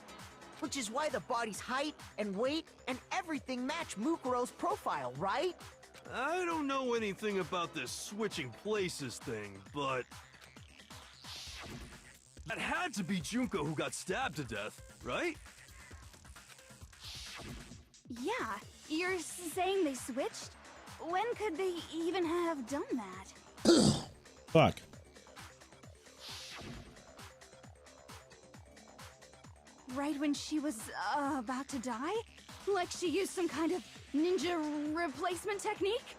Which is why the body's height and weight and everything match Mukuro's profile, right? I don't know anything about this switching places thing, but that had to be Junko who got stabbed to death, right? Yeah, you're saying they switched? When could they even have done that? Fuck. Right when she was about to die? Like she used some kind of ninja replacement technique?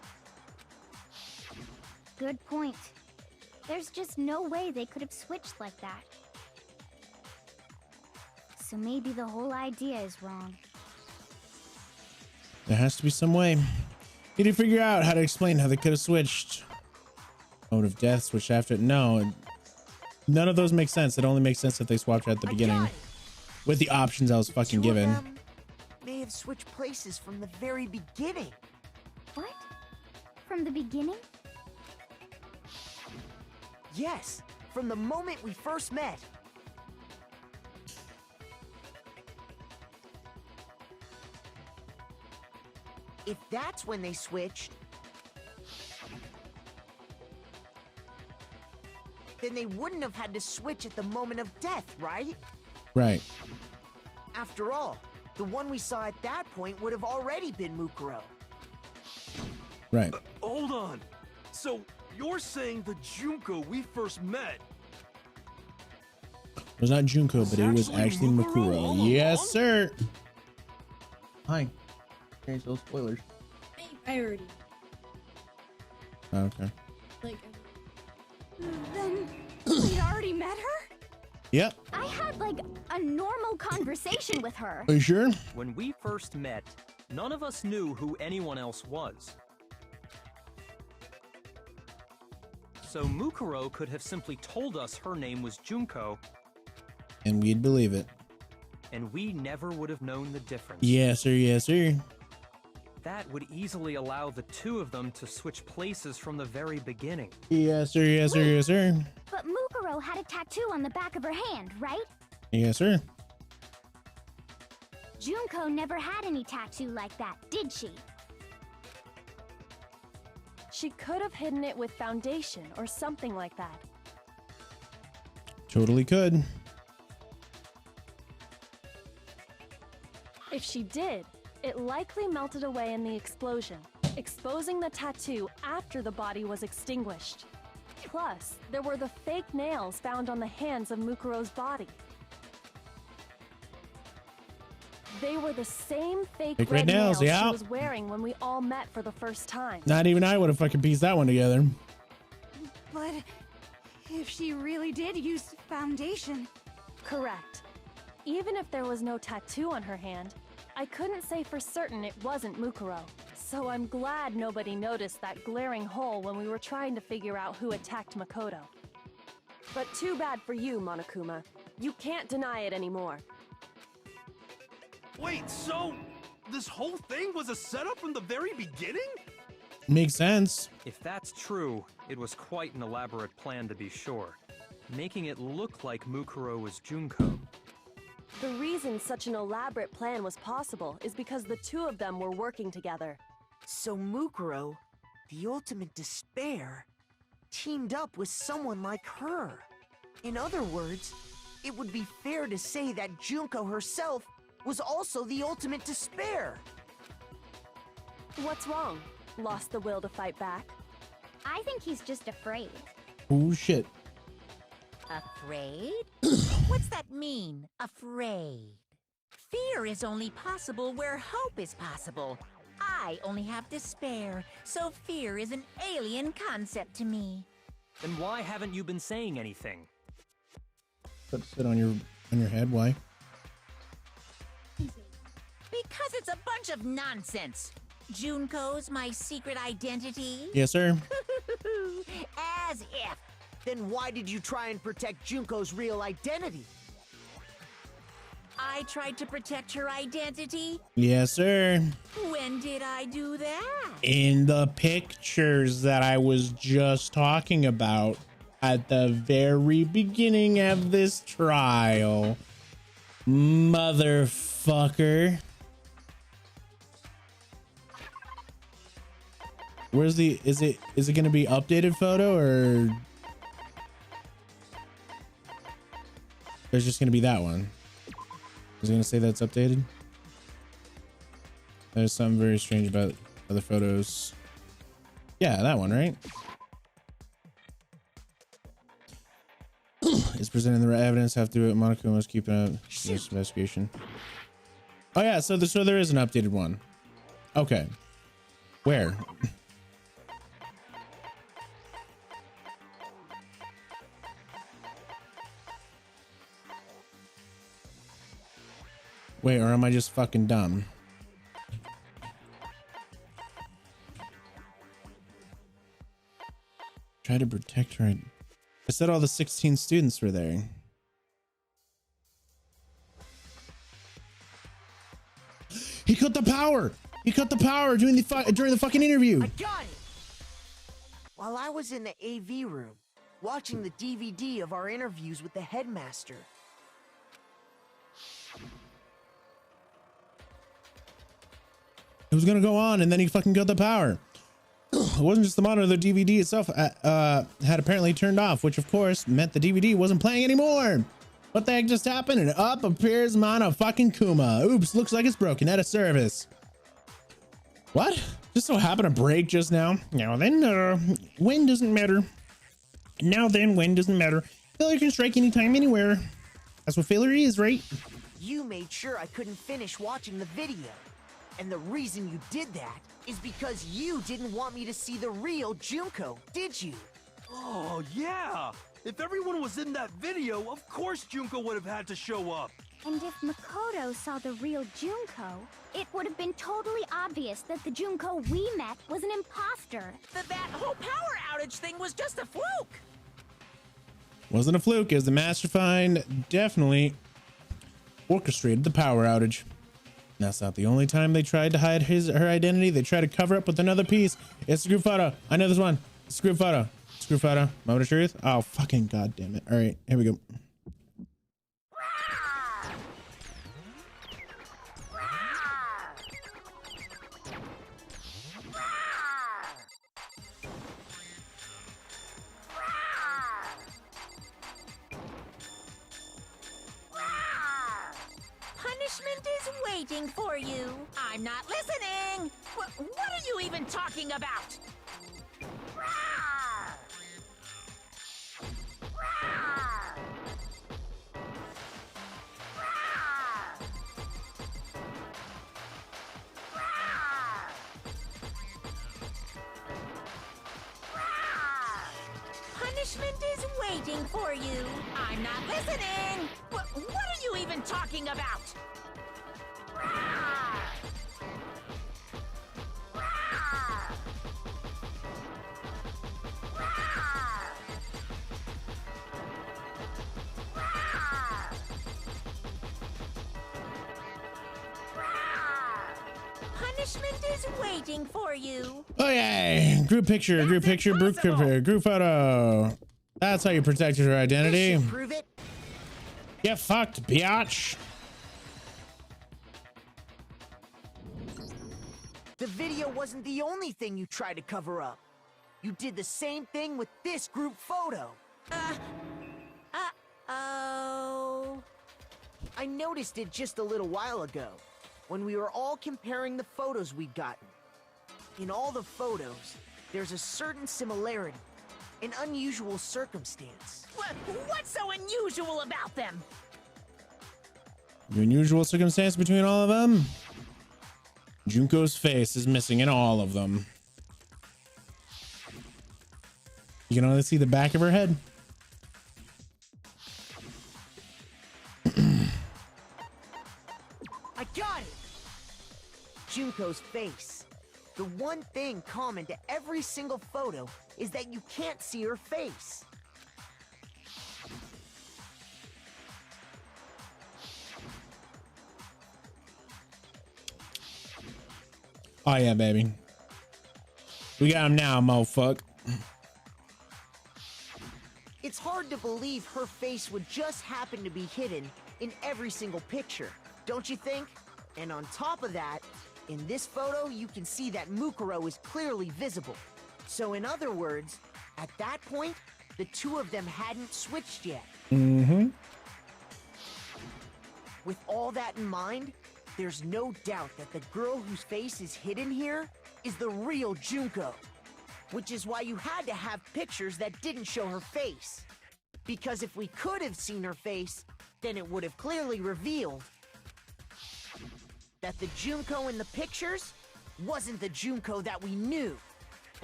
Good point. There's just no way they could have switched like that. So maybe the whole idea is wrong. There has to be some way. Need to figure out how to explain how they could have switched. Mode of death, switched after. No, none of those make sense. It only makes sense if they swapped at the beginning with the options I was fucking Two of given. them may have switched places from the very beginning. What? From the beginning? Yes, from the moment we first met. If that's when they switched, then they wouldn't have had to switch at the moment of death, right? Right. After all, the one we saw at that point would have already been Mukuro. Right. Hold on. So you're saying the Junko we first met? It was not Junko, but it was actually Mukuro. Yes, sir. Hi. Change those spoilers. I already Okay. like. Then we'd already met her? Yep. I had like a normal conversation with her. Are you sure? When we first met, none of us knew who anyone else was. So Mukuro could have simply told us her name was Junko, And we'd believe it. and we never would have known the difference. Yes, sir. Yes, sir. That would easily allow the two of them to switch places from the very beginning. Yes, sir. Yes, sir. Yes, sir. But Mukuro had a tattoo on the back of her hand, right? Yes, sir. Junko never had any tattoo like that, did she? she could have hidden it with foundation or something like that. Totally could. If she did, it likely melted away in the explosion, exposing the tattoo after the body was extinguished. Plus, there were the fake nails found on the hands of Mukuro's body. They were the same fake red nails yeah. she was wearing when we all met for the first time. Not even I would have fucking pieced that one together. But if she really did use foundation... Correct. Even if there was no tattoo on her hand, I couldn't say for certain it wasn't Mukuro. So I'm glad nobody noticed that glaring hole when we were trying to figure out who attacked Makoto. But too bad for you, Monokuma. You can't deny it anymore. Wait, so this whole thing was a setup from the very beginning? Makes sense. If that's true, it was quite an elaborate plan to be sure, making it look like Mukuro was Junko. The reason such an elaborate plan was possible is because the two of them were working together. So Mukuro, the ultimate despair, teamed up with someone like her. In other words, it would be fair to say that Junko herself was also the ultimate despair. What's wrong? Lost the will to fight back? I think he's just afraid. Oh shit. Afraid? What's that mean, afraid? Fear is only possible where hope is possible. I only have despair, so fear is an alien concept to me. Then why haven't you been saying anything? Put it on your head. Why? Because it's a bunch of nonsense. Junko's my secret identity? Yes, sir. As if. Then why did you try and protect Junko's real identity? I tried to protect her identity? Yes, sir. When did I do that? In the pictures that I was just talking about at the very beginning of this trial. Motherfucker. Where's the, is it going to be updated photo or there's just going to be that one? Is it going to say that's updated? There's something very strange about other photos. Yeah, that one, right? Is presenting the right evidence. Have to do it. Monokuma was keeping up this investigation. Oh yeah, so there is an updated one. Okay. Where? Wait, or am I just fucking dumb? Try to protect her. I said all the 16 students were there. He cut the power. He cut the power during the fucking interview. I got it. While I was in the AV room, watching the DVD of our interviews with the headmaster. It was gonna go on, and then he fucking cut the power. It wasn't just the monitor, the DVD itself had apparently turned off, which of course meant the DVD wasn't playing anymore. What the heck just happened? And up appears Monokuma. Oops, looks like it's broken out of service. What? Just so happened to break just now. Now then, when doesn't matter. Now then, when doesn't matter. Failure can strike anytime, anywhere. That's what failure is, right? You made sure I couldn't finish watching the video. And the reason you did that is because you didn't want me to see the real Junko, did you? Oh, yeah! If everyone was in that video, of course Junko would have had to show up. And if Makoto saw the real Junko, it would have been totally obvious that the Junko we met was an imposter. That whole power outage thing was just a fluke. Wasn't a fluke, as the Mastermind definitely orchestrated the power outage. That's not the only time they tried to hide her identity. They tried to cover up with another piece. It's a group photo. I know this one. It's a group photo. It's a group photo. Moment of truth. Oh, fucking goddamn it. All right, here we go. Punishment is waiting for you. I'm not listening. What are you even talking about? Rawr! Rawr! Rawr! Rawr! Rawr! Punishment is waiting for you. I'm not listening. What are you even talking about? Rawr! Rawr! Rawr! Rawr! Rawr! Punishment is waiting for you. Okay, group picture, group photo. That's how you protected her identity. Prove it. Get fucked, biatch. The video wasn't the only thing you tried to cover up. You did the same thing with this group photo. Uh-oh. I noticed it just a little while ago, when we were all comparing the photos we'd gotten. In all the photos, there's a certain similarity, an unusual circumstance. What's so unusual about them? The unusual circumstance between all of them? Junko's face is missing in all of them. You can only see the back of her head. I got it! Junko's face. The one thing common to every single photo is that you can't see her face. Oh yeah, baby. We got him now, mofuck. It's hard to believe her face would just happen to be hidden in every single picture, don't you think? And on top of that, in this photo, you can see that Mukuro is clearly visible. So in other words, at that point, the two of them hadn't switched yet. Mm-hmm. With all that in mind, there's no doubt that the girl whose face is hidden here is the real Junko. Which is why you had to have pictures that didn't show her face. Because if we could have seen her face, then it would have clearly revealed that the Junko in the pictures wasn't the Junko that we knew.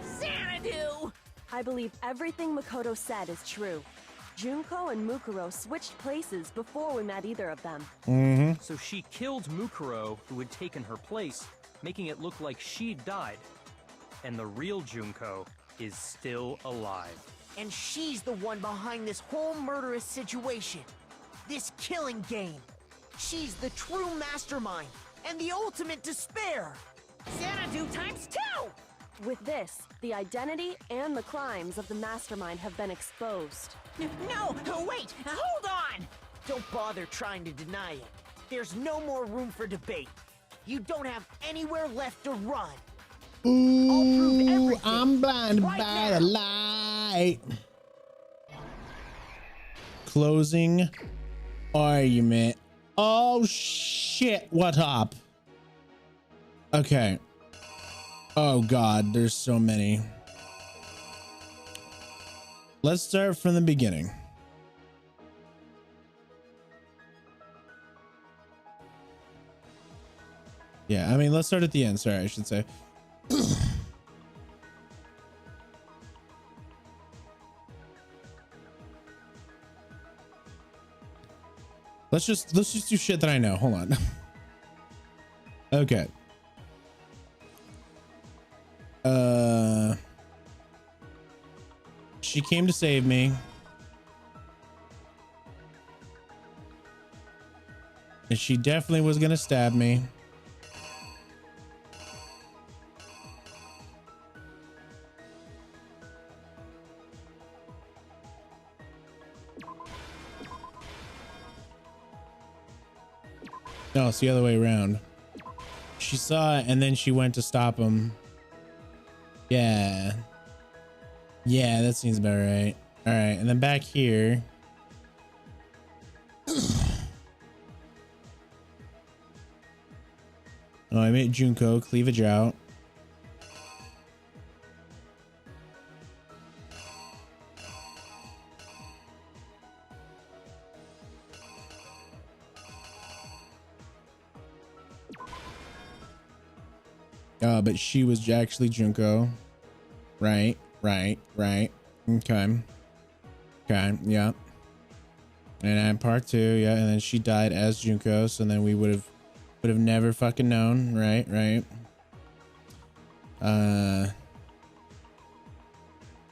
Xanadu! I believe everything Makoto said is true. Junko and Mukuro switched places before we met either of them. Mm-hmm. So she killed Mukuro, who had taken her place, making it look like she'd died. And the real Junko is still alive. And she's the one behind this whole murderous situation. This killing game. She's the true mastermind and the ultimate despair. Xanadu times 2! With this, the identity and the crimes of the mastermind have been exposed. No, wait, hold on! Don't bother trying to deny it. There's no more room for debate. You don't have anywhere left to run. Ooh, I'm blinded by the light. Closing argument. Oh shit, what up? Okay. Oh god, there's so many. Let's start from the beginning. Yeah, I mean, let's start at the end. Sorry, I should say. Let's just do shit that I know. Hold on. Okay. She came to save me. And she definitely was gonna stab me. No, it's the other way around. She saw it and then she went to stop him. Yeah. Yeah, that seems about right. All right, and then back here. Oh, I made Junko cleavage out. But she was actually Junko. Right. Okay. Okay, yeah. And then part 2, yeah, and then she died as Junko, so then we would have never fucking known. Right.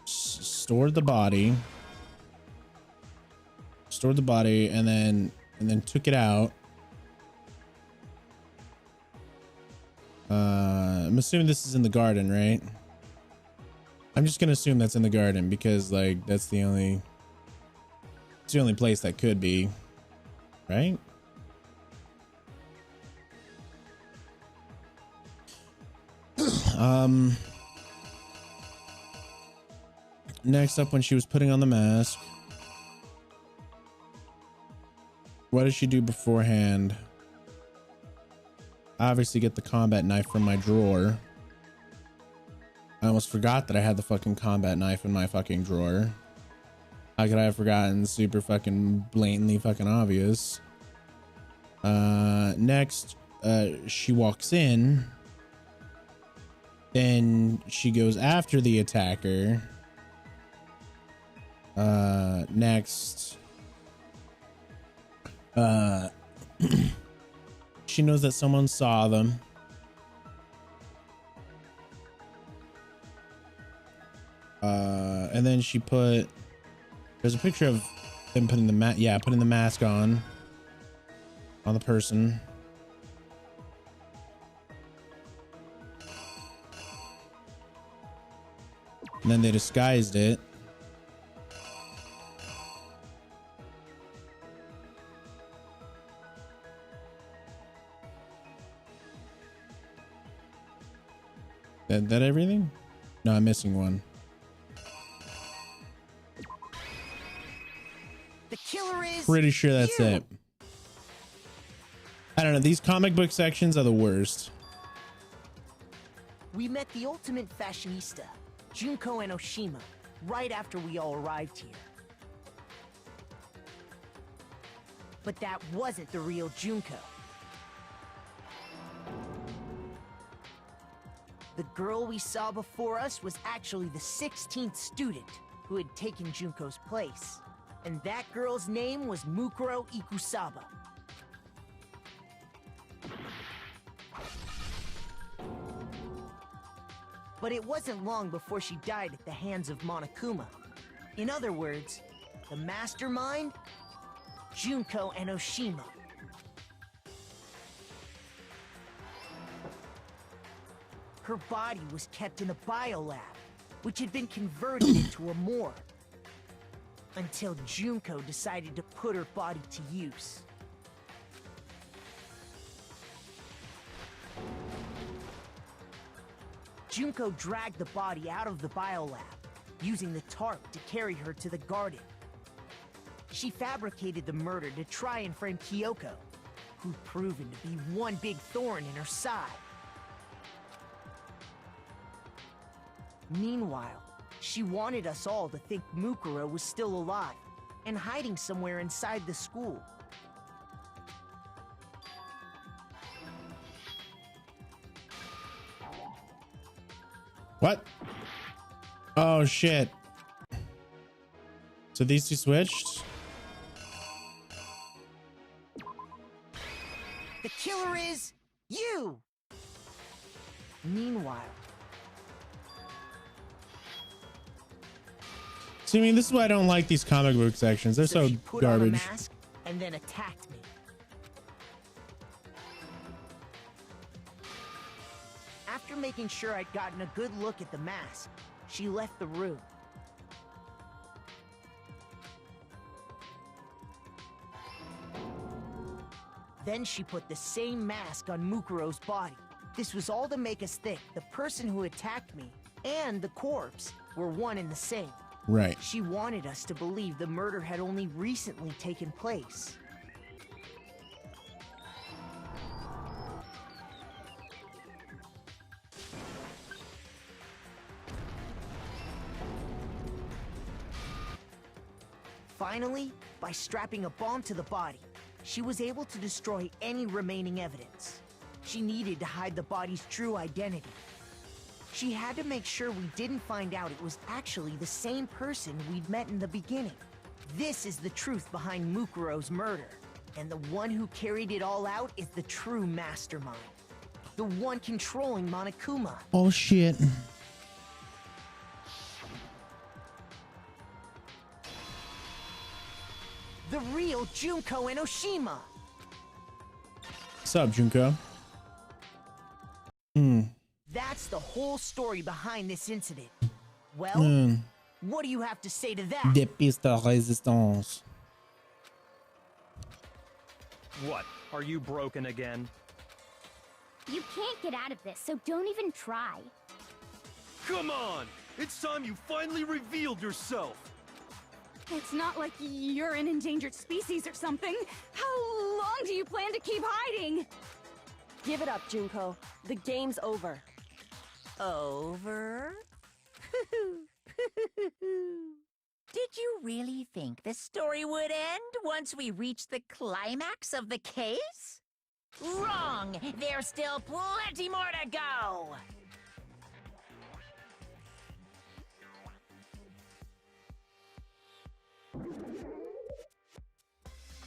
Stored the body, and then took it out. I'm assuming this is in the garden, right? I'm just gonna assume that's in the garden because like it's the only place that could be, right? Next up, when she was putting on the mask, what did she do beforehand? Obviously get the combat knife from my drawer. I almost forgot that I had the fucking combat knife in my fucking drawer. How could I have forgotten? Super fucking blatantly fucking obvious. Next, she walks in. Then she goes after the attacker. Next, she knows that someone saw them. And then she there's a picture of them putting the mask on the person. And then they disguised it. That everything? No, I'm missing one. The killer is Pretty sure that's you. it. I don't know. These comic book sections are the worst. We met the ultimate fashionista, Junko Enoshima, right after we all arrived here. But that wasn't the real Junko. The girl we saw before us was actually the 16th student who had taken Junko's place. And that girl's name was Mukuro Ikusaba. But it wasn't long before she died at the hands of Monokuma. In other words, the mastermind, Junko Enoshima. Her body was kept in a biolab, which had been converted into a morgue. Until Junko decided to put her body to use. Junko dragged the body out of the biolab, using the tarp to carry her to the garden. She fabricated the murder to try and frame Kyoko, who'd proven to be one big thorn in her side. Meanwhile, she wanted us all to think Mukuro was still alive and hiding somewhere inside the school. What? Oh shit. So these two switched? The killer is you! Meanwhile, See, I mean, this is why I don't like these comic book sections. They're so she put on a garbage. mask and then attacked me. After making sure I'd gotten a good look at the mask, she left the room. Then she put the same mask on Mukuro's body. This was all to make us think the person who attacked me and the corpse were one and the same. Right. She wanted us to believe the murder had only recently taken place. Finally, by strapping a bomb to the body, she was able to destroy any remaining evidence. She needed to hide the body's true identity. She had to make sure we didn't find out it was actually the same person we'd met in the beginning. This is the truth behind Mukuro's murder, and the one who carried it all out is the true mastermind. The one controlling Monokuma. Oh shit. The real Junko Enoshima. What's up, Junko? That's the whole story behind this incident. Well, what do you have to say to that? Des pistes de résistance. What? Are you broken again? You can't get out of this, so don't even try. Come on! It's time you finally revealed yourself! It's not like you're an endangered species or something. How long do you plan to keep hiding? Give it up, Junko. The game's over. Over? Did you really think the story would end once we reached the climax of the case? Wrong! There's still plenty more to go!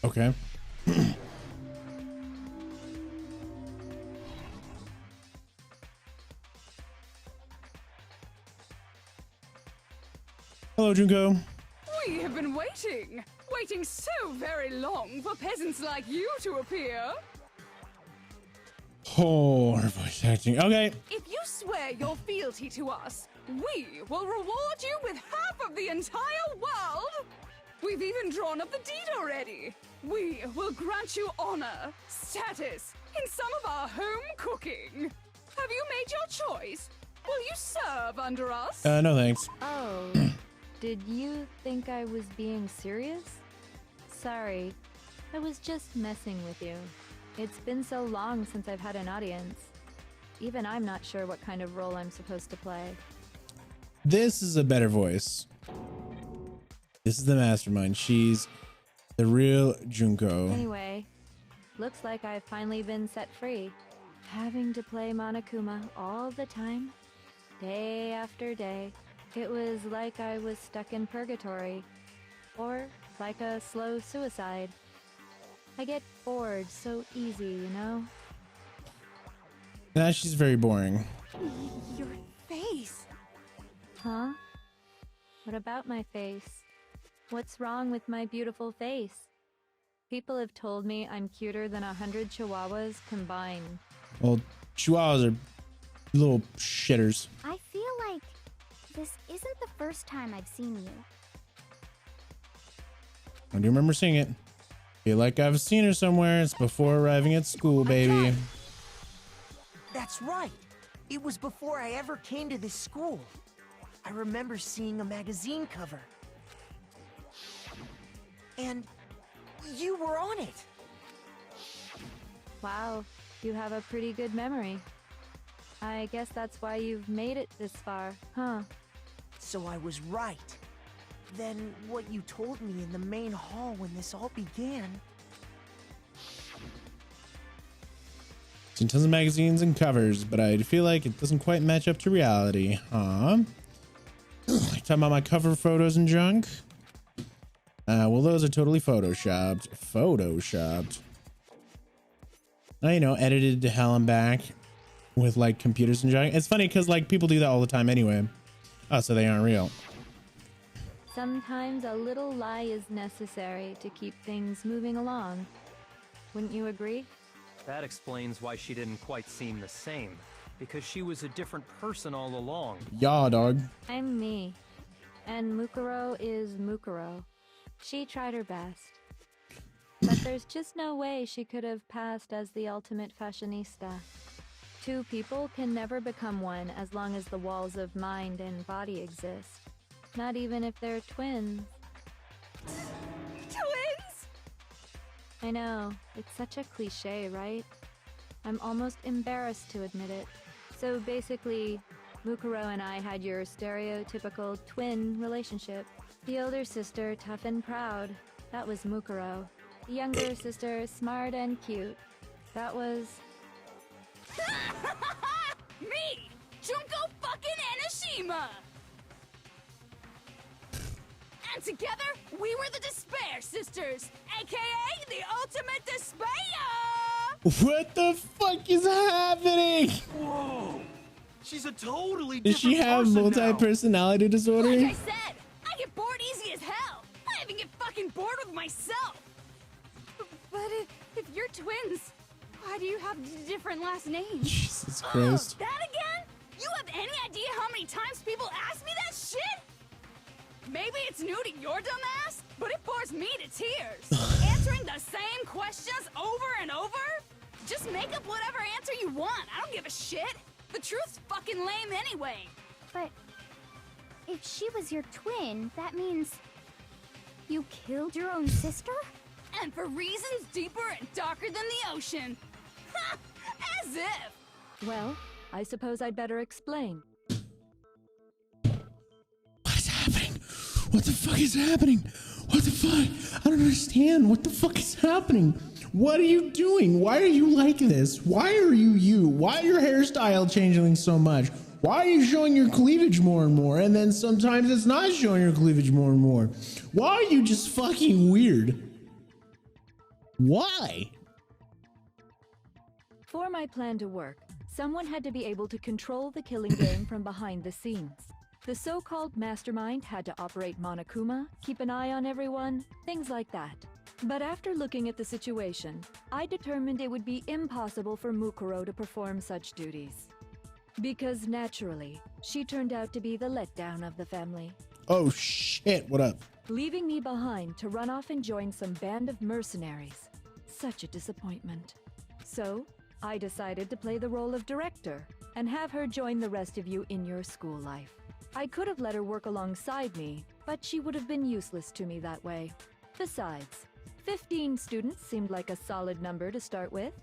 Okay. Hello, Junko. We have been waiting so very long for peasants like you to appear. Oh, her voice acting. Okay. If you swear your fealty to us, we will reward you with half of the entire world. We've even drawn up the deed already. We will grant you honor, status, in some of our home cooking. Have you made your choice? Will you serve under us? No thanks. Oh, did you think I was being serious? Sorry, I was just messing with you. It's been so long since I've had an audience. Even I'm not sure what kind of role I'm supposed to play. This is a better voice. This is the mastermind. She's the real Junko. Anyway, looks like I've finally been set free. Having to play Monokuma all the time, day after day. It was like I was stuck in purgatory. Or like a slow suicide. I get bored so easy, you know? Nah, she's very boring. Your face. Huh? What about my face? What's wrong with my beautiful face? People have told me I'm cuter than 100 chihuahuas combined. Well, chihuahuas are little shitters. I feel like this isn't the first time I've seen you. I do remember seeing it. Feel like I've seen her somewhere. It's before arriving at school, baby. That's right. It was before I ever came to this school. I remember seeing a magazine cover. And you were on it. Wow, you have a pretty good memory. I guess that's why you've made it this far, huh? So I was right. Then what you told me in the main hall when this all began... Seen tons of magazines and covers, but I feel like it doesn't quite match up to reality. Talking about my cover photos and junk? Well, those are totally photoshopped. You know, edited to hell and back with like computers and junk. It's funny because like people do that all the time anyway. Oh, so they aren't real. Sometimes a little lie is necessary to keep things moving along. Wouldn't you agree? That explains why she didn't quite seem the same. Because she was a different person all along. Yeah, dog. I'm me. And Mukuro is Mukuro. She tried her best. But there's just no way she could have passed as the ultimate fashionista. Two people can never become one as long as the walls of mind and body exist. Not even if they're twins. Twins? I know, it's such a cliche, right? I'm almost embarrassed to admit it. So basically, Mukuro and I had your stereotypical twin relationship. The older sister, tough and proud. That was Mukuro. The younger sister, smart and cute. That was... Me! Junko fucking Enoshima! And together, we were the Despair Sisters, aka the Ultimate Despair! What the fuck is happening? Whoa! She's a totally Does she different have person now. multi-personality disorder? Like I said, I get bored easy as hell. I even get fucking bored with myself. But if you're twins, why do you have different last names? Jesus Christ. That again? You have any idea how many times people ask me that shit? Maybe it's new to your dumb ass, but it bores me to tears. Answering the same questions over and over? Just make up whatever answer you want. I don't give a shit. The truth's fucking lame anyway. But if she was your twin, that means you killed your own sister? And for reasons deeper and darker than the ocean. Ha! As if. Well, I suppose I'd better explain. What is happening? What the fuck is happening? What the fuck? I don't understand. What the fuck is happening? What are you doing? Why are you like this? Why are you you? Why are your hairstyle changing so much? Why are you showing your cleavage more and more? And then sometimes it's not showing your cleavage more and more. Why are you just fucking weird? Why? For my plan to work, someone had to be able to control the killing game from behind the scenes. The so-called mastermind had to operate Monokuma, keep an eye on everyone, things like that. But after looking at the situation, I determined it would be impossible for Mukuro to perform such duties. Because naturally, she turned out to be the letdown of the family. Oh shit, what up? Leaving me behind to run off and join some band of mercenaries. Such a disappointment. So, I decided to play the role of director and have her join the rest of you in your school life. I could have let her work alongside me, but she would have been useless to me that way. Besides, 15 students seemed like a solid number to start with.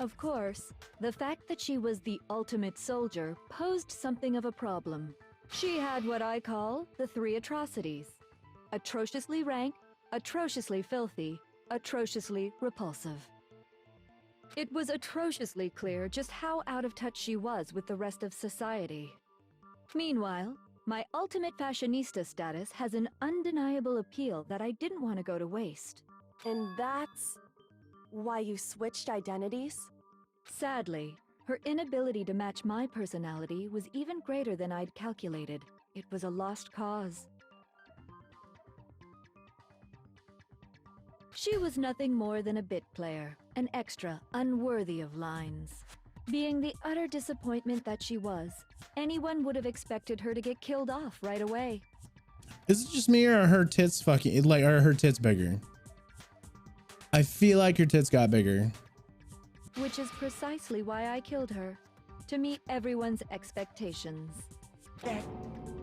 Of course, the fact that she was the ultimate soldier posed something of a problem. She had what I call the 3 atrocities. Atrociously rank, atrociously filthy, atrociously repulsive. It was atrociously clear just how out of touch she was with the rest of society. Meanwhile, my ultimate fashionista status has an undeniable appeal that I didn't want to go to waste. And that's why you switched identities? Sadly, her inability to match my personality was even greater than I'd calculated. It was a lost cause. She was nothing more than a bit player, an extra unworthy of lines. Being the utter disappointment that she was, anyone would have expected her to get killed off right away. Is it just me or are her tits fucking, like, are her tits bigger? I feel like her tits got bigger. Which is precisely why I killed her, to meet everyone's expectations. That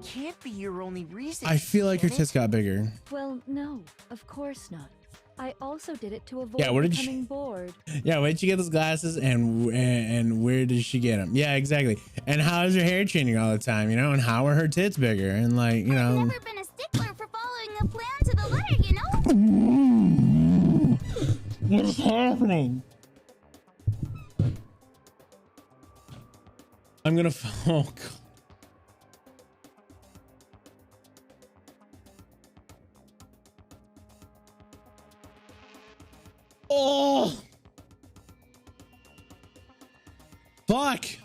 can't be your only reason. I feel like her tits got bigger. Well, no, of course not. I also did it to avoid becoming bored. Yeah, where'd you get those glasses and where did she get them? Yeah, exactly. And how is her hair changing all the time, you know? And how are her tits bigger? And like, you know. I've never been a stickler for following a plan to the letter, you know? What is happening? I'm gonna, oh God. Oh! Fuck! If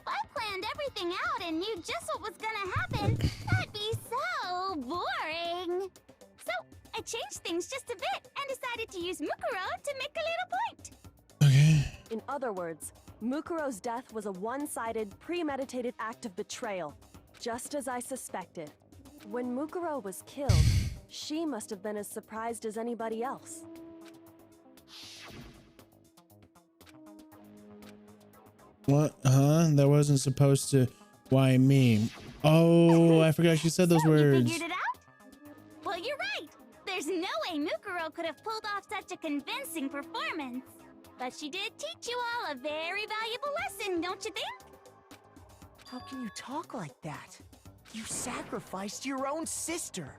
I planned everything out and knew just what was gonna happen, that'd be so boring. So, I changed things just a bit and decided to use Mukuro to make a little point. In other words, Mukuro's death was a one-sided, premeditated act of betrayal, just as I suspected. When Mukuro was killed, she must have been as surprised as anybody else. What? Huh? That wasn't supposed to. Why me? Oh, I forgot she said those You words. figured it out? Well, you're right. There's no way Mukuro could have pulled off such a convincing performance. But she did teach you all a very valuable lesson, don't you think? How can you talk like that? You sacrificed your own sister.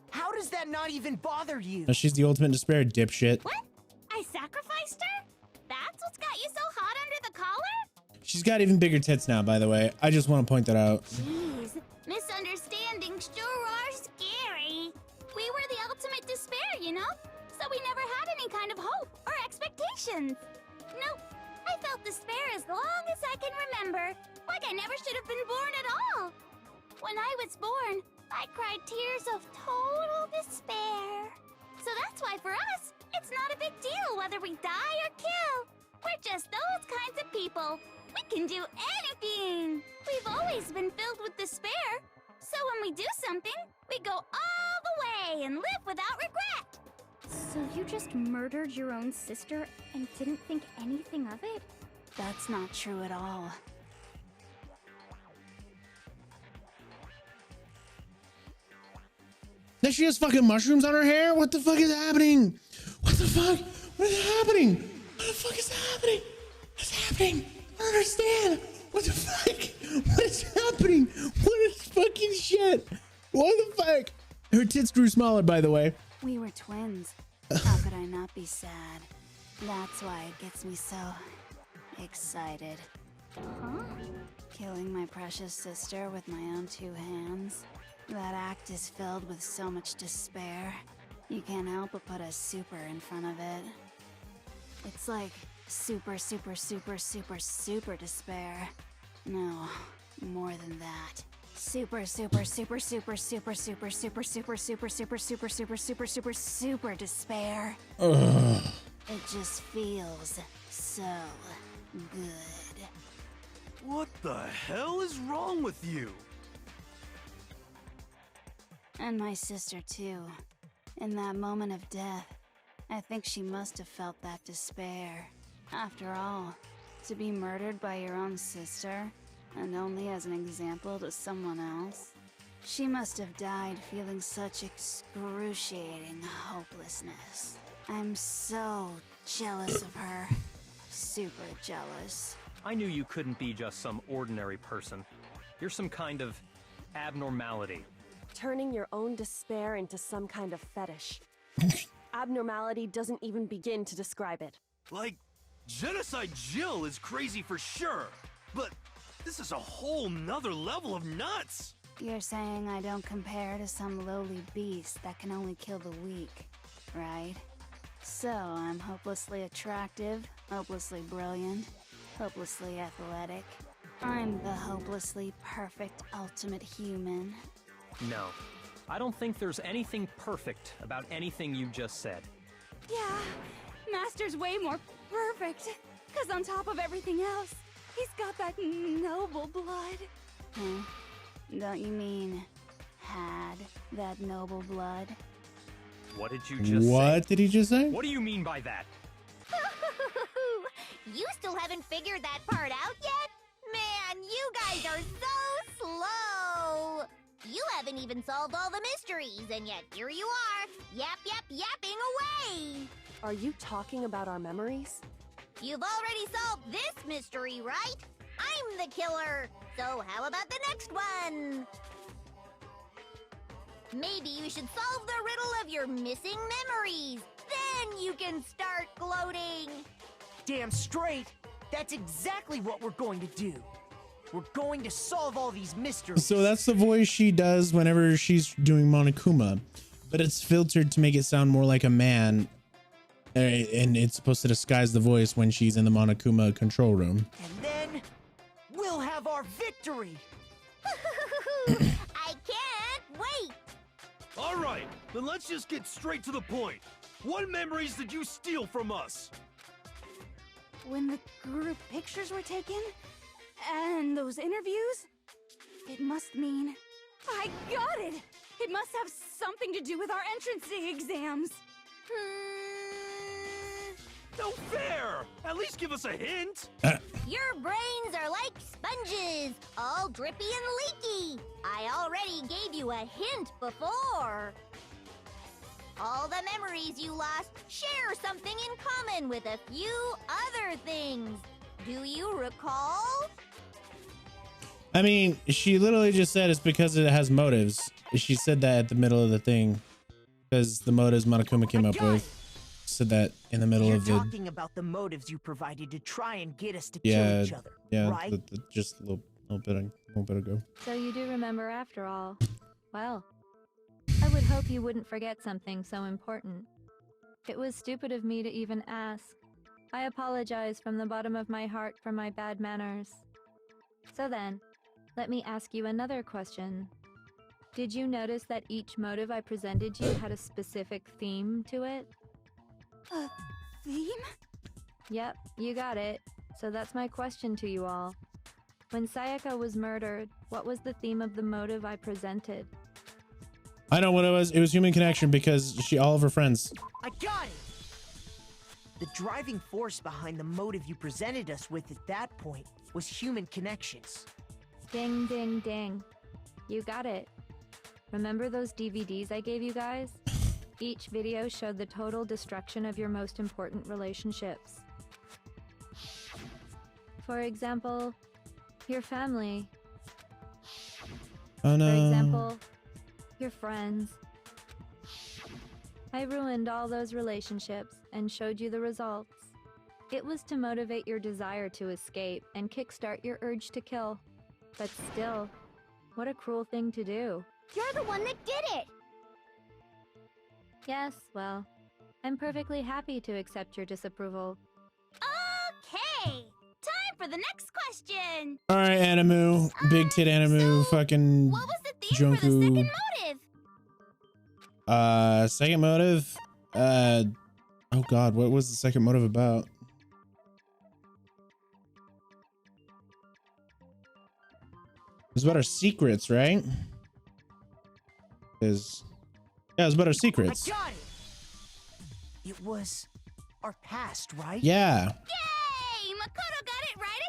How does that not even bother you? She's the ultimate despair, dipshit. What? I sacrificed her? That's what's got you so hot under the collar? She's got even bigger tits now, by the way. I just want to point that out. Jeez, misunderstandings sure are scary. We were the ultimate despair, you know? So we never had any kind of hope or expectations. Nope, I felt despair as long as I can remember. Like I never should have been born at all. When I was born, I cried tears of total despair. So that's why for us, it's not a big deal whether we die or kill. We're just those kinds of people. We can do anything. We've always been filled with despair. So when we do something, we go all the way and live without regret. So you just murdered your own sister and didn't think anything of it? That's not true at all. Does she has fucking mushrooms on her hair? What the fuck is happening? What the fuck? What is happening? What the fuck is happening? What's happening? I don't understand. What the fuck? What is happening? What is fucking shit? What the fuck? Her tits grew smaller, by the way. We were twins. How could I not be sad? That's why it gets me so excited. Huh? Killing my precious sister with my own two hands. That act is filled with so much despair. You can't help but put a super in front of it. It's like super, super, super, super, super despair. No, more than that. Super, super, super, super, super, super, super, super, super, super, super, super, super, super, super despair. Ugh. It just feels so good. What the hell is wrong with you? And my sister too. In that moment of death, I think she must have felt that despair. After all, to be murdered by your own sister, and only as an example to someone else, she must have died feeling such excruciating hopelessness. I'm so jealous of her. Super jealous. I knew you couldn't be just some ordinary person. You're some kind of abnormality. Turning your own despair into some kind of fetish. Abnormality doesn't even begin to describe it. Like, Genocide Jill is crazy for sure, but this is a whole nother level of nuts! You're saying I don't compare to some lowly beast that can only kill the weak, right? So I'm hopelessly attractive, hopelessly brilliant, hopelessly athletic. I'm the hopelessly perfect ultimate human. No, I don't think there's anything perfect about anything you just said. Yeah, Master's way more perfect. Because on top of everything else, he's got that noble blood. Huh? Don't you mean had that noble blood? What did you just say? What did he just say? What do you mean by that? You still haven't figured that part out yet? Man, you guys are so slow! You haven't even solved all the mysteries, and yet here you are, yapping away! Are you talking about our memories? You've already solved this mystery, right? I'm the killer, so how about the next one? Maybe you should solve the riddle of your missing memories. Then you can start gloating. Damn straight! That's exactly what we're going to do. We're going to solve all these mysteries. So that's the voice she does whenever she's doing Monokuma, but it's filtered to make it sound more like a man, and it's supposed to disguise the voice when she's in the Monokuma control room. And then we'll have our victory. I can't wait. All right, then let's just get straight to the point. What memories did you steal from us? When the group pictures were taken, and those interviews, it must mean... I got it! It must have something to do with our entrance exams. No fair! At least give us a hint! Your brains are like sponges, all drippy and leaky. I already gave you a hint before. All the memories you lost share something in common with a few other things. Do you recall? I mean, she literally just said it's because it has motives. She said that at the middle of the thing. Because the motives Monokuma came up with. Said that in the middle of the... You're talking about the motives you provided to try and get us to kill Yeah, each other, yeah, right? just a little bit ago. So you do remember after all. Well, I would hope you wouldn't forget something so important. It was stupid of me to even ask. I apologize from the bottom of my heart for my bad manners. So then, let me ask you another question. Did you notice that each motive I presented you had a specific theme to it? A theme? Yep, you got it. So that's my question to you all. When Sayaka was murdered, what was the theme of the motive I presented? I know what it was. It was human connection because all of her friends. I got it! The driving force behind the motive you presented us with at that point was human connections. Ding, ding, ding. You got it. Remember those DVDs I gave you guys? Each video showed the total destruction of your most important relationships. For example, your family. Oh no. For example, your friends. I ruined all those relationships and showed you the results. It was to motivate your desire to escape and kickstart your urge to kill. But still, what a cruel thing to do. You're the one that did it! Yes, well, I'm perfectly happy to accept your disapproval. Okay! Time for the next question! Alright, Animu. Big tit Animu. Fucking What was the theme for the second Junku. motive? Second motive? Oh god, what was the second motive about? It was about our secrets, right? Yeah, it was about our secrets. I got it! It was our past, right? Yeah. Yay! Makoto got it right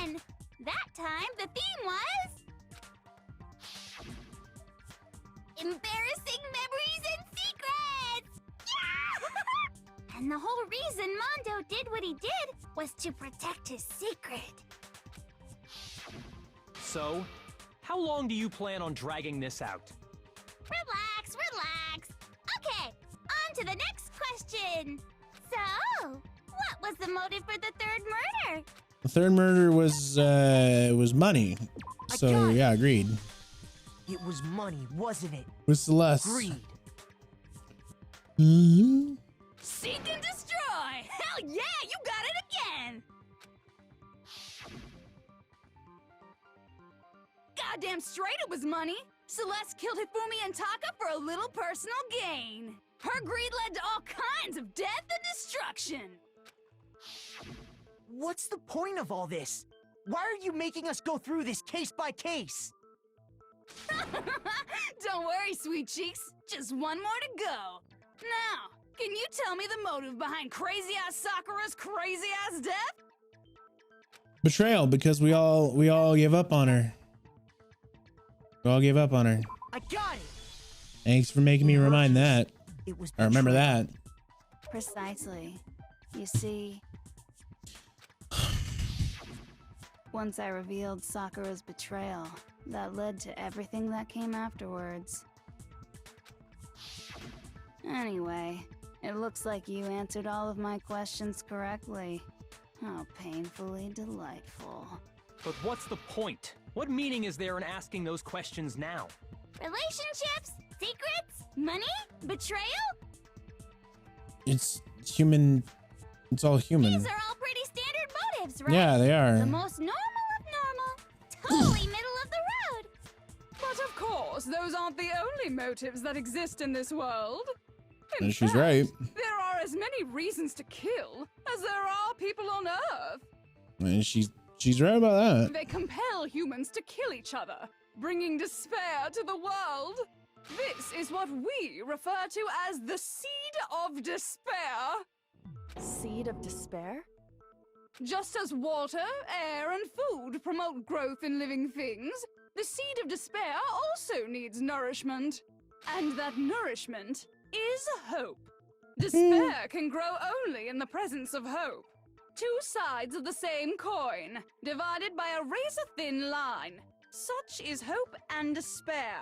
again! That time, the theme was... embarrassing memories and secrets! Yeah! And the whole reason Mondo did what he did was to protect his secret. So, how long do you plan on dragging this out? Relax, relax. Okay, on to the next question. So, what was the motive for the third murder? The third murder was money. So yeah, agreed. It was money, wasn't it? With Celeste. Greed. Mm-hmm. Seek and destroy! Hell yeah, you got it again! Goddamn straight it was money! Celeste killed Hifumi and Taka for a little personal gain. Her greed led to all kinds of death and destruction. What's the point of all this? Why are you making us go through this case by case? Don't worry, sweet cheeks. Just one more to go. Now, can you tell me the motive behind crazy-ass Sakura's crazy-ass death? Betrayal, because we all gave up on her. We all gave up on her. I got it. Thanks for making me remind that. It was I remember that. Precisely. You see, once I revealed Sakura's betrayal, that led to everything that came afterwards. Anyway, it looks like you answered all of my questions correctly. How painfully delightful. But what's the point? What meaning is there in asking those questions now? Relationships? Secrets? Money? Betrayal? It's human. It's all human. These are all pretty standard motives, right? Yeah, they are. The most normal of normal. Totally middle of the road. But of course, those aren't the only motives that exist in this world. And she's right. There are as many reasons to kill as there are people on Earth. And she's right about that. They compel humans to kill each other, bringing despair to the world. This is what we refer to as the seed of despair. Seed of despair? Just as water, air, and food promote growth in living things, the seed of despair also needs nourishment. And that nourishment is hope. Despair can grow only in the presence of hope. Two sides of the same coin, divided by a razor-thin line. Such is hope and despair.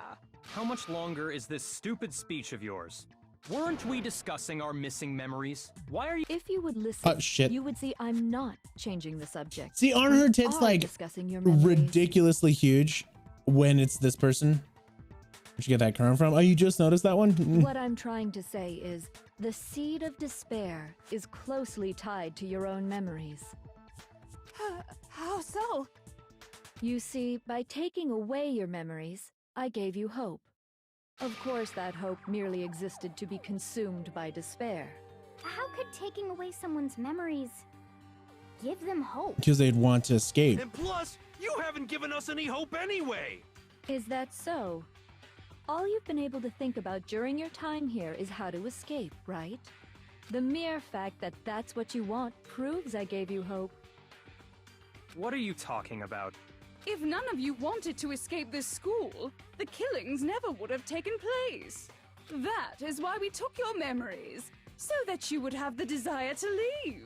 How much longer is this stupid speech of yours? Weren't we discussing our missing memories? Why are you— If you would listen, Oh, shit. you would see I'm not changing the subject. See, aren't her We tits are like discussing your memories. ridiculously huge when it's this person? Where'd you get that current from? Oh, you just noticed that one? What I'm trying to say is the seed of despair is closely tied to your own memories. How so? You see, by taking away your memories, I gave you hope. Of course, that hope merely existed to be consumed by despair. How could taking away someone's memories give them hope? Because they'd want to escape. And plus, you haven't given us any hope anyway. Is that so? All you've been able to think about during your time here is how to escape, right? The mere fact that that's what you want proves I gave you hope. What are you talking about? If none of you wanted to escape this school, the killings never would have taken place. That is why we took your memories, so that you would have the desire to leave.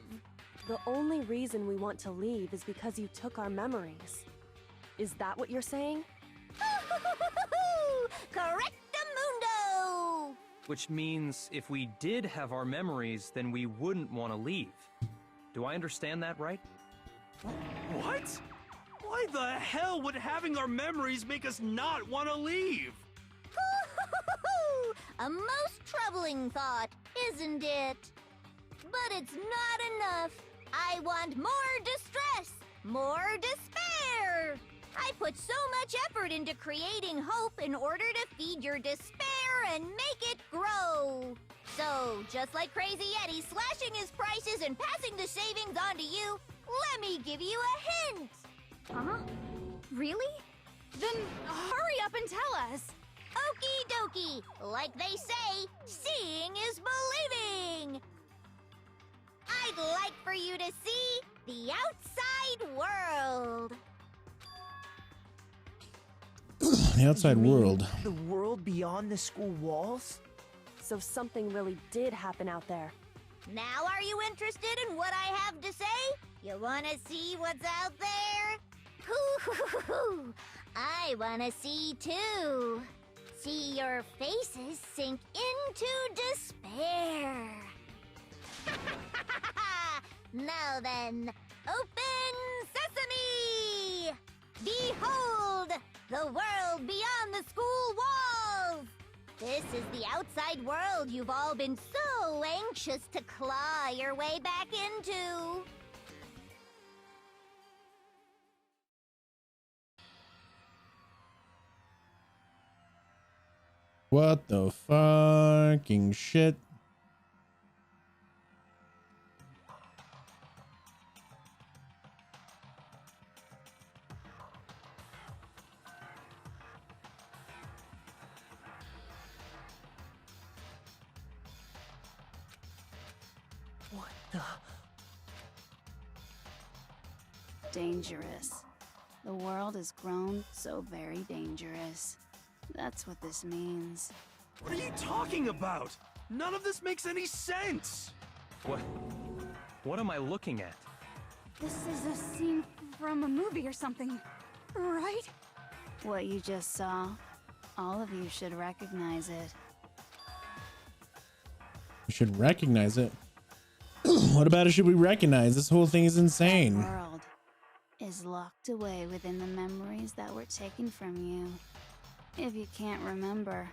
The only reason we want to leave is because you took our memories. Is that what you're saying? Correctamundo! Which means if we did have our memories, then we wouldn't want to leave. Do I understand that right? What? Why the hell would having our memories make us not want to leave? A most troubling thought, isn't it? But it's not enough. I want more distress, more despair. I put so much effort into creating hope in order to feed your despair and make it grow. So, just like Crazy Eddie slashing his prices and passing the savings on to you, let me give you a hint. Huh? Really? Then hurry up and tell us. Okie dokie. Like they say, seeing is believing. I'd like for you to see the outside world. The outside world. The world beyond the school walls? So something really did happen out there. Now are you interested in what I have to say? You want to see what's out there? Hoo-hoo-hoo-hoo. I want to see too. See your faces sink into despair. Now then, open sesame! Behold, the world beyond the school walls! This is the outside world you've all been so anxious to claw your way back into. What the fucking shit? What the? Dangerous. The world has grown so very dangerous. That's what this means. What are you talking about? None of this makes any sense. What am I looking at? This is a scene from a movie or something, right? What you just saw, all of you should recognize it. We should recognize it. What about it should we recognize? This whole thing is insane. The world is locked away within the memories that were taken from you. If you can't remember,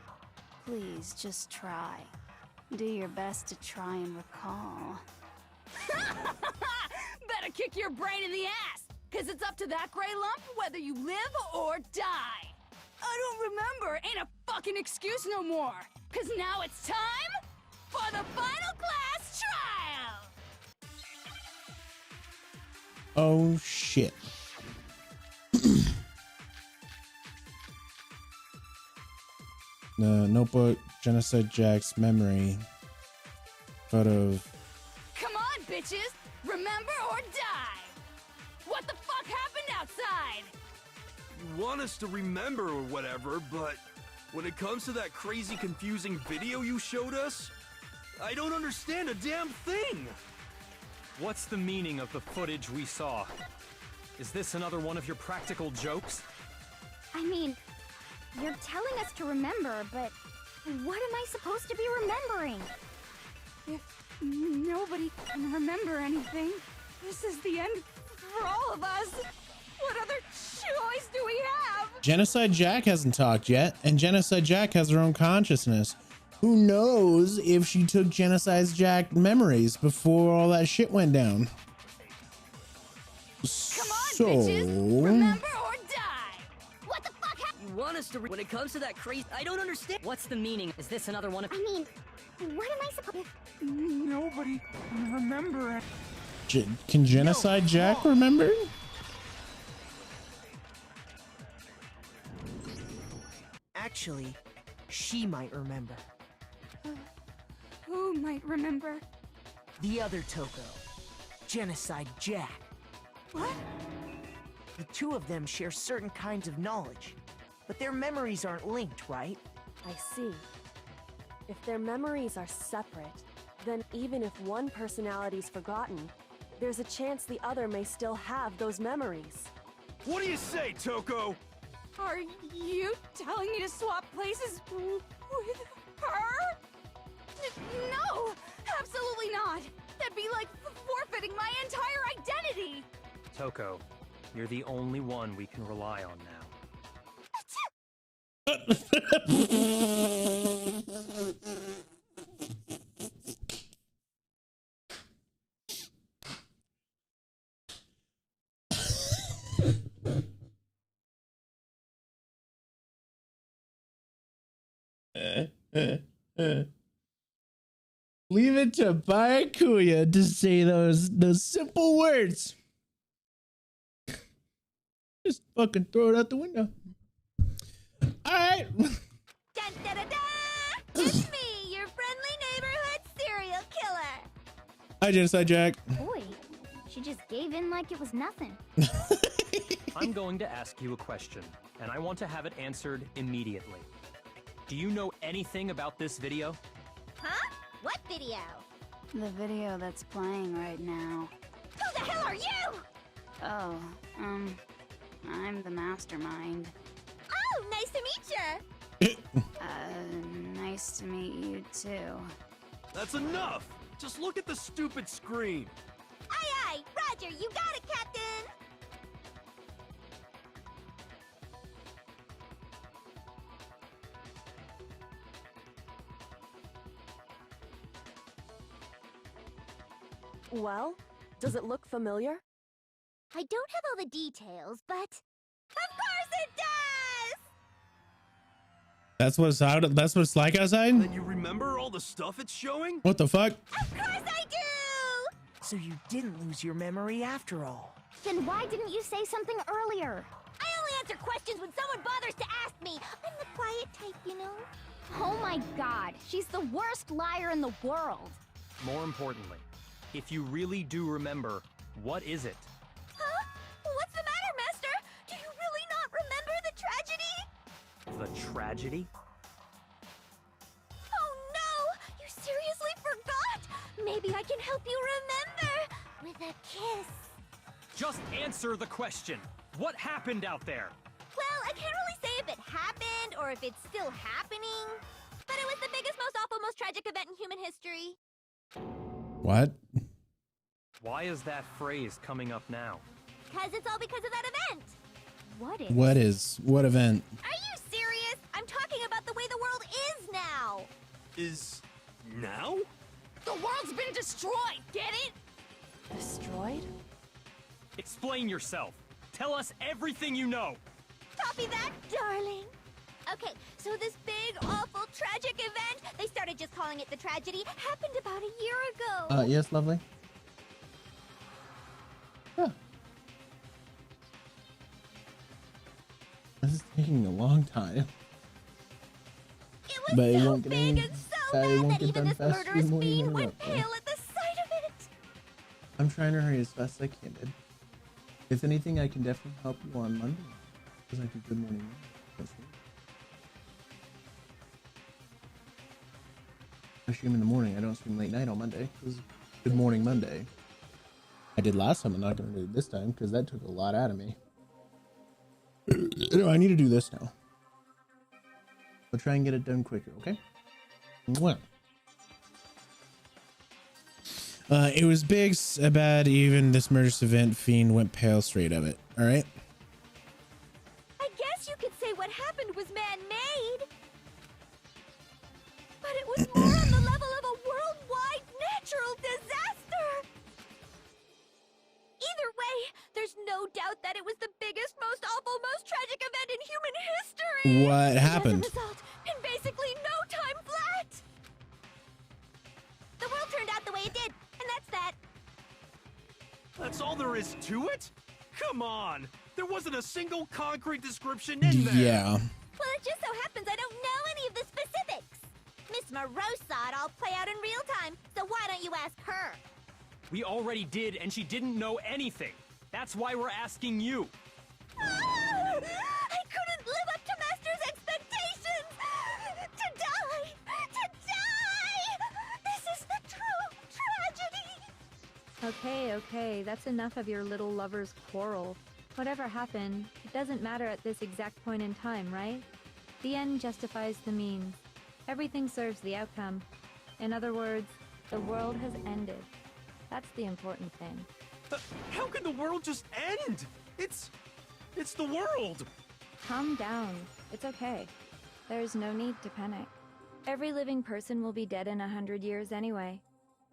please just try. Do your best to try and recall. Better kick your brain in the ass, because it's up to that gray lump whether you live or die. I don't remember ain't a fucking excuse no more, because now it's time for the final class trial! Oh shit. The notebook, Genocide Jack's memory. Photo. Come on, bitches! Remember or die! What the fuck happened outside? You want us to remember or whatever, but when it comes to that crazy confusing video you showed us, I don't understand a damn thing! What's the meaning of the footage we saw? Is this another one of your practical jokes? I mean, you're telling us to remember, but what am I supposed to be remembering? If nobody can remember anything, this is the end for all of us. What other choice do we have? Genocide Jack hasn't talked yet, and Genocide Jack has her own consciousness. Who knows if she took Genocide Jack memories before all that shit went down? Come on, so, bitches! Remember or die! What the fuck You want us to when it comes to that crazy I don't understand. What's the meaning? Is this another one of I mean, what am I supposed to... Nobody can remember it. Can Genocide Jack remember? Actually, she might remember. Who might remember? The other Toko. Genocide Jack. What? The two of them share certain kinds of knowledge, but their memories aren't linked, right? I see. If their memories are separate, then even if one personality's forgotten, there's a chance the other may still have those memories. What do you say, Toko? Are you telling me to swap places with her? No! Absolutely not! That'd be like forfeiting my entire identity! Toko, you're the only one we can rely on now. Leave it to Byakuya to say those simple words. Just fucking throw it out the window. All right. Dun, da, da, da. It's me, your friendly neighborhood serial killer. Hi, Genocide Jack. Boy, she just gave in like it was nothing. I'm going to ask you a question, and I want to have it answered immediately. Do you know anything about this video? Huh? What video? The video that's playing right now. Who the hell are you? Oh, I'm the mastermind. Oh, nice to meet you. Nice to meet you too. That's enough! Just look at the stupid screen! Aye, aye, Roger, you got it, Captain. Well, does it look familiar? I don't have all the details, but... Of course it does! That's what it's like outside? Then you remember all the stuff it's showing? What the fuck? Of course I do! So you didn't lose your memory after all. Then why didn't you say something earlier? I only answer questions when someone bothers to ask me. I'm the quiet type, you know? Oh my god, she's the worst liar in the world. More importantly, if you really do remember, what is it? Huh? What's the matter, Master? Do you really not remember the tragedy? The tragedy? Oh no! You seriously forgot? Maybe I can help you remember with a kiss. Just answer the question. What happened out there? Well, I can't really say if it happened or if it's still happening, but it was the biggest, most awful, most tragic event in human history. What? Why is that phrase coming up now? Because it's all because of that event. What is? What event? Are you serious? I'm talking about the way the world is now. Is... now? The world's been destroyed, get it? Destroyed? Explain yourself. Tell us everything you know. Copy that, darling. Okay, so this big, awful, tragic event, they started just calling it the tragedy, happened about a year ago. Yes, lovely. Huh. This is taking a long time. It was But it so won't get big any- and so it bad won't that get even done this faster murderous than what you fiend wrote, went so. pale at the sight of it. I'm trying to hurry as fast as I can, dude. If anything, I can definitely help you on Monday. Because I do Good Morning Monday. That's right. I stream in the morning. I don't stream late night on Monday. Because Good Morning Monday. I did last time. I'm not going to do it this time because that took a lot out of me. I need to do this now. I'll try and get it done quicker, okay? Mwah. It was big, bad, even this murderous event. Fiend went pale straight of it. All right. I guess you could say what happened was man-made. But it was more on the level of a worldwide natural disaster. Either way, there's no doubt that it was the biggest, most awful, most tragic event in human history. What happened? As a result, in basically no time flat. The world turned out the way it did, and that's that. That's all there is to it? Come on! There wasn't a single concrete description in there! Yeah. Well, it just so happens I don't know any of the specifics. Miss Moreau saw it all play out in real time, so why don't you ask her? We already did, and she didn't know anything. That's why we're asking you. I couldn't live up to Master's expectations! To die! To die! This is the true tragedy! Okay, that's enough of your little lover's quarrel. Whatever happened, it doesn't matter at this exact point in time, right? The end justifies the means. Everything serves the outcome. In other words, the world has ended. That's the important thing. How can the world just end? It's the world! Calm down. It's okay. There's no need to panic. Every living person will be dead in 100 years anyway.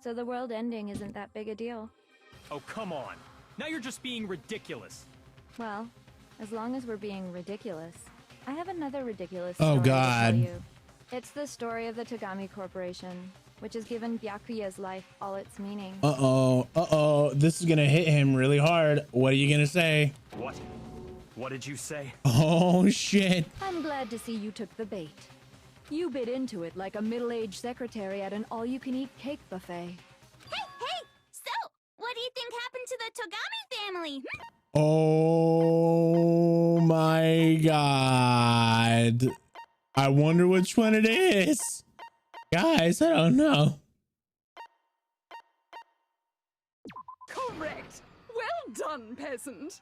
So the world ending isn't that big a deal. Oh, come on. Now you're just being ridiculous. Well, as long as we're being ridiculous, I have another ridiculous story Oh, to God. tell you. It's the story of the Tagami Corporation, which has given Byakuya's life all its meaning. Uh-oh. This is gonna hit him really hard. What are you gonna say? What? What did you say? Oh, shit. I'm glad to see you took the bait. You bit into it like a middle-aged secretary at an all-you-can-eat cake buffet. Hey! So, what do you think happened to the Togami family? Oh my God. I wonder which one it is. Guys, I don't know. Correct. Well done, peasant.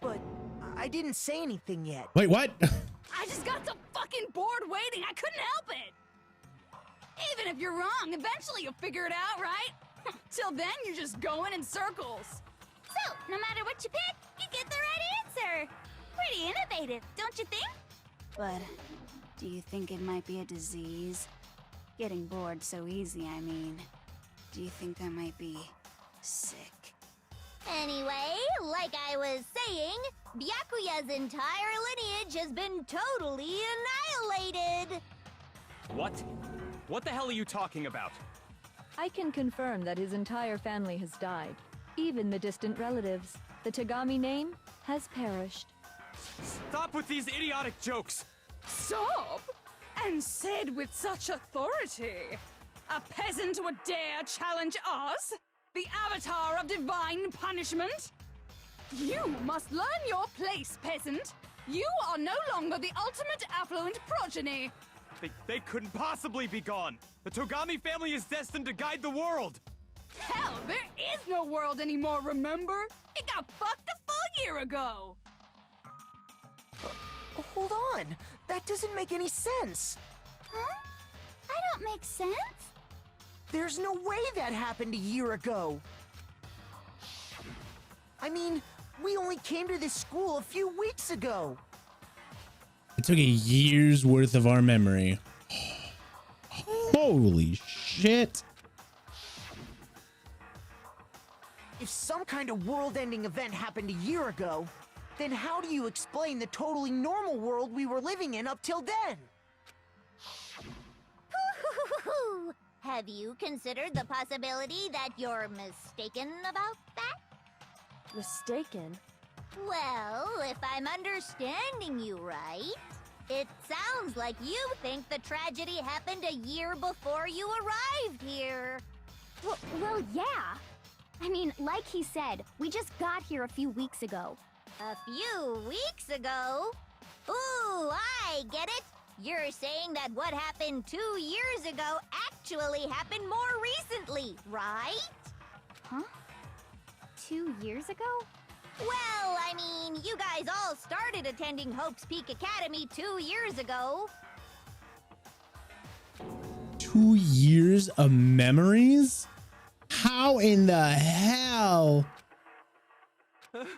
But I didn't say anything yet. Wait, what? I just got so fucking bored waiting, I couldn't help it. Even if you're wrong, eventually you'll figure it out, right? Till then, you're just going in circles. So, no matter what you pick, you get the right answer. Pretty innovative, don't you think? But, do you think it might be a disease? Getting bored so easy, I mean. Do you think I might be sick? Anyway, like I was saying, Byakuya's entire lineage has been totally annihilated. What? What the hell are you talking about? I can confirm that his entire family has died. Even the distant relatives. The Tagami name has perished. Stop with these idiotic jokes! Stop? And said with such authority. A peasant would dare challenge us? The avatar of divine punishment? You must learn your place, peasant. You are no longer the ultimate affluent progeny. They couldn't possibly be gone! The Togami family is destined to guide the world! Hell, there is no world anymore, remember? It got fucked a full year ago! Hold on. That doesn't make any sense. Huh? I don't make sense. There's no way that happened a year ago. I mean, we only came to this school a few weeks ago. It took a year's worth of our memory. Holy shit. If some kind of world-ending event happened a year ago, then how do you explain the totally normal world we were living in up till then? Have you considered the possibility that you're mistaken about that? Mistaken? Well, if I'm understanding you right, it sounds like you think the tragedy happened a year before you arrived here. Well, yeah. I mean, like he said, we just got here a few weeks ago. A few weeks ago? Ooh, I get it. You're saying that what happened 2 years ago actually happened more recently, right? Huh? 2 years ago? Well, I mean, you guys all started attending Hope's Peak Academy 2 years ago. 2 years of memories? How in the hell? What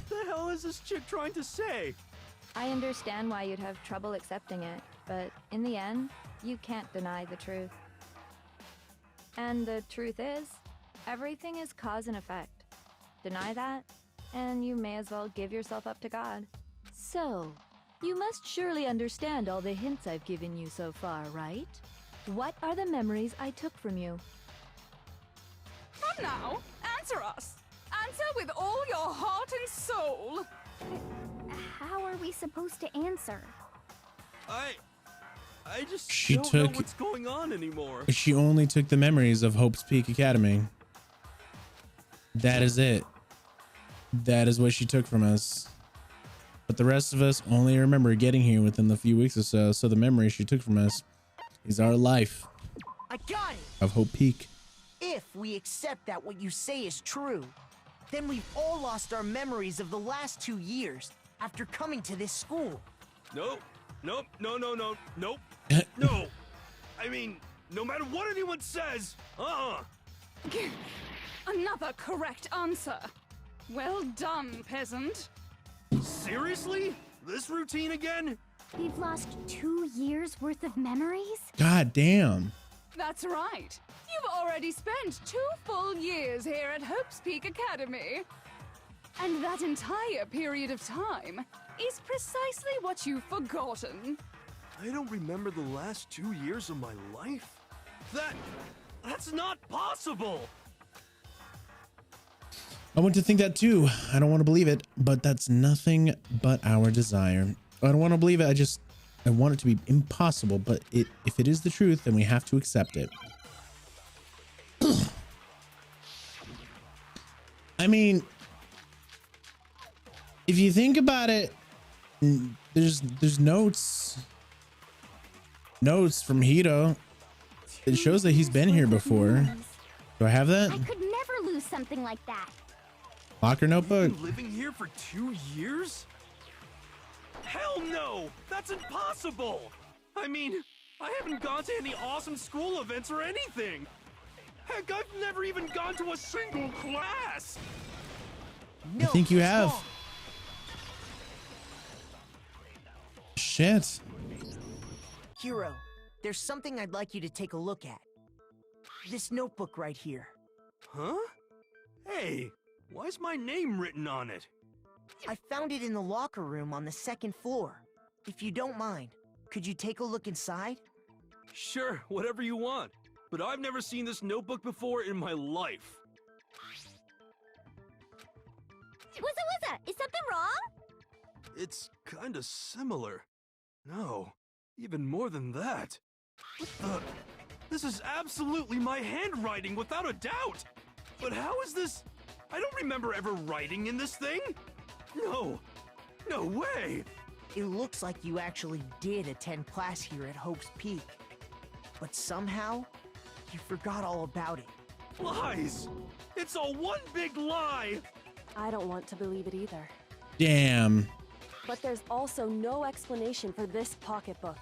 the hell is this chick trying to say? I understand why you'd have trouble accepting it, but in the end, you can't deny the truth. And the truth is, everything is cause and effect. Deny that, and you may as well give yourself up to God. So, you must surely understand all the hints I've given you so far, right? What are the memories I took from you? Come now, answer us. Answer with all your heart and soul. How are we supposed to answer? I just She don't know took- what's going on anymore. She only took the memories of Hope's Peak Academy. That is it. That is what she took from us. But the rest of us only remember getting here within the few weeks or so. So the memory she took from us is our life I got it! of Hope Peak. If we accept that what you say is true, then we've all lost our memories of the last 2 years after coming to this school. Nope. No. No. I mean, no matter what anyone says, Another correct answer. Well done, peasant. Seriously? This routine again? We've lost 2 years worth of memories? God damn. That's right. You've already spent 2 full years here at Hope's Peak Academy. And that entire period of time is precisely what you've forgotten. I don't remember the last 2 years of my life? That's not possible! I want to think that too. I don't want to believe it, but that's nothing but our desire. I don't want to believe it. I want it to be impossible, but if it is the truth, then we have to accept it. I mean, if you think about it, there's notes from Hito. It shows that he's been here before. Do I have that? I could never lose something like that. Locker notebook? You've been living here for 2 years? Hell no! That's impossible! I mean, I haven't gone to any awesome school events or anything! Heck, I've never even gone to a single class! I think you have. Shit. Hero, there's something I'd like you to take a look at. This notebook right here. Huh? Hey, why is my name written on it? I found it in the locker room on the 2nd floor. If you don't mind, could you take a look inside? Sure, whatever you want. But I've never seen this notebook before in my life. Wuzza, is something wrong? It's kinda similar. No, even more than that. This is absolutely my handwriting, without a doubt! But how is this? I don't remember ever writing in this thing! No way! It looks like you actually did attend class here at Hope's Peak. But somehow, you forgot all about it. Lies! It's all one big lie! I don't want to believe it either. Damn. But there's also no explanation for this pocketbook.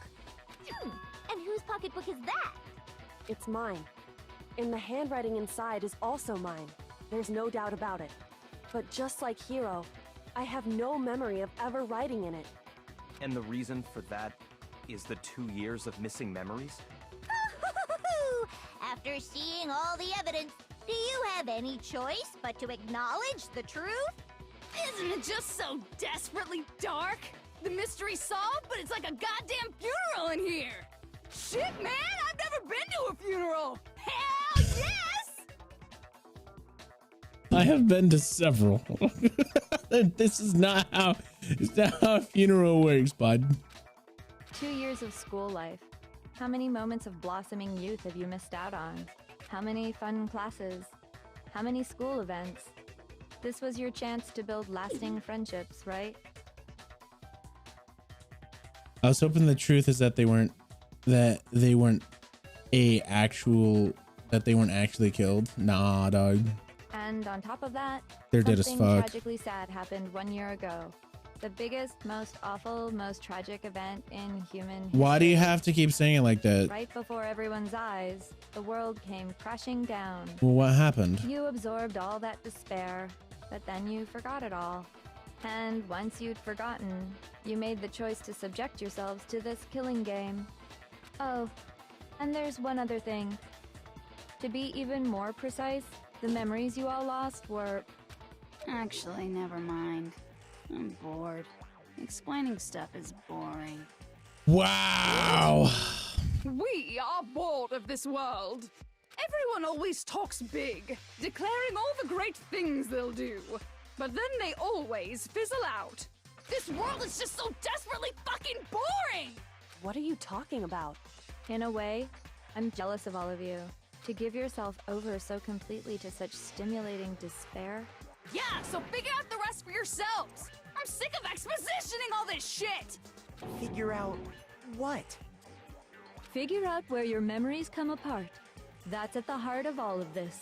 And whose pocketbook is that? It's mine. And the handwriting inside is also mine. There's no doubt about it. But just like Hiro, I have no memory of ever writing in it. And the reason for that is the 2 years of missing memories? After seeing all the evidence, do you have any choice but to acknowledge the truth? Isn't it just so desperately dark? The mystery's solved, but it's like a goddamn funeral in here! Shit, man! I've never been to a funeral! Hell yes! I have been to several. This is not how a funeral works, bud. 2 years of school life. How many moments of blossoming youth have you missed out on? How many fun classes? How many school events? This was your chance to build lasting friendships, right? I was hoping the truth is that they weren't a actual that they weren't actually killed. Nah, dog. And on top of that, They're dead as something fuck. tragically sad happened 1 year ago. The biggest, most awful, most tragic event in human history. Why do you have to keep saying it like that? Right before everyone's eyes, the world came crashing down. Well, what happened? You absorbed all that despair, but then you forgot it all. And once you'd forgotten, you made the choice to subject yourselves to this killing game. Oh, and there's one other thing. To be even more precise, the memories you all lost were... Actually, never mind. I'm bored. Explaining stuff is boring. Wow. We are bored of this world. Everyone always talks big, declaring all the great things they'll do. But then they always fizzle out. This world is just so desperately fucking boring! What are you talking about? In a way, I'm jealous of all of you. To give yourself over so completely to such stimulating despair. Yeah, so figure out the rest for yourselves! I'm sick of expositioning all this shit! Figure out what? Figure out where your memories come apart. That's at the heart of all of this.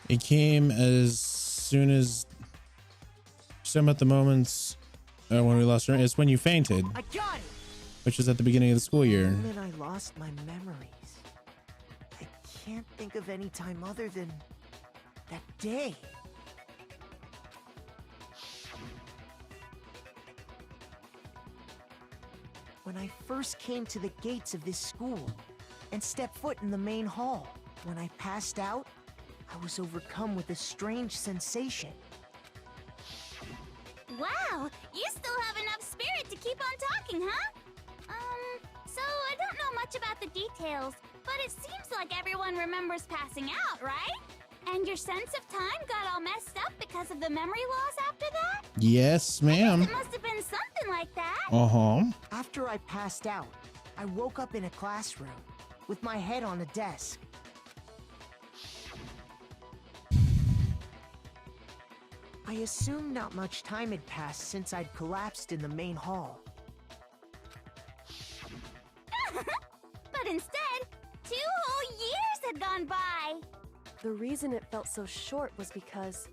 It came as soon as some at the moments when we lost her. It's when you fainted, I got it! which is at the beginning of the school year. And then I lost my memories. I can't think of any time other than that day. When I first came to the gates of this school and stepped foot in the main hall, when I passed out, I was overcome with a strange sensation. Wow, you still have enough spirit to keep on talking, huh? So I don't know much about the details, but it seems like everyone remembers passing out, right? And your sense of time got all messed up because of the memory loss after that? Yes, ma'am. It must have been something like that. Uh-huh. After I passed out, I woke up in a classroom with my head on a desk. I assumed not much time had passed since I'd collapsed in the main hall. But instead, 2 whole years had gone by. The reason it felt so short was because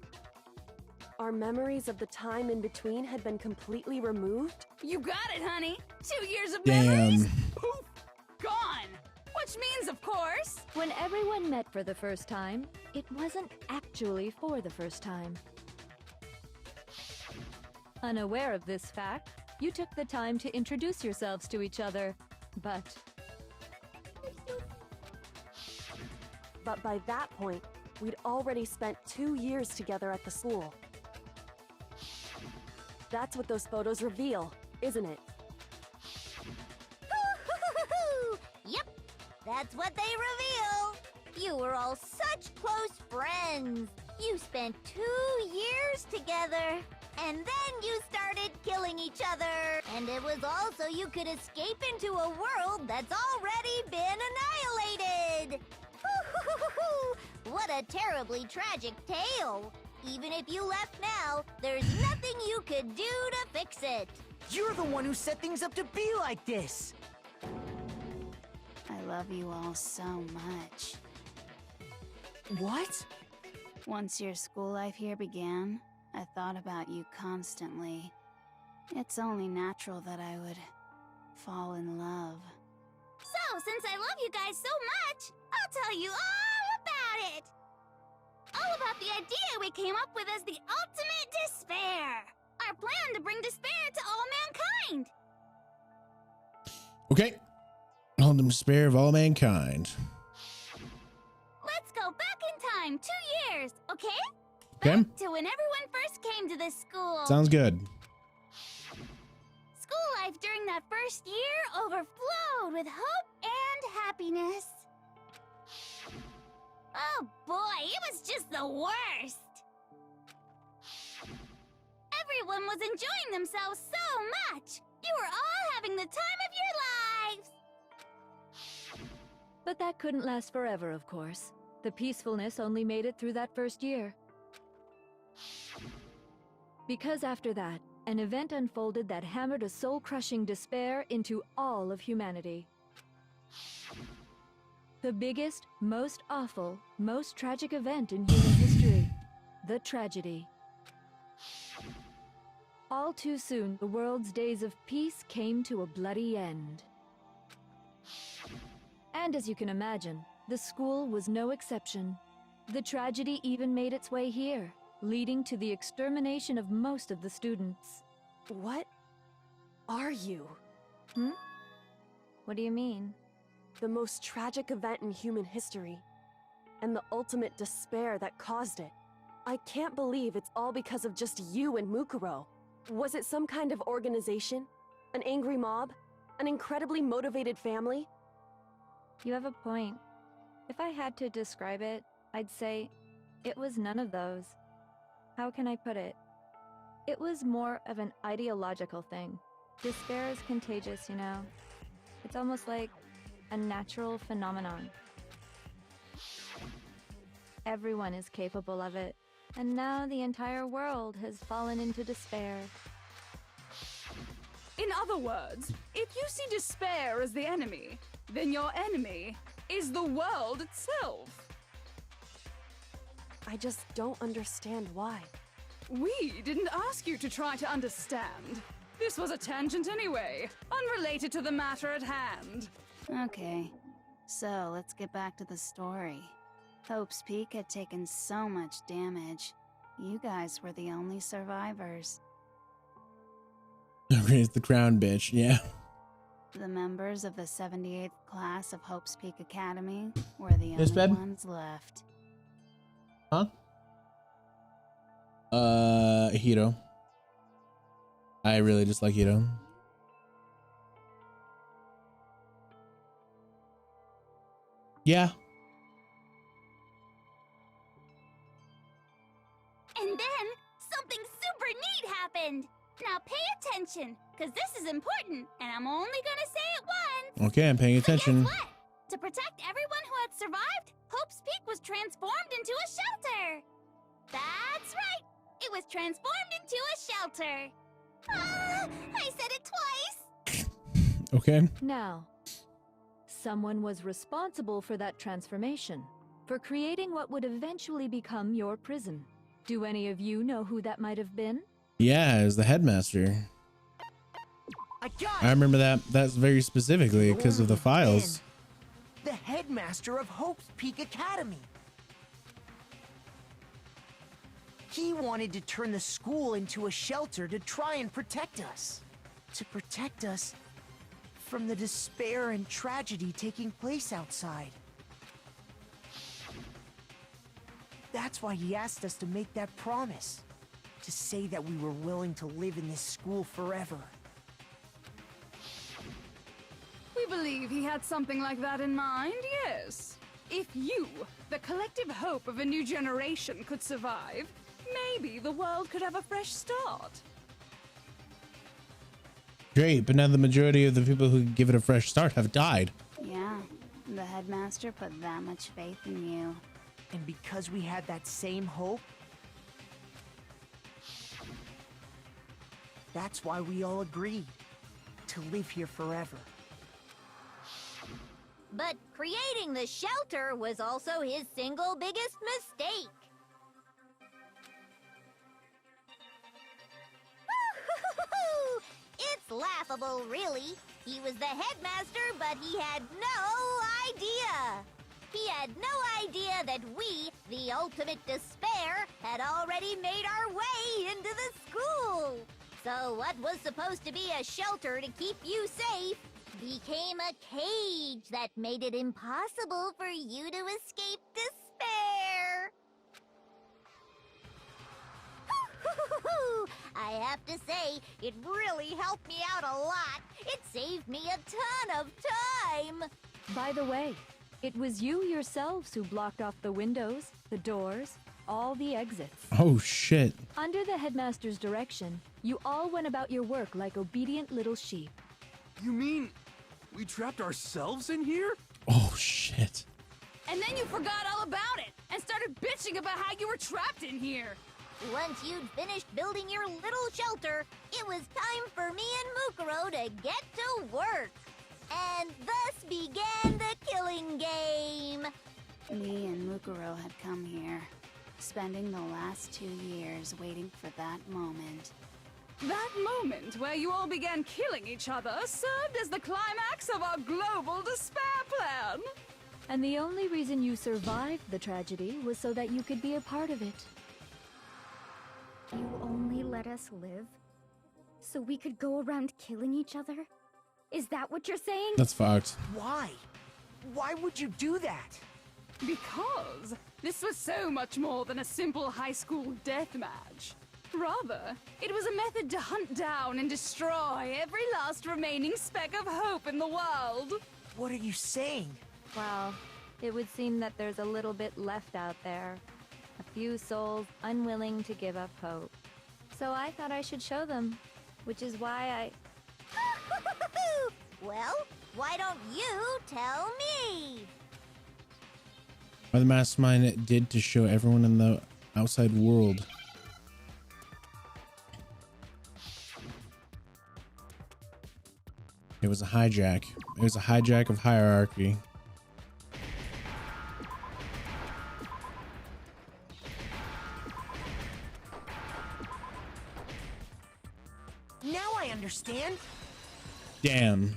our memories of the time in between had been completely removed. You got it, honey. 2 years of Damn. memories. Poof, gone. Which means, of course, When everyone met for the first time, it wasn't actually for the first time. Unaware of this fact, you took the time to introduce yourselves to each other, but by that point, we'd already spent 2 years together at the school. That's what those photos reveal, isn't it? Yep, that's what they reveal. You were all such close friends. You spent 2 years together. And then you started killing each other. And it was all so you could escape into a world that's already been annihilated. What a terribly tragic tale. Even if you left now, there's nothing you could do to fix it. You're the one who set things up to be like this! I love you all so much. What? Once your school life here began, I thought about you constantly. It's only natural that I would fall in love. So, since I love you guys so much, I'll tell you all about it. All about the idea we came up with as the ultimate despair. Our plan to bring despair to all mankind. Okay. All the despair of all mankind. Let's go back in time 2 years, okay? Okay. Back to when everyone first came to this school. Sounds good. School life during that first year overflowed with hope and happiness. Oh boy, it was just the worst. Everyone was enjoying themselves so much. You were all having the time of your lives. But that couldn't last forever, of course. The peacefulness only made it through that first year. Because after that, an event unfolded that hammered a soul-crushing despair into all of humanity. The biggest, most awful, most tragic event in human history. The tragedy. All too soon, the world's days of peace came to a bloody end. And as you can imagine, the school was no exception. The tragedy even made its way here, leading to the extermination of most of the students. What are you? What do you mean? The most tragic event in human history, and the ultimate despair that caused it. I can't believe it's all because of just you and Mukuro. Was it some kind of organization? An angry mob? An incredibly motivated family? You have a point. If I had to describe it, I'd say it was none of those. How can I put it? It was more of an ideological thing. Despair is contagious, you know? It's almost like a natural phenomenon. Everyone is capable of it, and now the entire world has fallen into despair. In other words, if you see despair as the enemy, then your enemy is the world itself. I just don't understand why. We didn't ask you to try to understand. This was a tangent anyway, unrelated to the matter at hand. Okay, so let's get back to the story. Hope's Peak had taken so much damage. You guys were the only survivors. Raise the crown, bitch. Yeah. The members of the 78th class of Hope's Peak Academy were the Yes, only babe? ones left. Huh? Hiro. I really just like Hiro. Yeah. And then, something super neat happened! Now pay attention, because this is important, and I'm only gonna say it once! Okay, I'm paying attention. Guess what? To protect everyone who had survived, Hope's Peak was transformed into a shelter! That's right! It was transformed into a shelter! Ah, I said it twice! Okay. Now, someone was responsible for that transformation, for creating what would eventually become your prison. Do any of you know who that might have been? Yeah, as the headmaster. I remember that. That's very specifically because of the files. The headmaster of Hope's Peak Academy. He wanted to turn the school into a shelter to try and protect us. To protect us from the despair and tragedy taking place outside. That's why he asked us to make that promise. To say that we were willing to live in this school forever. We believe he had something like that in mind, yes. If you, the collective hope of a new generation, could survive, maybe the world could have a fresh start. Great, but now the majority of the people who give it a fresh start have died. Yeah, the headmaster put that much faith in you. And because we had that same hope, that's why we all agreed to live here forever. But creating the shelter was also his single biggest mistake. It's laughable, really. He was the headmaster, but he had no idea. He had no idea that we, the ultimate despair, had already made our way into the school. So what was supposed to be a shelter to keep you safe became a cage that made it impossible for you to escape despair. I have to say, it really helped me out a lot. It saved me a ton of time. By the way, it was you yourselves who blocked off the windows, the doors, all the exits. Oh, shit. Under the headmaster's direction, you all went about your work like obedient little sheep. You mean we trapped ourselves in here? Oh, shit. And then you forgot all about it and started bitching about how you were trapped in here. Once you'd finished building your little shelter, it was time for me and Mukuro to get to work. And thus began the killing game. Me and Mukuro had come here, spending the last 2 years waiting for that moment. That moment where you all began killing each other served as the climax of our global despair plan. And the only reason you survived the tragedy was so that you could be a part of it. You only let us live so we could go around killing each other? Is that what you're saying? That's fucked. Why? Why would you do that? Because this was so much more than a simple high school death match. Rather, it was a method to hunt down and destroy every last remaining speck of hope in the world. What are you saying? Well, it would seem that there's a little bit left out there. A few souls unwilling to give up hope. So I thought I should show them, which is why I... Well, why don't you tell me? What the mastermind did to show everyone in the outside world. It was a hijack. It was a hijack of hierarchy. Now I understand. Damn.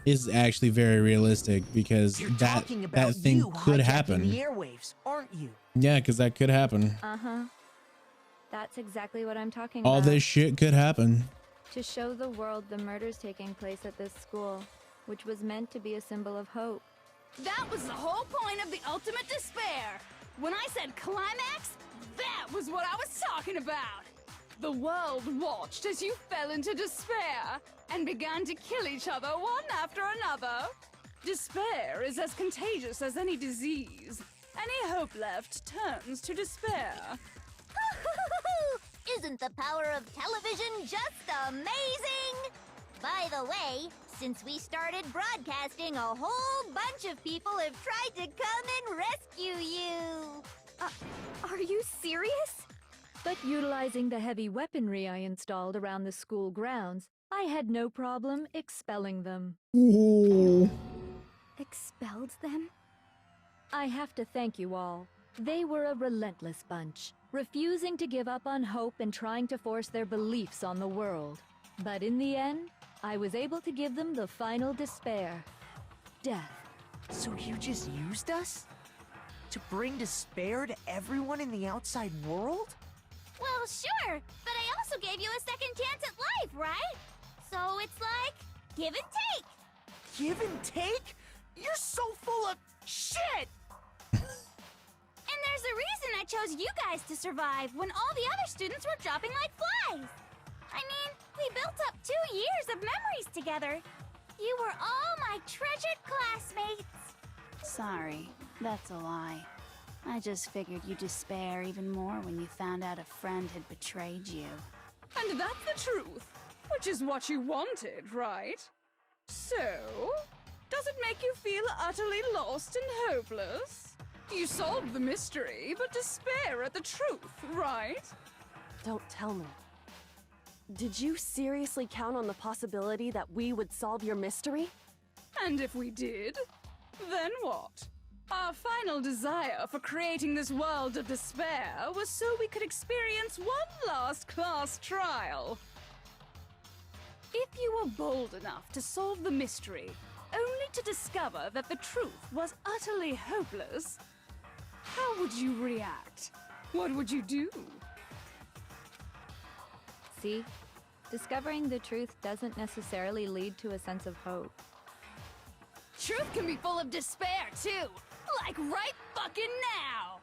Is actually very realistic because that thing could happen. The airwaves, aren't you? Yeah, because that could happen. Uh-huh. That's exactly what I'm talking All about. this shit could happen. To show the world the murders taking place at this school, which was meant to be a symbol of hope. That was the whole point of the ultimate despair. When I said climax, that was what I was talking about. The world watched as you fell into despair and began to kill each other one after another. Despair is as contagious as any disease. Any hope left turns to despair. Isn't the power of television just amazing? By the way, since we started broadcasting, a whole bunch of people have tried to come and rescue you. Are you serious? But utilizing the heavy weaponry I installed around the school grounds, I had no problem expelling them. Ooh. Expelled them? I have to thank you all. They were a relentless bunch, refusing to give up on hope and trying to force their beliefs on the world. But in the end, I was able to give them the final despair. Death. So you just used us? To bring despair to everyone in the outside world? Well, sure, but I also gave you a second chance at life, right? So it's like, give and take. Give and take? You're so full of shit! And there's a reason I chose you guys to survive when all the other students were dropping like flies. I mean, we built up 2 years of memories together. You were all my treasured classmates. Sorry, that's a lie. I just figured you'd despair even more when you found out a friend had betrayed you. And that's the truth, which is what you wanted, right? So, does it make you feel utterly lost and hopeless? You solved the mystery, but despair at the truth, right? Don't tell me. Did you seriously count on the possibility that we would solve your mystery? And if we did, then what? Our final desire for creating this world of despair was so we could experience one last class trial. If you were bold enough to solve the mystery, only to discover that the truth was utterly hopeless, how would you react? What would you do? See? Discovering the truth doesn't necessarily lead to a sense of hope. Truth can be full of despair, too! Like right fucking now!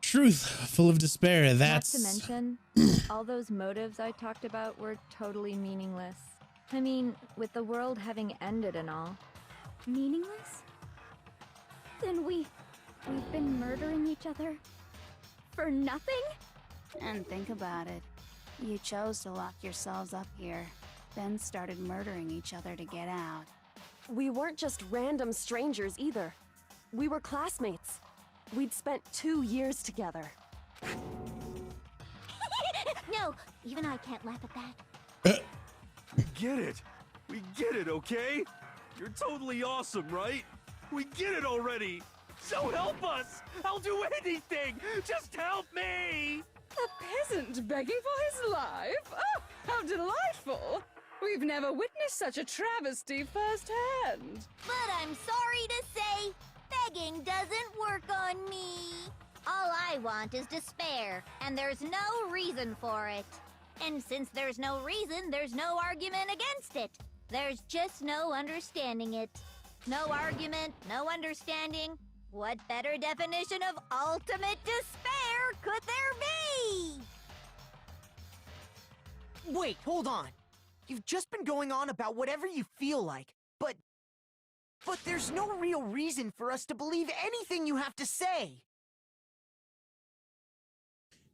Truth, full of despair, that's... Not to mention, all those motives I talked about were totally meaningless. I mean, with the world having ended and all. Meaningless? Then we've been murdering each other for nothing? And think about it. You chose to lock yourselves up here, then started murdering each other to get out. We weren't just random strangers either. We were classmates. We'd spent 2 years together. No, even I can't laugh at that. We get it. We get it, okay? You're totally awesome, right? We get it already! So help us! I'll do anything! Just help me! A peasant begging for his life? Oh, how delightful! We've never witnessed such a travesty firsthand. But I'm sorry to say, begging doesn't work on me. All I want is despair, and there's no reason for it. And since there's no reason, there's no argument against it. There's just no understanding it. No argument, no understanding. What better definition of ultimate despair could there be? Wait, hold on. You've just been going on about whatever you feel like, but there's no real reason for us to believe anything you have to say.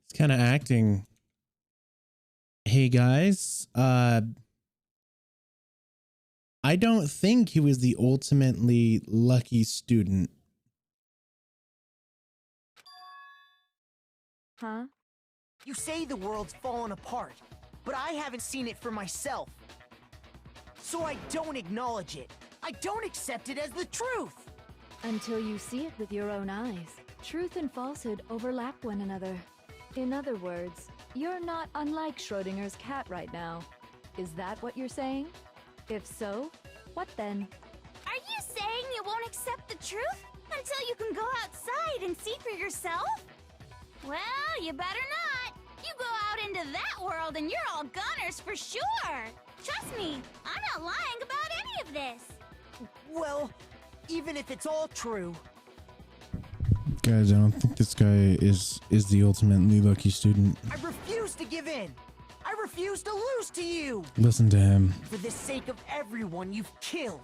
It's kind of acting. Hey guys, I don't think he was the ultimately lucky student. Huh? You say the world's fallen apart, but I haven't seen it for myself. So I don't acknowledge it. I don't accept it as the truth. Until you see it with your own eyes. Truth and falsehood overlap one another. In other words, you're not unlike Schrodinger's cat right now. Is that what you're saying? If so, what then? Are you saying you won't accept the truth until you can go outside and see for yourself? Well, you better not. You go out into that world and you're all gunners for sure. Trust me, I'm not lying about any of this. Well, even if it's all true. Guys, I don't think this guy is the ultimately lucky student. I refuse to give in. I refuse to lose to you. Listen to him. For the sake of everyone you've killed.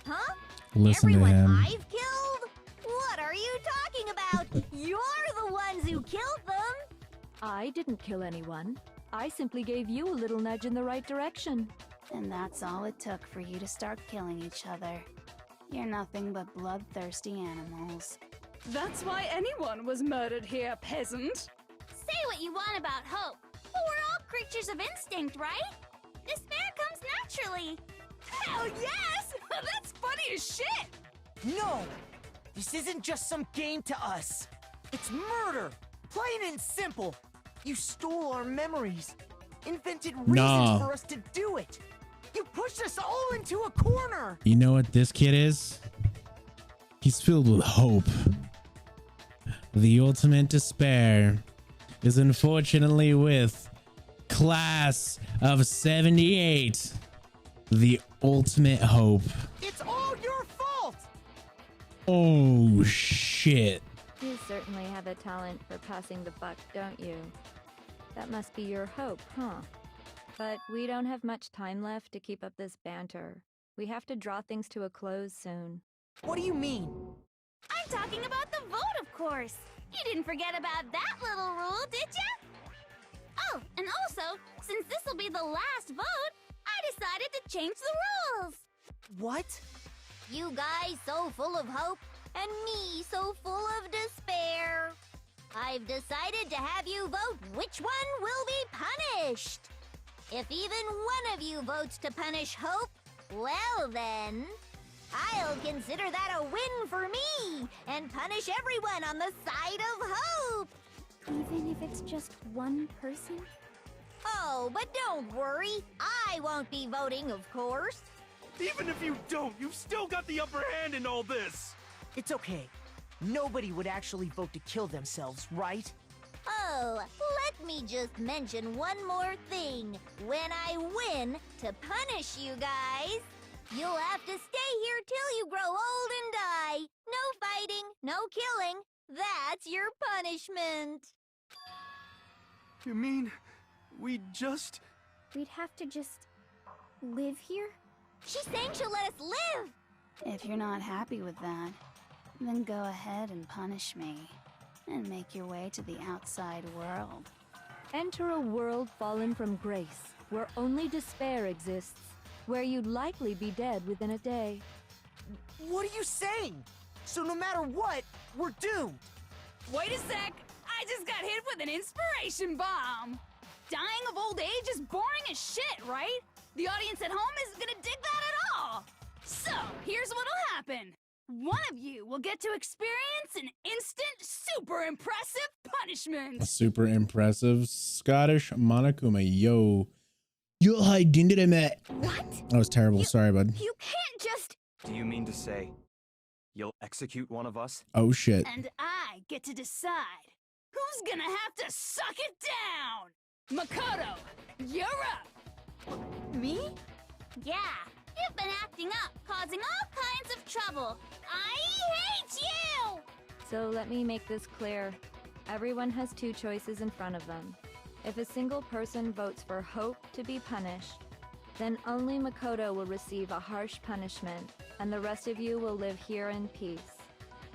Huh? Listen Everyone to him. I've killed? What are you talking about? You're the ones who killed them. I didn't kill anyone. I simply gave you a little nudge in the right direction. And that's all it took for you to start killing each other. You're nothing but bloodthirsty animals. That's why anyone was murdered here, peasant. Say what you want about hope, but we're all creatures of instinct, right? Despair comes naturally. Hell yes! That's funny as shit! No! This isn't just some game to us. It's murder! Plain and simple. You stole our memories. Invented reasons for us to do it. You pushed us all into a corner. You know what this kid is? He's filled with hope. The ultimate despair is unfortunately with class of 78. The ultimate hope. It's all your fault. Oh shit. You certainly have a talent for passing the buck, don't you? That must be your hope, huh? But we don't have much time left to keep up this banter. We have to draw things to a close soon. What do you mean? I'm talking about the vote, of course. You didn't forget about that little rule, did ya? Oh, and also, since this will be the last vote, I decided to change the rules. What? You guys so full of hope, and me so full of despair. I've decided to have you vote which one will be punished. If even one of you votes to punish Hope, well then, I'll consider that a win for me and punish everyone on the side of Hope. Even if it's just one person? Oh, but don't worry. I won't be voting, of course. Even if you don't, you've still got the upper hand in all this. It's okay. Nobody would actually vote to kill themselves, right? Oh, let me just mention one more thing. When I win, to punish you guys, you'll have to stay here till you grow old and die. No fighting, no killing. That's your punishment. You mean we just... We'd have to just live here? She's saying she'll let us live. If you're not happy with that, then go ahead and punish me. And make your way to the outside world. Enter a world fallen from grace, where only despair exists, where you'd likely be dead within a day. What are you saying? So no matter what, we're doomed. Wait a sec! I just got hit with an inspiration bomb! Dying of old age is boring as shit, right? The audience at home isn't gonna dig that at all! So, one of you will get to experience an instant, super impressive punishment. A super impressive Scottish Monokuma. Yo. You'll hide into the mat. What? That was terrible. Sorry, bud. You can't just... Do you mean to say you'll execute one of us? Oh, shit. And I get to decide who's gonna have to suck it down. Makoto, you're up. Me? Yeah, you've been acting up, causing all kinds of trouble. I hate you! So let me make this clear. Everyone has two choices in front of them. If a single person votes for Hope to be punished, then only Makoto will receive a harsh punishment, and the rest of you will live here in peace.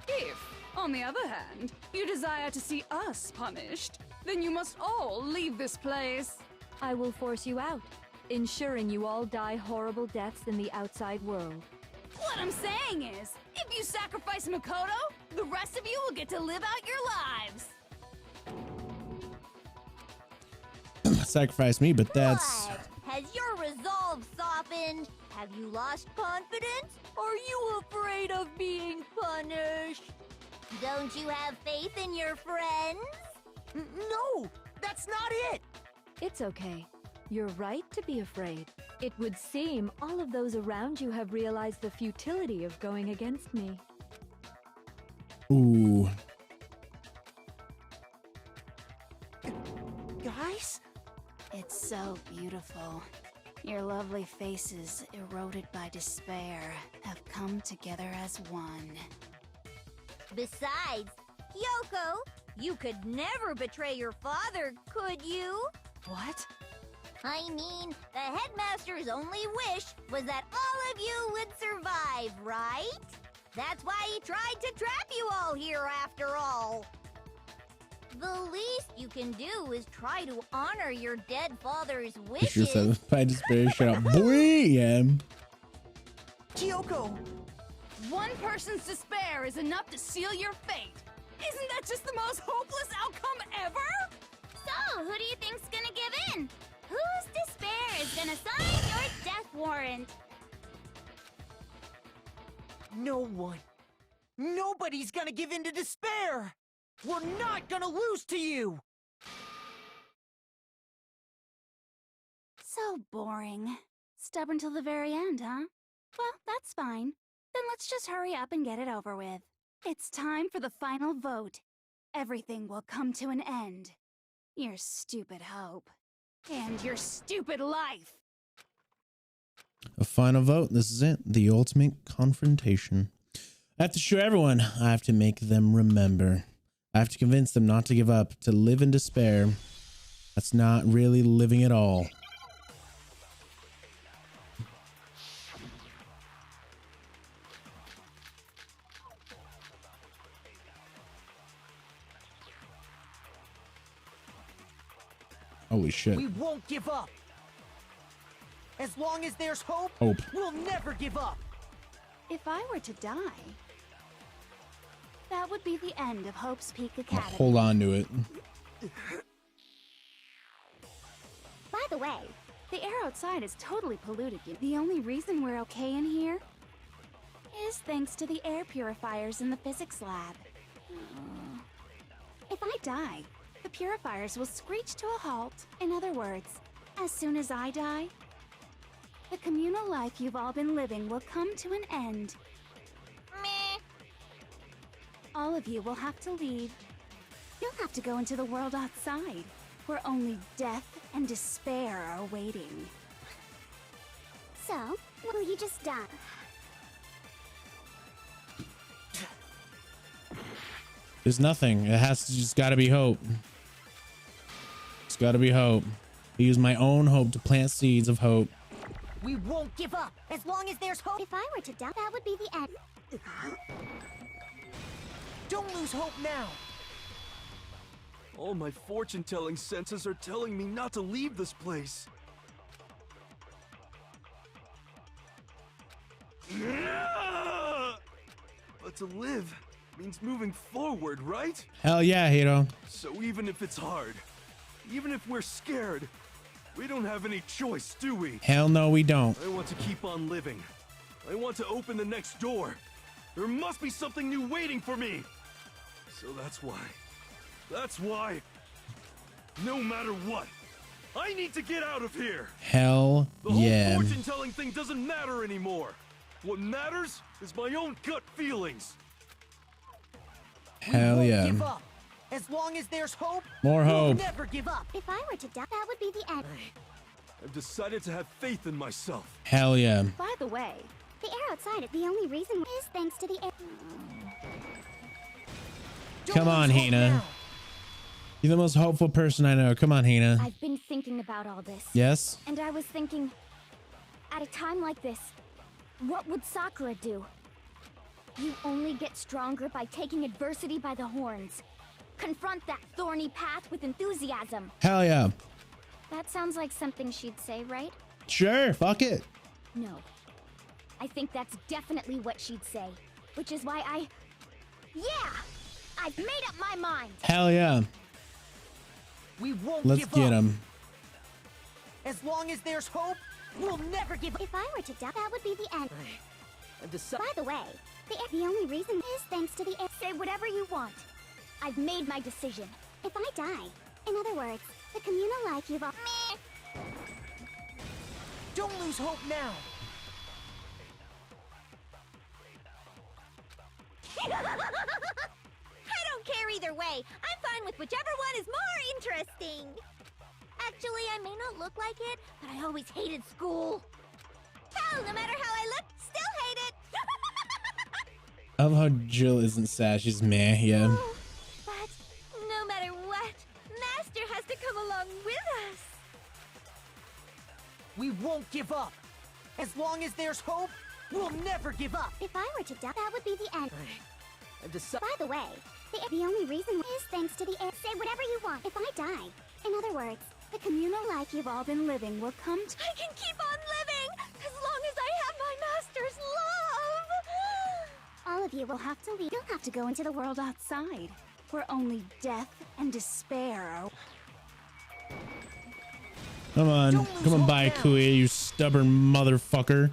If, on the other hand, you desire to see us punished, then you must all leave this place. I will force you out, ensuring you all die horrible deaths in the outside world. What I'm saying is, if you sacrifice Makoto, the rest of you will get to live out your lives. Sacrifice me, but that's... What? Has your resolve softened? Have you lost confidence? Are you afraid of being punished? Don't you have faith in your friends? No, that's not it. It's okay. You're right to be afraid. It would seem all of those around you have realized the futility of going against me. Ooh. Guys? It's so beautiful. Your lovely faces, eroded by despair, have come together as one. Besides, Kyoko, you could never betray your father, could you? What? I mean, the headmaster's only wish was that all of you would survive, right? That's why he tried to trap you all here after all. The least you can do is try to honor your dead father's wishes. Yourself by despair. Shut up. Boy, Kyoko! One person's despair is enough to seal your fate. Isn't that just the most hopeless outcome ever? So, who do you think's gonna give in? Whose despair is gonna sign your death warrant? No one. Nobody's gonna give in to despair! We're not gonna lose to you! So boring. Stubborn till the very end, huh? Well, that's fine. Then let's just hurry up and get it over with. It's time for the final vote. Everything will come to an end. Your stupid hope. And your stupid life. A final vote. This is it. The ultimate confrontation. I have to show everyone. I have to make them remember. I have to convince them not to give up, to live in despair. That's not really living at all. Holy shit. We won't give up. As long as there's hope, we'll never give up. If I were to die, that would be the end of Hope's Peak Academy. Hold on to it. By the way, the air outside is totally polluted. The only reason we're okay in here is thanks to the air purifiers in the physics lab. If I die, the purifiers will screech to a halt. In other words, as soon as I die, the communal life you've all been living will come to an end. Meh. All of you will have to leave. You'll have to go into the world outside, where only death and despair are waiting. So, will you just die? There's nothing. It has to just gotta be hope. It's gotta be hope. I use my own hope to plant seeds of hope. We won't give up as long as there's hope. If I were to die, that would be the end. Don't lose hope now. All my fortune-telling senses are telling me not to leave this place. But to live means moving forward, right? Hell yeah, Hiro. So even if it's hard, even if we're scared, we don't have any choice, do we? Hell no, we don't. I want to keep on living. I want to open the next door. There must be something new waiting for me. So that's why, no matter what, I need to get out of here. Hell The whole yeah. fortune-telling thing doesn't matter anymore. What matters is my own gut feelings. Hell We won't yeah. give up. As long as there's hope, More we'll hope. never give up. If I were to die, that would be the end. I've decided to have faith in myself. Hell yeah. By the way, the air outside, the only reason is thanks to the air. Come on, Hina. You're the most hopeful person I know. Come on, Hina. I've been thinking about all this. Yes? And I was thinking, at a time like this, what would Sakura do? You only get stronger by taking adversity by the horns. Confront that thorny path with enthusiasm. Hell yeah. That sounds like something she'd say, right? Sure, fuck it. No. I think that's definitely what she'd say. Which is why yeah! I've made up my mind! Hell yeah. We won't Let's give get up. him. As long as there's hope, we'll never give up. If I were to die, that would be the end. I've decided. By the way, the only reason is thanks to the air. Say whatever you want. I've made my decision. If I die, in other words, the communal life you've all. Don't lose hope now. I don't care either way. I'm fine with whichever one is more interesting. Actually, I may not look like it, but I always hated school. Hell, no matter how I look, still hate it. I love how Jill isn't sad. She's meh, yeah. But no matter what, Master has to come along with us. We won't give up. As long as there's hope, we'll never give up. If I were to die, that would be the end. I've decided. By the way, the only reason is thanks to the air. Say whatever you want. If I die, in other words, the communal life you've all been living will come to. I can keep on living as long as I have my Master's love. All of you will have to leave. You'll have to go into the world outside, where only death and despair are. Come on. Come on, Byakuya, you stubborn motherfucker.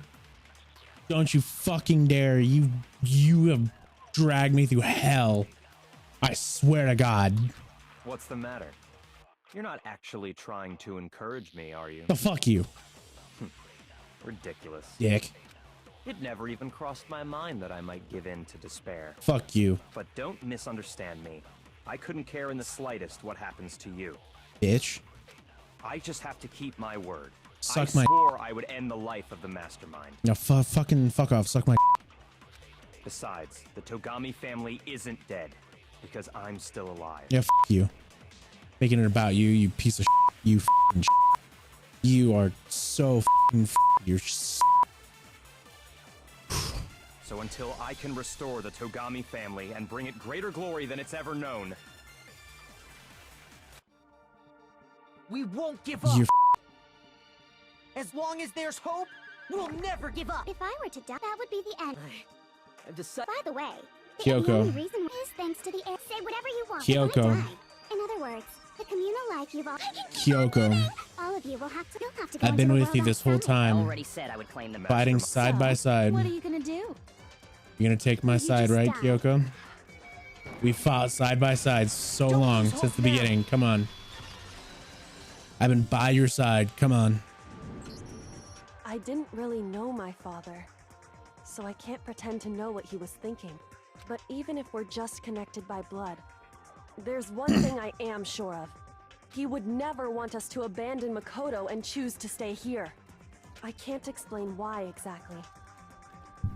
Don't you fucking dare. You have dragged me through hell. I swear to God. What's the matter? You're not actually trying to encourage me, are you? The fuck you. Ridiculous. Dick. It never even crossed my mind that I might give in to despair. Fuck you. But don't misunderstand me. I couldn't care in the slightest what happens to you. Bitch. I just have to keep my word. Suck I my. swore I would end the life of the mastermind. No, fucking fuck off. Suck my. Besides, the Togami family isn't dead because I'm still alive. Yeah, fuck you. Making it about you, you piece of shit. You fucking shit. You are so fucking you're So until I can restore the Togami family and bring it greater glory than it's ever known, We won't give up. You're As long as there's hope, we'll never give up. If I were to die, that would be the end. I've decided. By the way, the Kyoko. only reason is thanks to the air. Say whatever you want. Kyoko. If I die, in other words, the communal life you've all. Kyoko. All of you will have to. You'll have to go I've into been the with world you this whole outside. time. Already said I would claim the Fighting master. side by side. What are you gonna do? You're gonna take my side, right, Kyoko? We fought side by side so long since the beginning. Come on. I've been by your side. Come on. I didn't really know my father, so I can't pretend to know what he was thinking. But even if we're just connected by blood, there's one thing I am sure of. He would never want us to abandon Makoto and choose to stay here. I can't explain why exactly.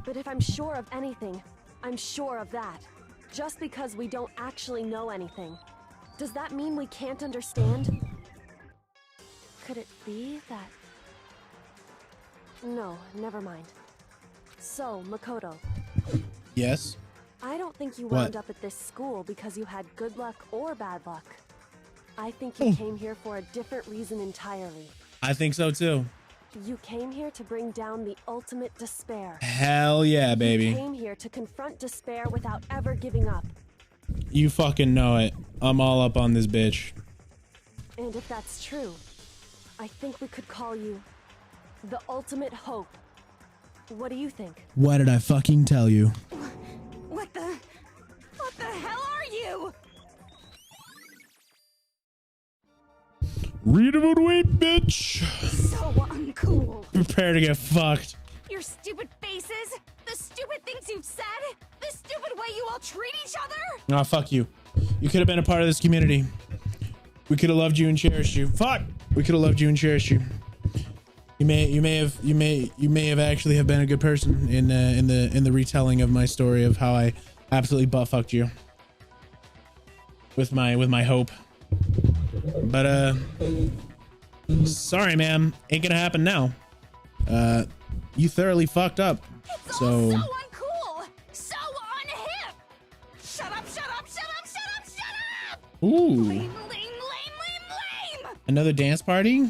But if I'm sure of anything, I'm sure of that. Just because we don't actually know anything, does that mean we can't understand? Could it be that... No, never mind. So, Makoto, Yes? I don't think you What? wound up at this school because you had good luck or bad luck. I think you came here for a different reason entirely. I think so too. You came here to bring down the ultimate despair. Hell yeah, You baby. came here to confront despair without ever giving up. You fucking know it. I'm all up on this bitch. And if that's true, I think we could call you the ultimate hope. What do you think? What did I fucking tell you? you! Read about weight, bitch. So uncool. Prepare to get fucked. Your stupid faces, the stupid things you've said, the stupid way you all treat each other. Oh, fuck you. You could have been a part of this community. We could have loved you and cherished you. Fuck. We could have loved you and cherished you. You may have actually have been a good person in the retelling of my story of how I absolutely butt fucked you with my hope. But sorry, ma'am, ain't gonna happen now. You thoroughly fucked up. It's So all so uncool, so unhip. Shut up! Shut up! Shut up! Shut up! Shut up! ooh, Lame! another dance party.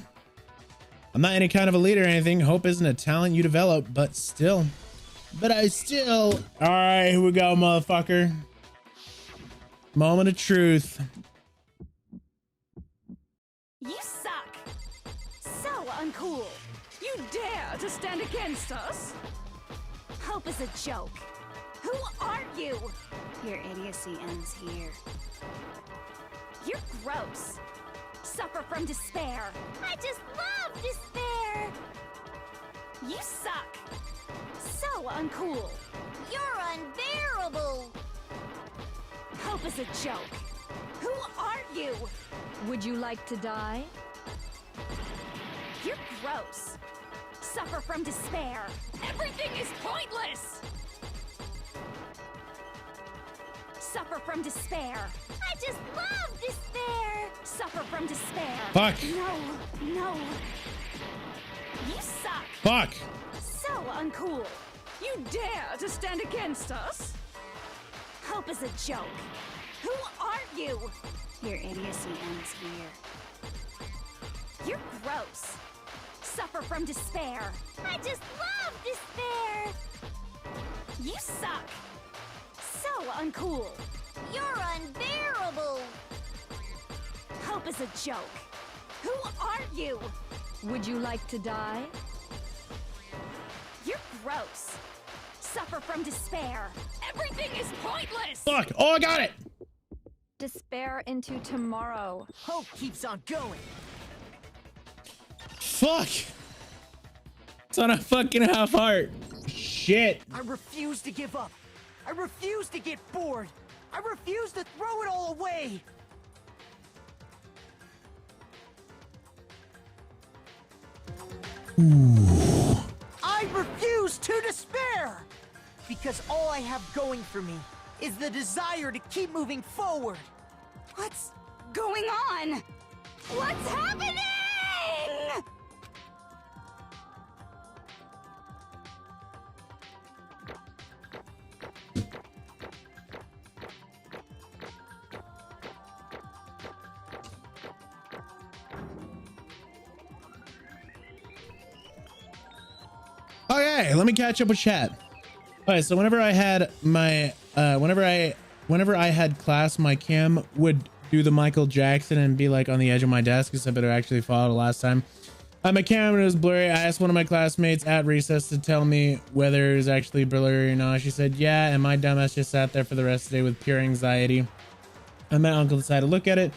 I'm not any kind of a leader or anything. Hope isn't a talent you develop, but I still. All right, here we go, motherfucker. Moment of truth. You suck. So uncool. You dare to stand against us? Hope is a joke. Who are you? Your idiocy ends here. You're gross. Suffer from despair. I just love despair. You suck. So uncool. You're unbearable. Hope is a joke. Who are you? Would you like to die? You're gross. Suffer from despair. Everything is pointless. Suffer from despair. I just love despair. Suffer from despair. Fuck. No. You suck. Fuck. So uncool. You dare to stand against us? Hope is a joke. Who are you? Your idiocy ends here. You're gross. Suffer from despair. I just love despair. You suck. So uncool. You're unbearable. Hope is a joke. Who are you? Would you like to die? You're gross. Suffer from despair. Everything is pointless. Fuck. Oh, I got it. Despair into tomorrow. Hope keeps on going. Fuck. It's on a fucking half heart. Shit. I refuse to give up. I refuse to get bored. I refuse to throw it all away. I refuse to despair. Because all I have going for me is the desire to keep moving forward. What's going on? What's happening? Okay, let me catch up with chat. All right, so whenever I had my whenever I had class, my cam would do the Michael Jackson and be like on the edge of my desk, except it actually followed last time. My camera was blurry. I asked one of my classmates at recess to tell me whether it was actually blurry or not. She said yeah, and my dumbass just sat there for the rest of the day with pure anxiety. And my uncle decided to look at it.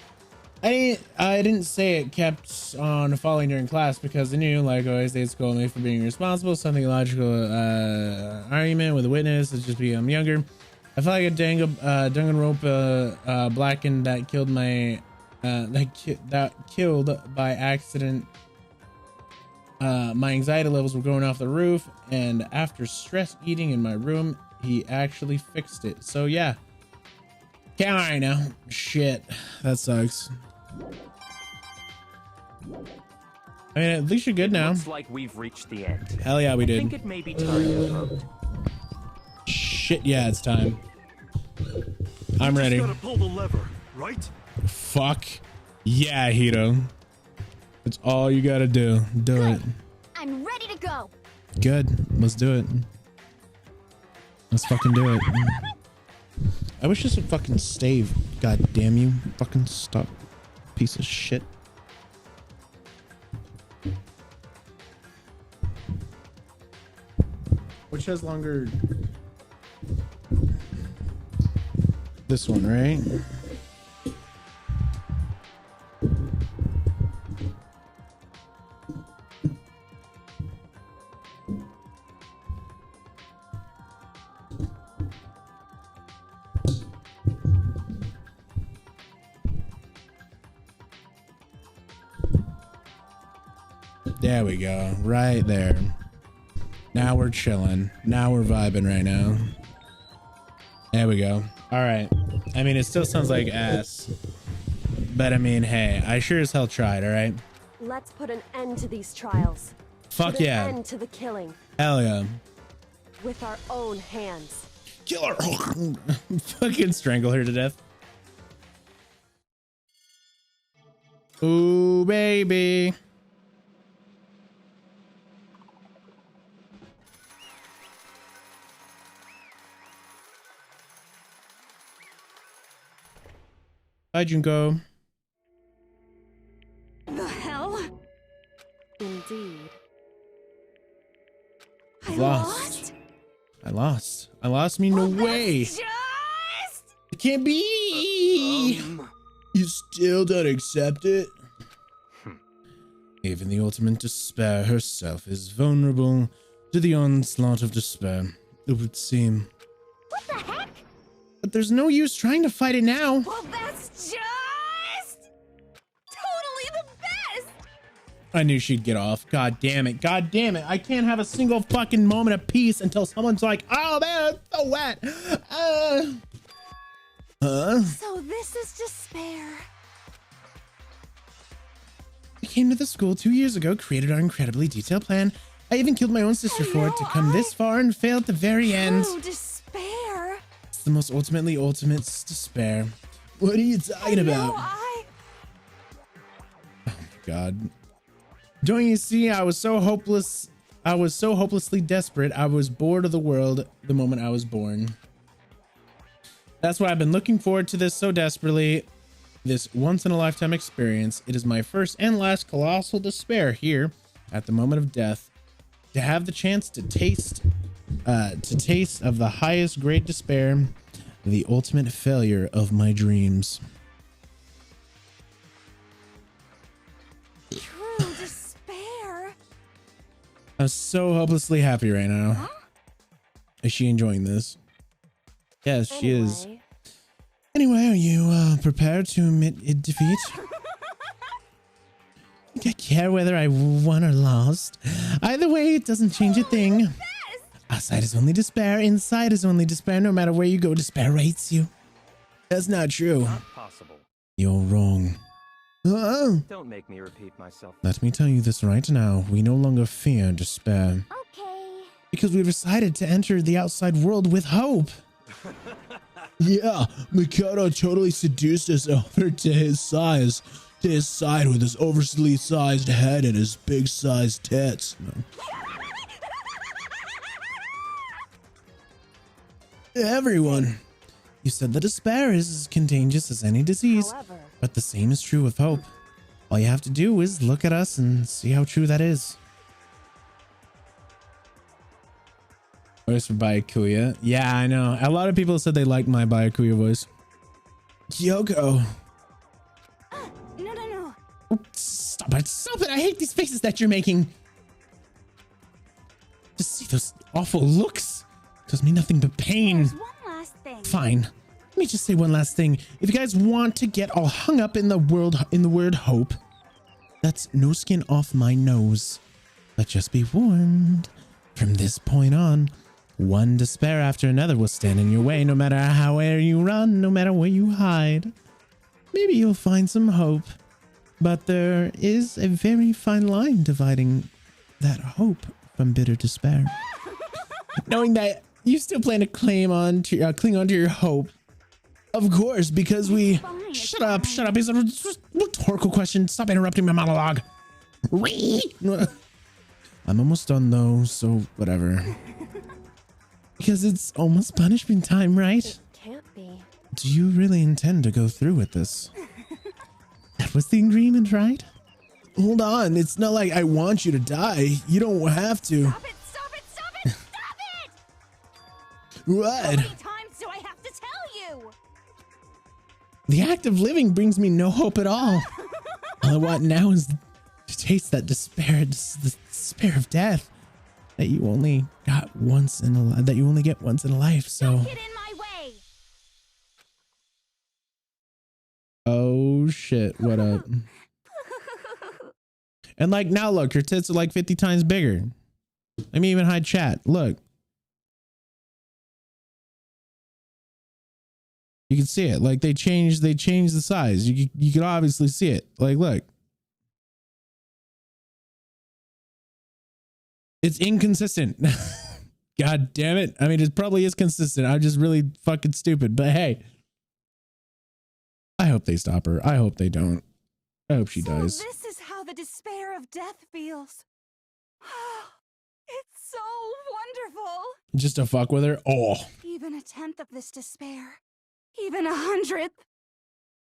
I didn't say it kept on falling during class because I knew, like always, they'd scold me for being irresponsible. Something logical argument with a witness is just because I'm younger. I felt like a Dangonronpa blackened that killed my that killed by accident. My anxiety levels were going off the roof, and after stress eating in my room, he actually fixed it. So yeah, can't right now. Shit, that sucks. I mean, at least you're good now. Looks like we've reached the end. Hell yeah, we did. I think it may be time to vote. Shit, yeah, it's time. I'm ready. Just gotta pull the lever, right? Fuck yeah, Hito. That's all you gotta do. Do it. I'm ready to go. Good. Let's do it. Let's fucking do it. I wish this would fucking stave. God damn you. Fucking stop. Piece of shit. Which has longer... This one, right? There we go. Right there. Now we're chilling. Now we're vibing right now. There we go. All right. I mean, it still sounds like ass. But I mean, hey, I sure as hell tried, all right? Let's put an end to these trials. Fuck put an yeah. end to the killing. Hell yeah. With our own hands. Kill her. Fucking strangle her to death. Ooh, baby. Bye, Junko. The hell? Indeed. I lost. I lost. I lost me. No way. It can't be. You still don't accept it? Even the ultimate despair herself is vulnerable to the onslaught of despair, it would seem. What the heck? But there's no use trying to fight it now. Well, that's just totally the best. I knew she'd get off. God damn it. God damn it. I can't have a single fucking moment of peace until someone's like, oh man, it's so wet. So this is despair. I came to the school 2 years ago, created our incredibly detailed plan. I even killed my own sister for it to come this far and fail at the very end. Oh, despair. It's the most ultimate despair. What are you talking about? Oh my God. Don't you see? I was so hopeless. I was so hopelessly desperate. I was bored of the world the moment I was born. That's why I've been looking forward to this so desperately. This once-in-a-lifetime experience. It is my first and last colossal despair here at the moment of death. To have the chance to taste of the highest grade despair, the ultimate failure of my dreams. True despair. I'm so hopelessly happy right now. Huh? Is she enjoying this? Yes, she is. Anyway, are you prepared to admit defeat? I care whether I won or lost. Either way, it doesn't change a thing. Outside is only despair. Inside is only despair. No matter where you go, despair rates you. That's not true. Not possible. You're wrong. Don't make me repeat myself. Let me tell you this right now. We no longer fear despair. Okay. Because we've decided to enter the outside world with hope. Yeah, Mikado totally seduced us over to his side with his overly sized head and his big sized tits. Everyone, you said that despair is as contagious as any disease, but the same is true with hope. All you have to do is look at us and see how true that is. Voice for Byakuya. Yeah, I know. A lot of people said they liked my Byakuya voice. Kyoko. No. Stop it. Stop it. I hate these faces that you're making. Just see those awful looks. Does me nothing but pain. There's one last thing. Fine. Let me just say one last thing. If you guys want to get all hung up in the word hope, that's no skin off my nose. But just be warned. From this point on, one despair after another will stand in your way, no matter where you run, no matter where you hide. Maybe you'll find some hope, but there is a very fine line dividing that hope from bitter despair. Knowing that you still plan to cling on to your hope, of course, because we... Shut up. It's a rhetorical question. Stop interrupting my monologue. I'm almost done though, so whatever. Because it's almost punishment time, right? It can't be. Do you really intend to go through with this? That was the agreement, right? Hold on, it's not like I want you to die. You don't have to. Stop it! What? How many times do I have to tell you? The act of living brings me no hope at all. All I want now is to taste that despair, the despair of death that you only got once in a that you only get once in a life. So. Don't get in my way. Oh shit! What up? And like now, look, her tits are like 50 times bigger. Let me even hide chat. Look. You can see it. Like they changed the size. You can obviously see it. Like, look. It's inconsistent. God damn it. I mean, it probably is consistent. I'm just really fucking stupid. But hey, I hope they stop her. I hope they don't. I hope she dies. This is how the despair of death feels. It's so wonderful. Just to fuck with her? Oh. Even a tenth of this despair. Even 100th.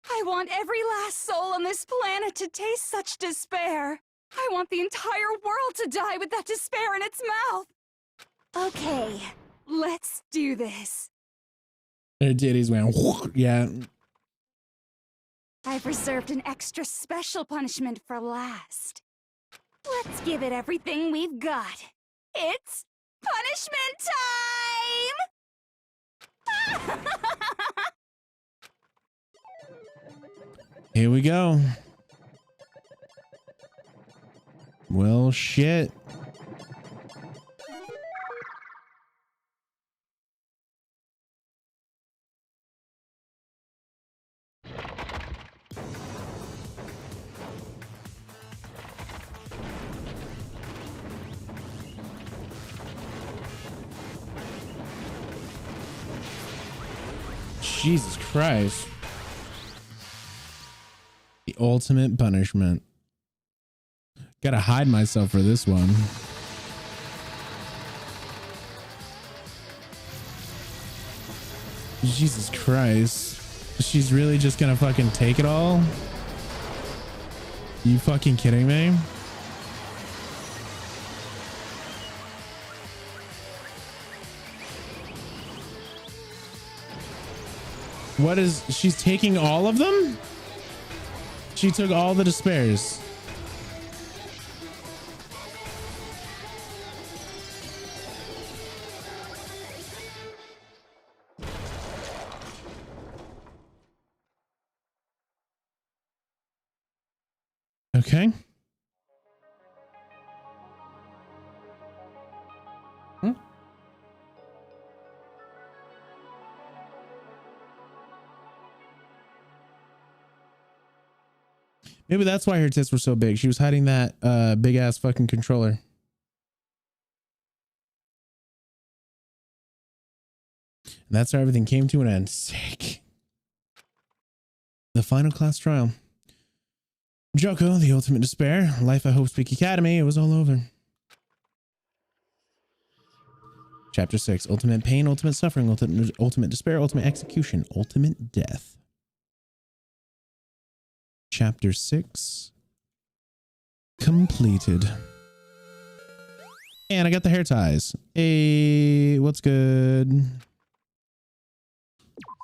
I want every last soul on this planet to taste such despair. I want the entire world to die with that despair in its mouth. Okay, let's do this. Her titties went, yeah. I've reserved an extra special punishment for last. Let's give it everything we've got. It's punishment time! Here we go. Well, shit. Jesus Christ. The ultimate punishment. Gotta hide myself for this one. Jesus Christ. She's really just gonna fucking take it all? You fucking kidding me? What is, she's taking all of them? She took all the despairs. Okay. Maybe that's why her tits were so big. She was hiding that big ass fucking controller. And that's how everything came to an end. Sick. The final class trial. Joko, the ultimate despair. Life at Hope Speak Academy. It was all over. Chapter 6. Ultimate pain, ultimate suffering, ultimate despair, ultimate execution, ultimate death. Chapter 6 completed. And I got the hair ties. Hey, what's good?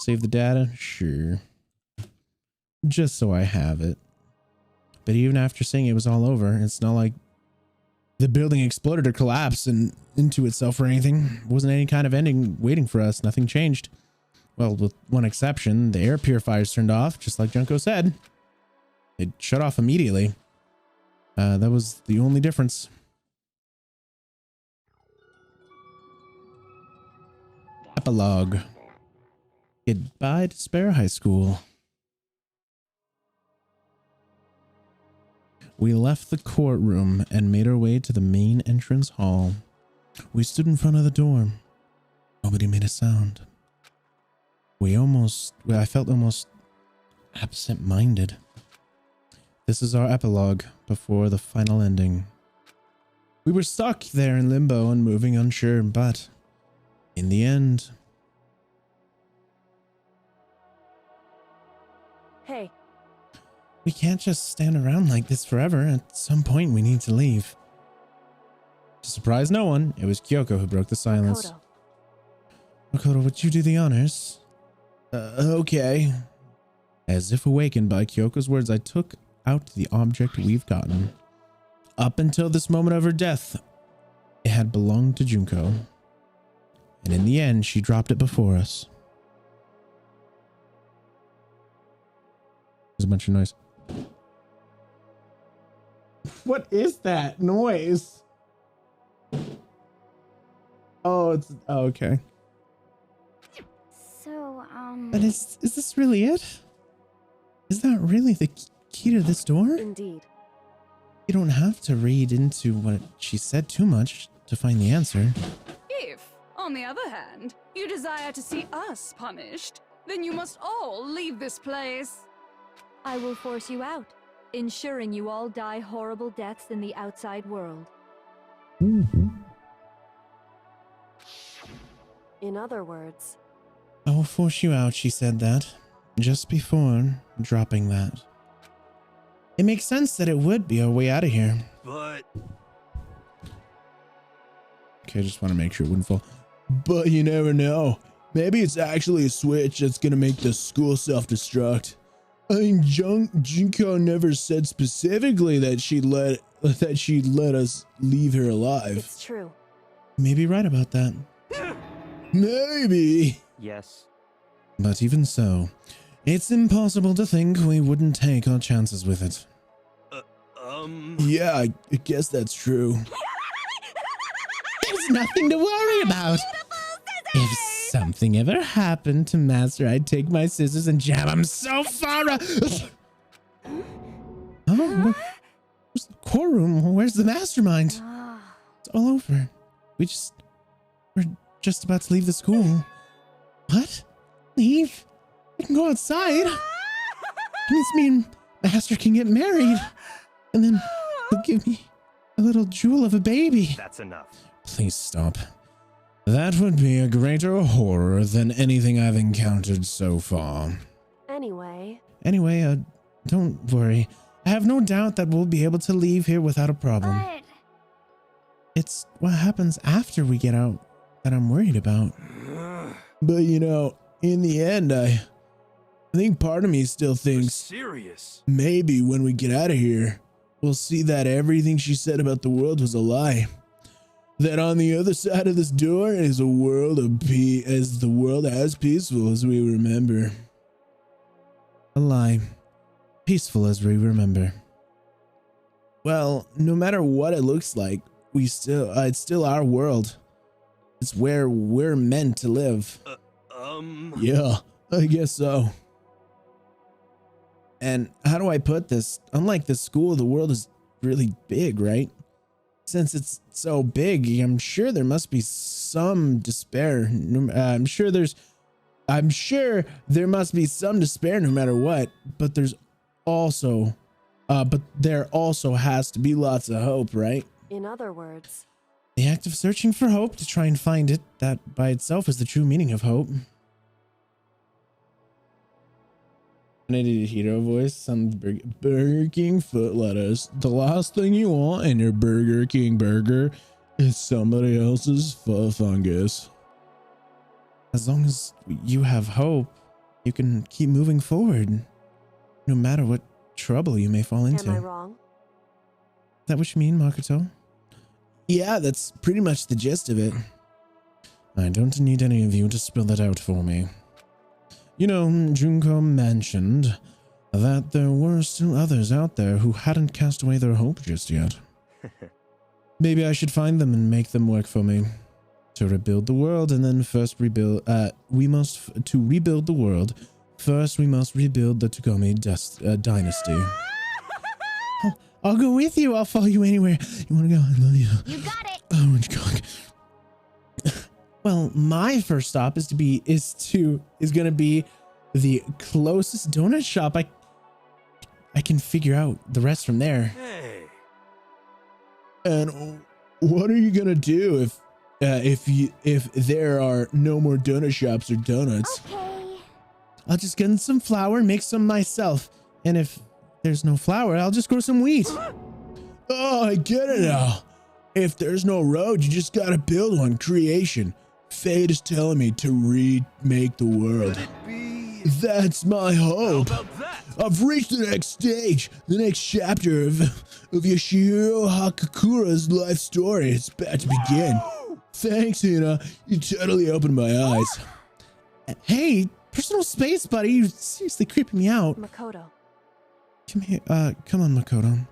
Save the data? Sure. Just so I have it. But even after saying it was all over, it's not like the building exploded or collapsed and into itself or anything. There wasn't any kind of ending waiting for us. Nothing changed. Well, with one exception, the air purifiers turned off, just like Junko said. It shut off immediately. That was the only difference. Epilogue. Goodbye, Despair High School. We left the courtroom and made our way to the main entrance hall. We stood in front of the door. Nobody made a sound. I felt almost absent-minded. This is our epilogue before the final ending. We were stuck there in limbo, unmoving, unsure, but in the end... Hey. We can't just stand around like this forever. At some point, we need to leave. To surprise no one, it was Kyoko who broke the silence. Makoto, would you do the honors? Okay. As if awakened by Kyoko's words, I took out the object we've gotten. Up until this moment of her death, it had belonged to Junko. And in the end, she dropped it before us. There's a bunch of noise. What is that noise? Oh, it's okay. So, But is this really it? Is that really the key to this door? Indeed. You don't have to read into what she said too much to find the answer. If, on the other hand, you desire to see us punished, then you must all leave this place. I will force you out, ensuring you all die horrible deaths in the outside world. In other words, I will force you out, she said that, just before dropping that. It makes sense that it would be our way out of here. But... Okay, I just want to make sure it wouldn't fall. But you never know. Maybe it's actually a switch that's going to make the school self-destruct. I mean, Junko never said specifically that she'd let us leave her alive. it's true. Maybe right about that. Maybe. Yes. But even so, it's impossible to think we wouldn't take our chances with it. Yeah, I guess that's true. There's nothing to worry about. If something ever happened to Master, I'd take my scissors and jab him so far. Oh, where's the core room? Where's the mastermind? It's all over. We're just about to leave the school. What? Leave? We can go outside. It means Master can get married. And then he'll give me a little jewel of a baby. That's enough. Please stop. That would be a greater horror than anything I've encountered so far. Anyway, don't worry. I have no doubt that we'll be able to leave here without a problem. but It's what happens after we get out that I'm worried about. But you know, in the end, I think part of me still thinks serious. Maybe when we get out of here, we'll see that everything she said about the world was a lie. That on the other side of this door is a world of peace, as the world as peaceful as we remember. A lie. Peaceful as we remember. Well, no matter what it looks like, it's still our world. It's where we're meant to live. Yeah, I guess so. And how do I put this? Unlike the school, the world is really big, right? Since it's so big, I'm sure there must be some despair. I'm sure there must be some despair no matter what, but there also has to be lots of hope, right? in other words, The act of searching for hope to try and find it, that by itself is the true meaning of hope. And I did a hero voice, some Burger King foot lettuce. The last thing you want in your Burger King burger is somebody else's foot fungus. As long as you have hope, you can keep moving forward, no matter what trouble you may fall into. am I wrong? Is that what you mean, Makoto? Yeah, that's pretty much the gist of it. I don't need any of you to spell that out for me. You know, Junko mentioned that there were still others out there who hadn't cast away their hope just yet. Maybe I should find them and make them work for me. To rebuild the world, and then first rebuild, to rebuild the world, first we must rebuild the Togami dynasty. I'll go with you. I'll follow you anywhere. You want to go? I love you. You got it. Orange cock. Well, my first stop is gonna be the closest donut shop. I can figure out the rest from there. Hey. And what are you gonna do if there are no more donut shops or donuts? Okay. I'll just get some flour and make some myself. And if there's no flour, I'll just grow some wheat. Oh, I get it now. If there's no road, you just gotta build one. Creation. Fate is telling me to remake the world. Could it be That's my hope. How about that? I've reached the next stage, the next chapter of Yoshihiro Hakakura's life story. It's about to begin. Thanks, Hina. You totally opened my eyes. Hey, personal space, buddy. You're seriously creeping me out. Makoto. Come here. Come on, Makoto.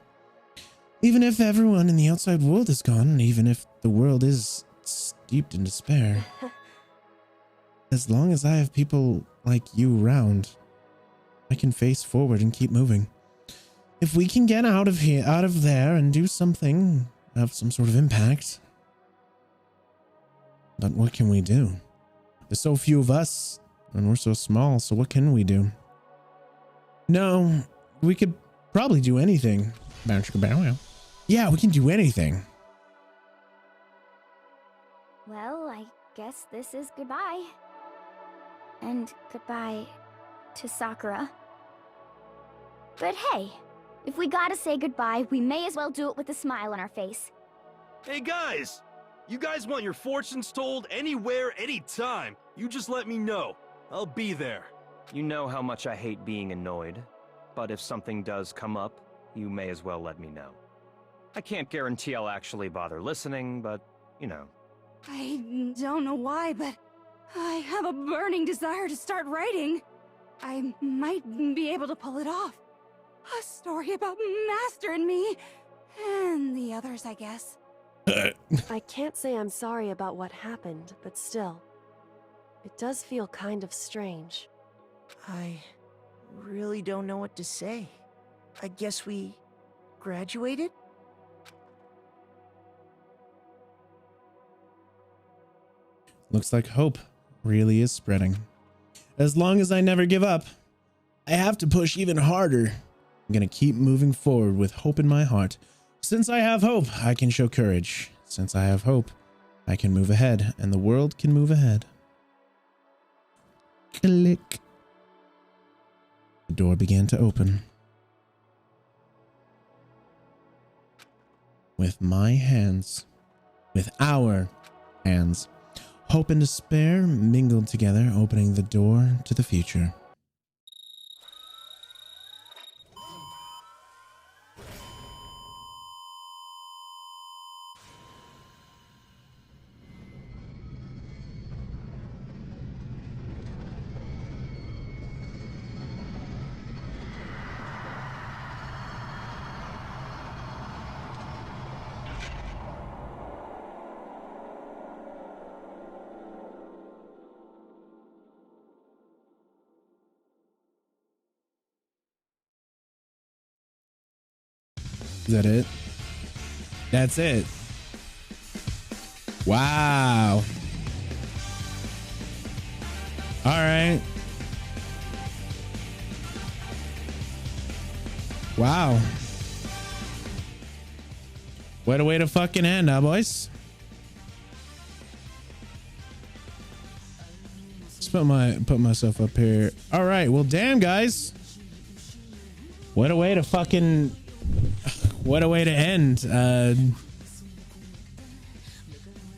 Even if everyone in the outside world is gone, even if the world is steeped in despair, as long as I have people like you around, I can face forward and keep moving. If we can get out of here, out of there, and do something of some sort of impact. But what can we do? There's so few of us, and we're so small, so what can we do? No, we could probably do anything. Yeah, we can do anything. Well, I guess this is goodbye. And goodbye to Sakura. But hey, if we gotta say goodbye, we may as well do it with a smile on our face. Hey guys! You guys want your fortunes told anywhere, anytime. You just let me know. I'll be there. You know how much I hate being annoyed, but if something does come up, you may as well let me know. I can't guarantee I'll actually bother listening, but, you know. I don't know why, but I have a burning desire to start writing. I might be able to pull it off. A story about Master and me, and the others, I guess. I can't say I'm sorry about what happened, but still, it does feel kind of strange. I really don't know what to say. I guess we graduated? Looks like hope really is spreading. As long as I never give up, I have to push even harder. I'm gonna keep moving forward with hope in my heart. Since I have hope, I can show courage. Since I have hope, I can move ahead, and the world can move ahead. Click. The door began to open. With my hands, with our hands, hope and despair mingled together, opening the door to the future. Is that it? That's it. Wow. All right. Wow. What a way to fucking end, huh, boys? Let's put myself up here. All right. Well, damn, guys. What a way to fucking... What a way to end.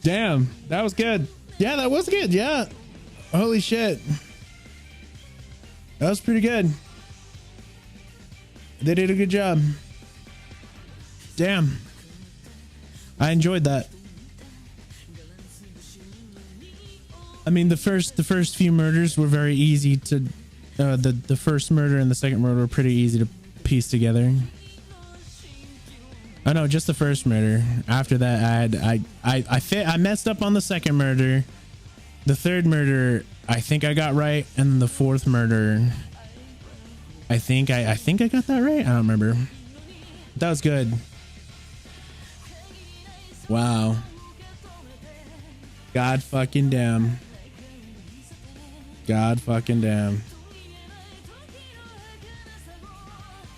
Damn, that was good. Yeah, that was good. Yeah. Holy shit. That was pretty good. They did a good job. Damn. I enjoyed that. I mean, the first few murders were very easy to the first murder and the second murder were pretty easy to piece together. Oh no, just the first murder. After that, I messed up on the second murder. The third murder, I think I got right, and the fourth murder, I think I got that right. I don't remember. That was good. Wow. God fucking damn. God fucking damn.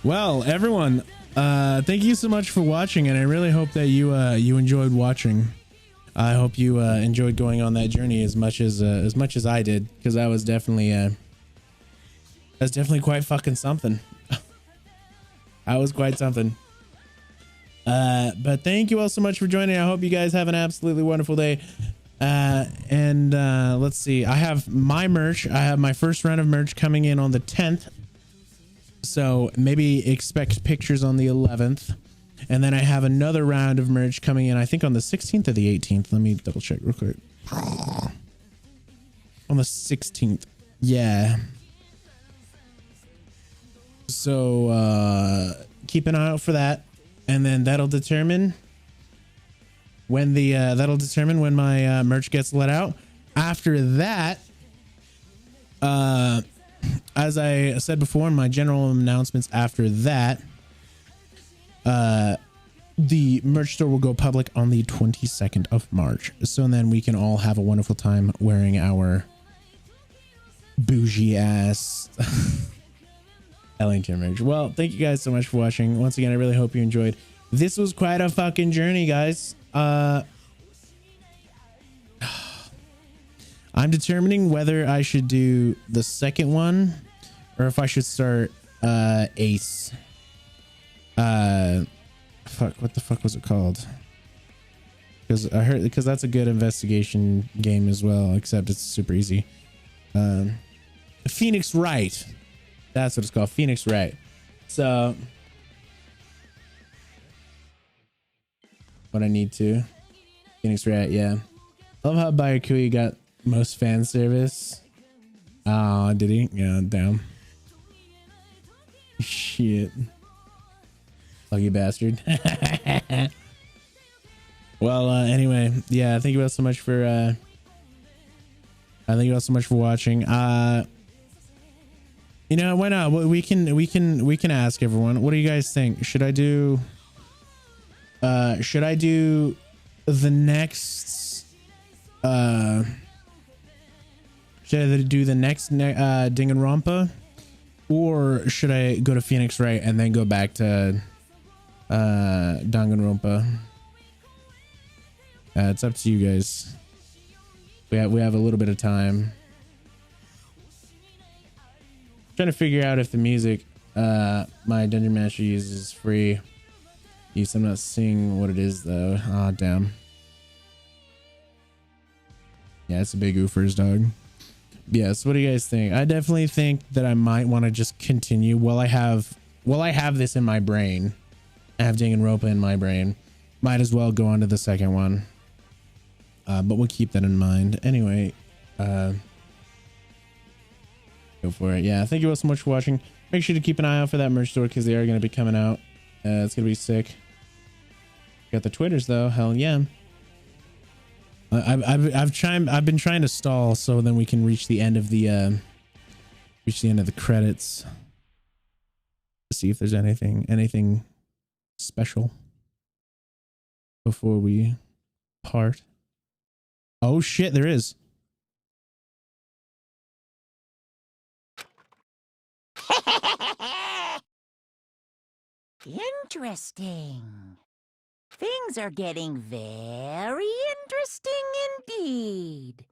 Well, everyone. Thank you so much for watching, and I really hope that you enjoyed watching. I hope you enjoyed going on that journey as much as I did, because that was definitely quite fucking something. That was quite something. But thank you all so much for joining. I hope you guys have an absolutely wonderful day. Let's see. I have my merch. I have my first round of merch coming in on the 10th. So maybe expect pictures on the 11th. And then I have another round of merch coming in, I think on the 16th or the 18th. Let me double check real quick. On the 16th. Yeah. So keep an eye out for that. And then that'll determine when my merch gets let out. After that, as I said before in my general announcements, after that, the merch store will go public on the 22nd of March. So then we can all have a wonderful time wearing our bougie ass Ellington merch. Well, thank you guys so much for watching. Once again, I really hope you enjoyed. This was quite a fucking journey, guys. I'm determining whether I should do the second one or if I should start Ace. Fuck, what the fuck was it called? Because that's a good investigation game as well, except it's super easy. Phoenix Wright. That's what it's called, Phoenix Wright. So what I need to Phoenix Wright, yeah. I love how Bayakui got most fan service. Oh, did he? Yeah, damn. Shit. Lucky bastard. Well, anyway, yeah, thank you all so much for watching. You know, why not? We can ask everyone. What do you guys think? Should I do the next Dangonronpa, or should I go to Phoenix Wright and then go back to Dangonronpa? It's up to you guys. We have a little bit of time. Trying to figure out if the music my Dungeon Master uses is free use. I'm not seeing what it is though. Ah, damn. Yeah, it's a big oofers, dog. Yes, what do you guys think? I definitely think that I might want to just continue while I have this in my brain. I have Danganronpa in my brain. Might as well go on to the second one. But we'll keep that in mind. Anyway, go for it. Yeah, thank you all so much for watching. Make sure to keep an eye out for that merch store because they are going to be coming out. It's going to be sick. Got the Twitters though. Hell yeah. I've been trying to stall so then we can reach the end of the credits. Let's see if there's anything special before we part. Oh shit, there is. Interesting. Things are getting very interesting indeed.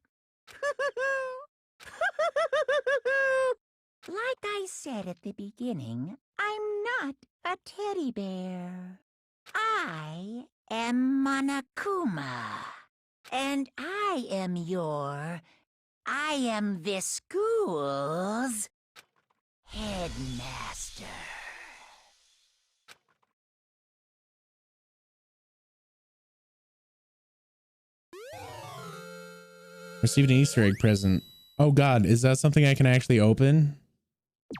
Like I said at the beginning, I'm not a teddy bear. I am Monokuma. And I am this school's headmaster. Received an Easter egg present. Oh god, is that something I can actually open?